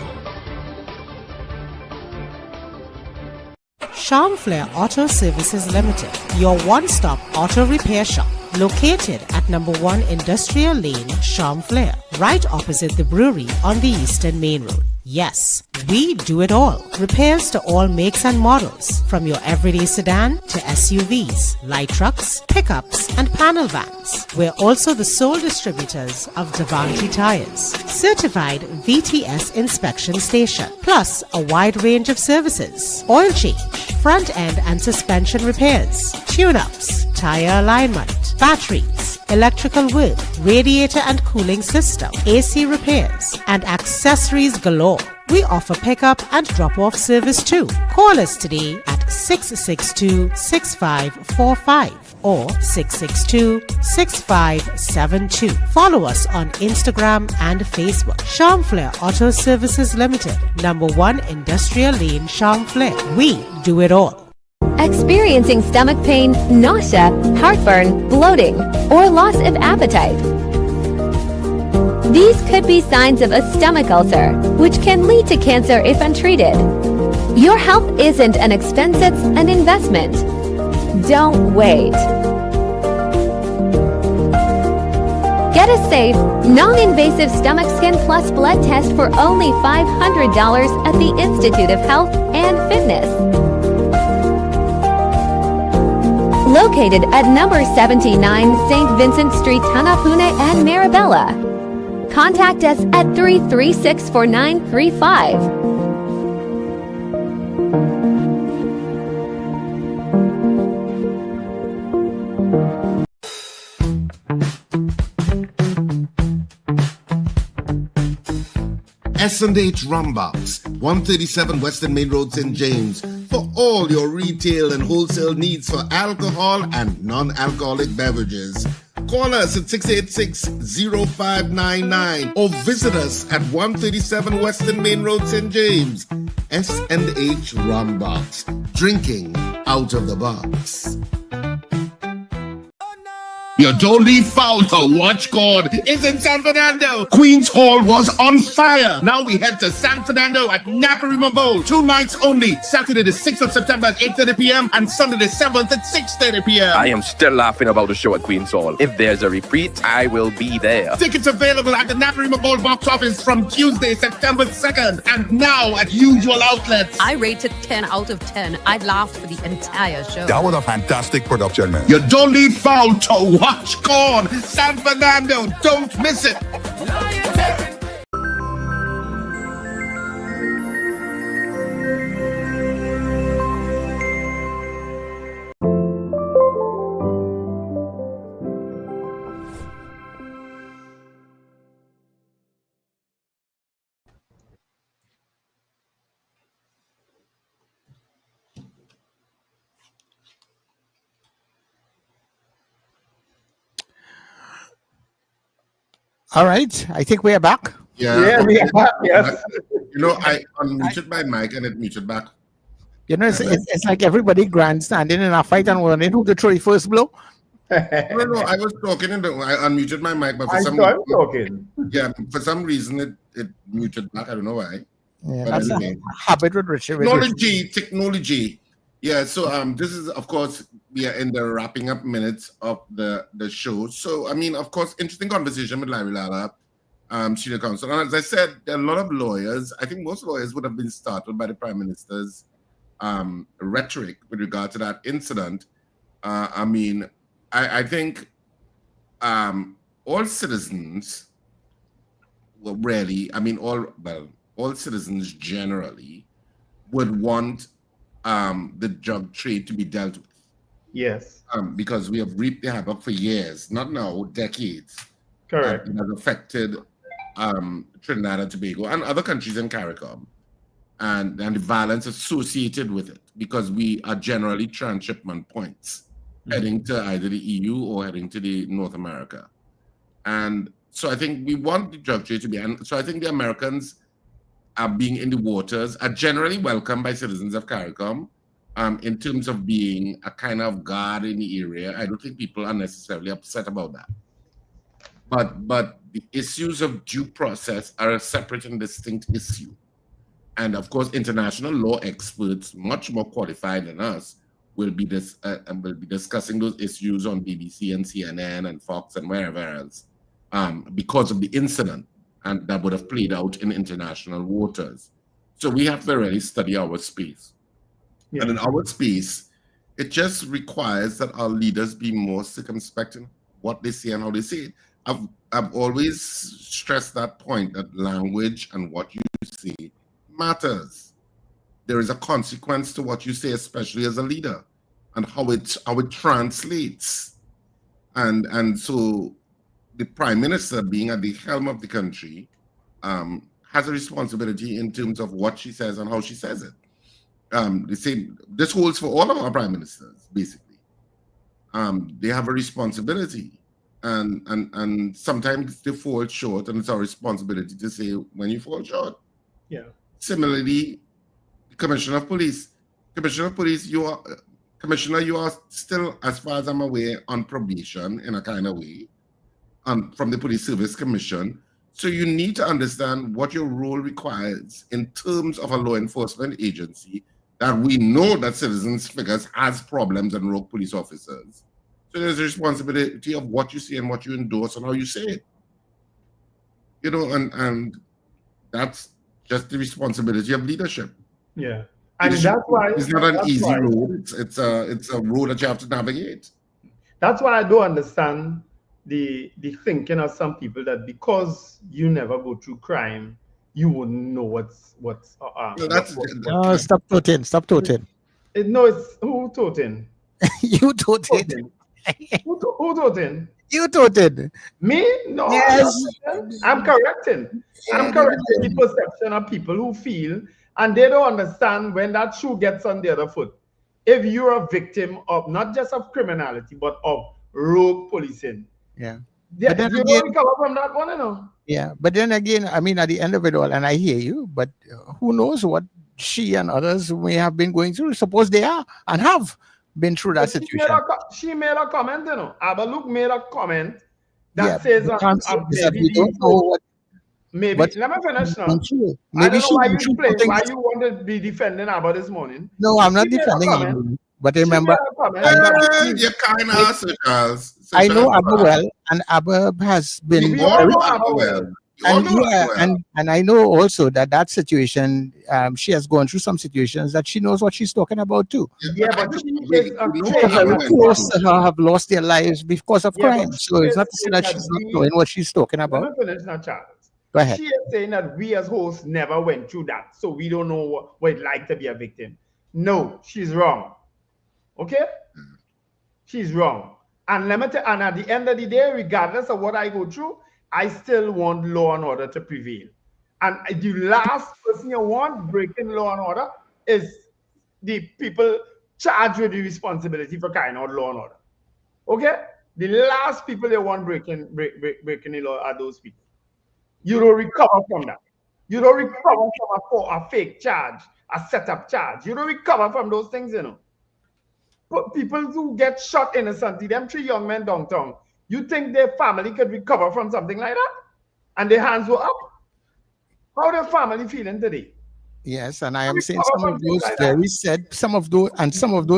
Charmflair Auto Services Limited, your one-stop auto repair shop, located at number 1 Industrial Lane, Charmflair, right opposite the brewery on the Eastern Main Road. Yes, we do it all. Repairs to all makes and models, from your everyday sedan to SUVs, light trucks, pickups, and panel vans. We're also the sole distributors of Davanti tires, certified VTS inspection station, plus a wide range of services: oil change, front end and suspension repairs, tune-ups, tire alignment, batteries, electrical work, radiator and cooling system, AC repairs, and accessories galore. We offer pickup and drop-off service too. Call us today at 662-6545 or 662-6572. Follow us on Instagram and Facebook. Charmflair Auto Services Limited, number 1 Industrial Lane, Charmflair. We do it all. Experiencing stomach pain, nausea, heartburn, bloating, or loss of appetite. These could be signs of a stomach ulcer, which can lead to cancer if untreated. Your health isn't an expense, it's an investment. Don't wait. Get a safe, non-invasive stomach scan plus blood test for only $500 at the Institute of Health and Fitness. Located at number 79 St. Vincent Street, Tanapune and Marabella. Contact us at 336-4935. S&H Rumbox, 137 Western Main Road, St. James, for all your retail and wholesale needs for alcohol and non-alcoholic beverages. Call us at 686-0599 or visit us at 137 Western Main Road, St. James. S&H Rumbox, drinking out of the box. Your don't leave foul to watch God is in San Fernando. Queens Hall was on fire. Now we head to San Fernando at Naparima Bowl. 2 nights only. Saturday the 6th of September at 8:30 p.m. and Sunday the 7th at 6:30 p.m. I am still laughing about the show at Queen's Hall. If there's a repeat, I will be there. Tickets available at the Naparima Bowl box office from Tuesday, September 2nd, and now at usual outlets. I rate it 10 out of 10. I laughed for the entire show. That was a fantastic production, man. You don't leave foul to watch God. San Fernando, don't miss it. All right, I think we are back. Yeah, we are back, yes. You know, I unmuted my mic and it muted back. You know, it's like everybody grandstanding in a fight and wondering who to throw the first blow. No, I was talking and I unmuted my mic, but for I some saw him reason, talking. yeah, for some reason it muted back. I don't know why. Yeah, But that's anyway, a habit with Richard. technology. Yeah, so this is of course we are in the wrapping up minutes of the show. So I mean, of course, interesting conversation with Larry Lalla, Senior Counsel. And as I said, there are a lot of lawyers. I think most lawyers would have been startled by the Prime Minister's rhetoric with regard to that incident. I mean, I think all citizens were really, I mean, all citizens generally would want the drug trade to be dealt with. Yes. Because we have reaped the havoc for years, not now, decades. Correct. It has affected Trinidad and Tobago and other countries in CARICOM, and the violence associated with it, because we are generally transshipment points heading to either the EU or heading to the North America. And so I think we want the drug trade to be, and so I think the Americans being in the waters are generally welcomed by citizens of CARICOM in terms of being a kind of guard in the area. I don't think people are necessarily upset about that. But the issues of due process are a separate and distinct issue. And of course, international law experts, much more qualified than us, will be discussing those issues on BBC and CNN and Fox and wherever else because of the incident and that would have played out in international waters. So we have to really study our space. Yeah. And in our space, it just requires that our leaders be more circumspect in what they say and how they say it. I've always stressed that point, that language and what you say matters. There is a consequence to what you say, especially as a leader, and how it translates. And so the Prime Minister, being at the helm of the country, has a responsibility in terms of what she says and how she says it. They say this holds for all of our prime ministers, basically. They have a responsibility, and sometimes they fall short, and it's our responsibility to say when you fall short. Yeah. Similarly, Commissioner of Police, you are still, as far as I'm aware, on probation in a kind of way, from the Police Service Commission. So you need to understand what your role requires in terms of a law enforcement agency that we know that citizens figures has problems and rogue police officers. So there's a responsibility of what you say and what you endorse and how you say it. You know, and that's just the responsibility of leadership. Yeah. And that's why it's not an easy road. It's a road that you have to navigate. That's why I don't understand the thinking of some people that because you never go through crime, you wouldn't know what's stop toting. No, it's who toting? You toting. Who toting? You toting. Me? No. Yes. I'm correcting. I'm correcting the perception of people who feel, and they don't understand when that shoe gets on the other foot. If you're a victim of not just of criminality, but of rogue policing. Yeah. You don't recover from that one, you know? Yeah. But then again, I mean, at the end of it all, and I hear you, but who knows what she and others may have been going through. Suppose they are and have been through that situation. She made a comment, you know. Abaluk made a comment that yeah, says we don't know what. Maybe let me finish now. Maybe I don't know why you want to be defending Abba this morning. No, I'm not defending him. But remember, you kind of Charles. I know Abba well, and Abba has been. And I know also that situation, she has gone through some situations that she knows what she's talking about too. Yeah, but very close to her have lost their lives because of crime. So it's not to say that she's not knowing what she's talking about. Let me finish now, Charles. Go ahead. She is saying that we as hosts never went through that, so we don't know what it's like to be a victim. No, she's wrong. Okay? She's wrong. And and at the end of the day, regardless of what I go through, I still want law and order to prevail. And the last person you want breaking law and order is the people charged with the responsibility for carrying out law and order. Okay? The last people you want breaking the law are those people. You don't recover from that. You don't recover from a fake charge, a setup charge. You don't recover from those things, you know. people who get shot innocently, them 3 young men downtown, you think their family could recover from something like that? And their hands were up? How their family feeling today? Yes, and I am saying some of those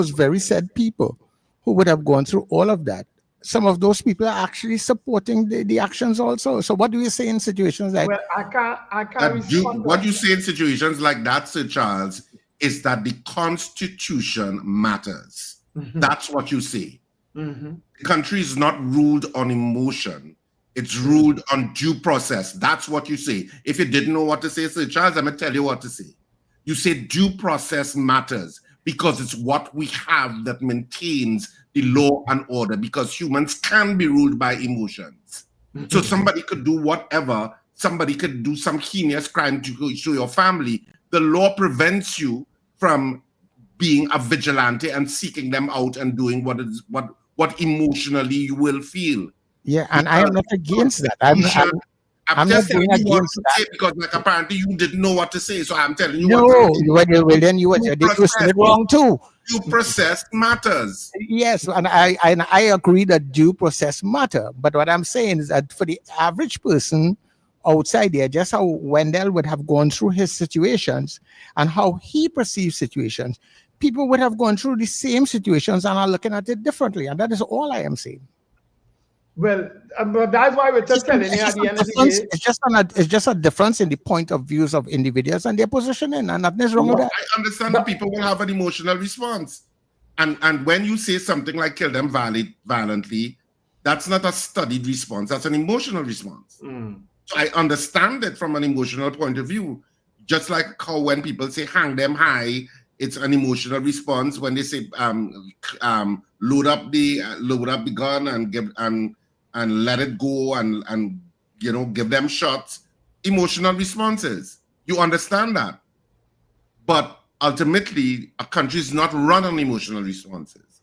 very sad people who would have gone through all of that. Some of those people are actually supporting the actions also. So what do you say in situations like? Well, I can't respond. What you say in situations like that, Sir Charles, is that the Constitution matters. That's what you say. The country is not ruled on emotion. It's ruled on due process. That's what you say. If you didn't know what to say, Sir Charles, I'm going to tell you what to say. You say due process matters because it's what we have that maintains the law and order, because humans can be ruled by emotions. So somebody could do whatever. Somebody could do some heinous crime to your family. The law prevents you from being a vigilante and seeking them out and doing what emotionally you will feel. Yeah, and I am not against that. I'm just not going telling you what against to that. say because, like, apparently you didn't know what to say. So I'm telling you No, what to say. well, then you said it wrong too. Due process matters. Yes, and I agree that due process matter. But what I'm saying is that for the average person outside there, just how Wendell would have gone through his situations and how he perceives situations, people would have gone through the same situations and are looking at it differently. And that is all I am saying. Well, but that's why we're just telling you at the end of the day. It's just a difference in the point of views of individuals and their positioning, and nothing's wrong with that. I understand that people will have an emotional response. And when you say something like kill them violently, that's not a studied response. That's an emotional response. So I understand it from an emotional point of view. Just like how when people say hang them high, it's an emotional response. When they say load up the gun and let it go and give them shots, emotional responses. You understand that. But ultimately, a country is not run on emotional responses.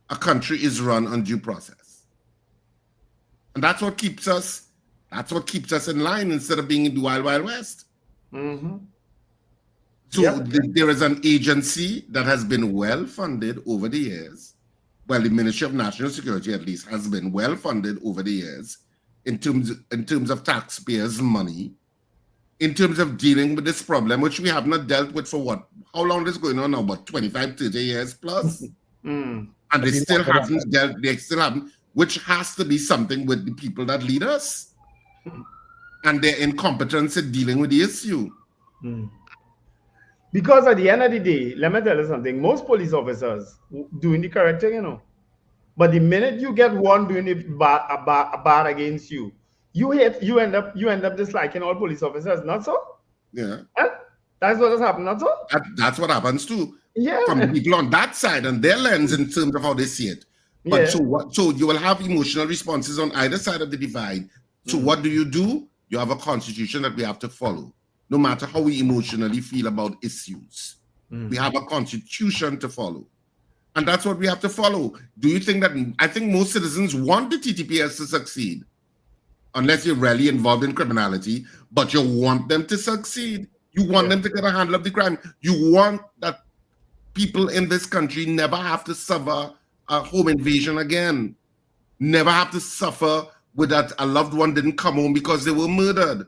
A country is run on due process. And that's what keeps us in line instead of being in the Wild Wild West. So there is an agency that has been well funded over the years. Well, the Ministry of National Security at least has been well funded over the years in terms of taxpayers' money, in terms of dealing with this problem, which we have not dealt with for what? How long is going on now? About 25, 30 years plus? And they still haven't, which has to be something with the people that lead us and their incompetence in dealing with the issue. Because at the end of the day, let me tell you something, most police officers doing the correct thing, But the minute you get one doing a bad against you, you end up disliking all police officers, not so? Yeah. That's what has happened, not so? That's what happens too. Yeah. From the people on that side and their lens in terms of how they see it. But so you will have emotional responses on either side of the divide. So what do? You have a constitution that we have to follow, no matter how we emotionally feel about issues. We have a constitution to follow. And that's what we have to follow. Do you think that, I think most citizens want the TTPS to succeed, unless you're really involved in criminality, but you want them to succeed. You want them to get a handle of the crime. You want that people in this country never have to suffer a home invasion again. Never have to suffer with that a loved one didn't come home because they were murdered.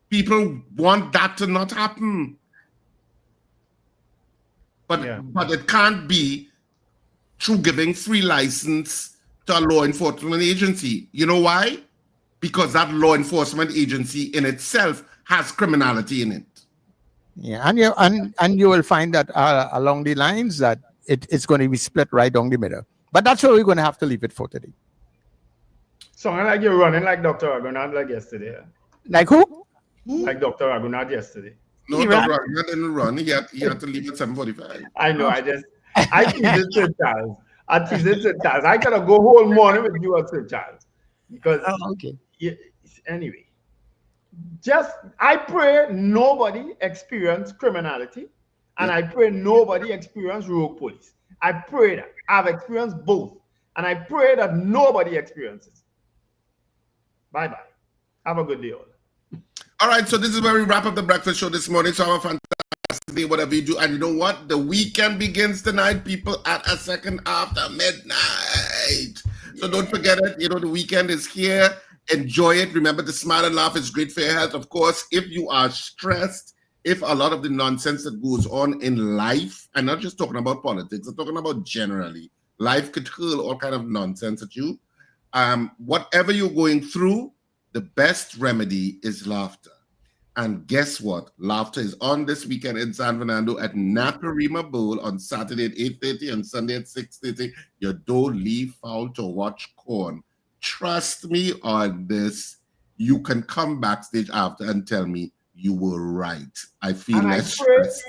People want that to not happen. But it can't be through giving free license to a law enforcement agency. You know why? Because that law enforcement agency in itself has criminality in it. Yeah, and you will find that along the lines that it's going to be split right down the middle. But that's where we're going to have to leave it for today. Sounding like you're running like Dr. Agunad like yesterday. Like who? Like Dr. Agunad yesterday. No, Dr. Agunad didn't run. He had to leave at 7:45. I know. I teased it, Charles. I teased it, Charles. I gotta go whole morning with you at St. Charles. Because anyway. I pray nobody experience criminality, and I pray nobody experience rogue police. I pray that. I've experienced both, and I pray that nobody experiences. Bye-bye. Have a good day, all. All right, so this is where we wrap up the breakfast show this morning. So have a fantastic day, whatever you do. And you know what? The weekend begins tonight, people, at a second after midnight. So don't forget it. You know, the weekend is here. Enjoy it. Remember to smile and laugh is great for your health. Of course, if you are stressed, if a lot of the nonsense that goes on in life, and not just talking about politics, I'm talking about generally, life could hurl all kind of nonsense at you. Whatever you're going through, the best remedy is laughter. And guess what? Laughter is on this weekend in San Fernando at Naparima Bowl on Saturday at 8:30 and Sunday at 6:30. You don't leave foul to watch corn. Trust me on this. You can come backstage after and tell me you were right. I feel less stressed.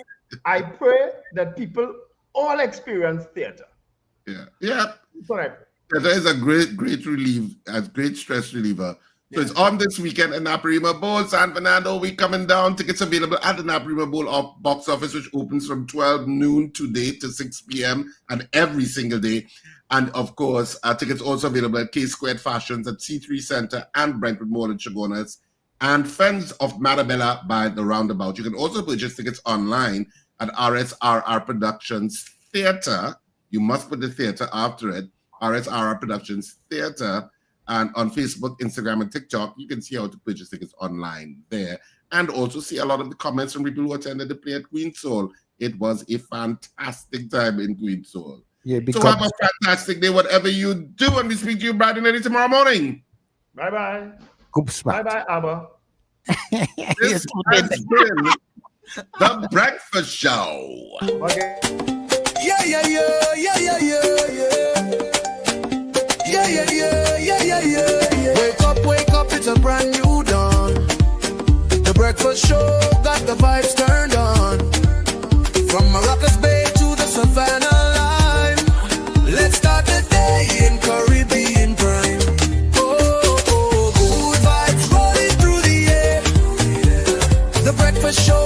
I pray that people all experience theater. Yeah. Correct. Theater is a great relief, a great stress reliever. So it's on this weekend at Naparima Bowl, San Fernando. We coming down. Tickets available at the Naparima Bowl box office, which opens from 12 noon today to 6 p.m. and every single day. And of course, tickets also available at K Squared Fashions at C3 Center and Brentwood Mall in Chagonas and Friends of Marabella by the Roundabout. You can also purchase tickets online at RSRR Productions Theater. You must put the theater after it. RSRR Productions Theater. And on Facebook, Instagram, and TikTok, you can see how to purchase tickets online there. And also see a lot of the comments from people who attended the play at Queen Soul. It was a fantastic time in Queen Soul. Yeah, so have a fantastic day, whatever you do. And we speak to you bright and early tomorrow morning. Bye-bye. Bye-bye, Abba. This has been The Breakfast Show. Okay. Yeah. Wake up, it's a brand new dawn. The breakfast show got the vibes turned on. From Maracas Bay to the Savannah line, let's start the day in Caribbean prime. Oh, good vibes rolling through the air. The breakfast show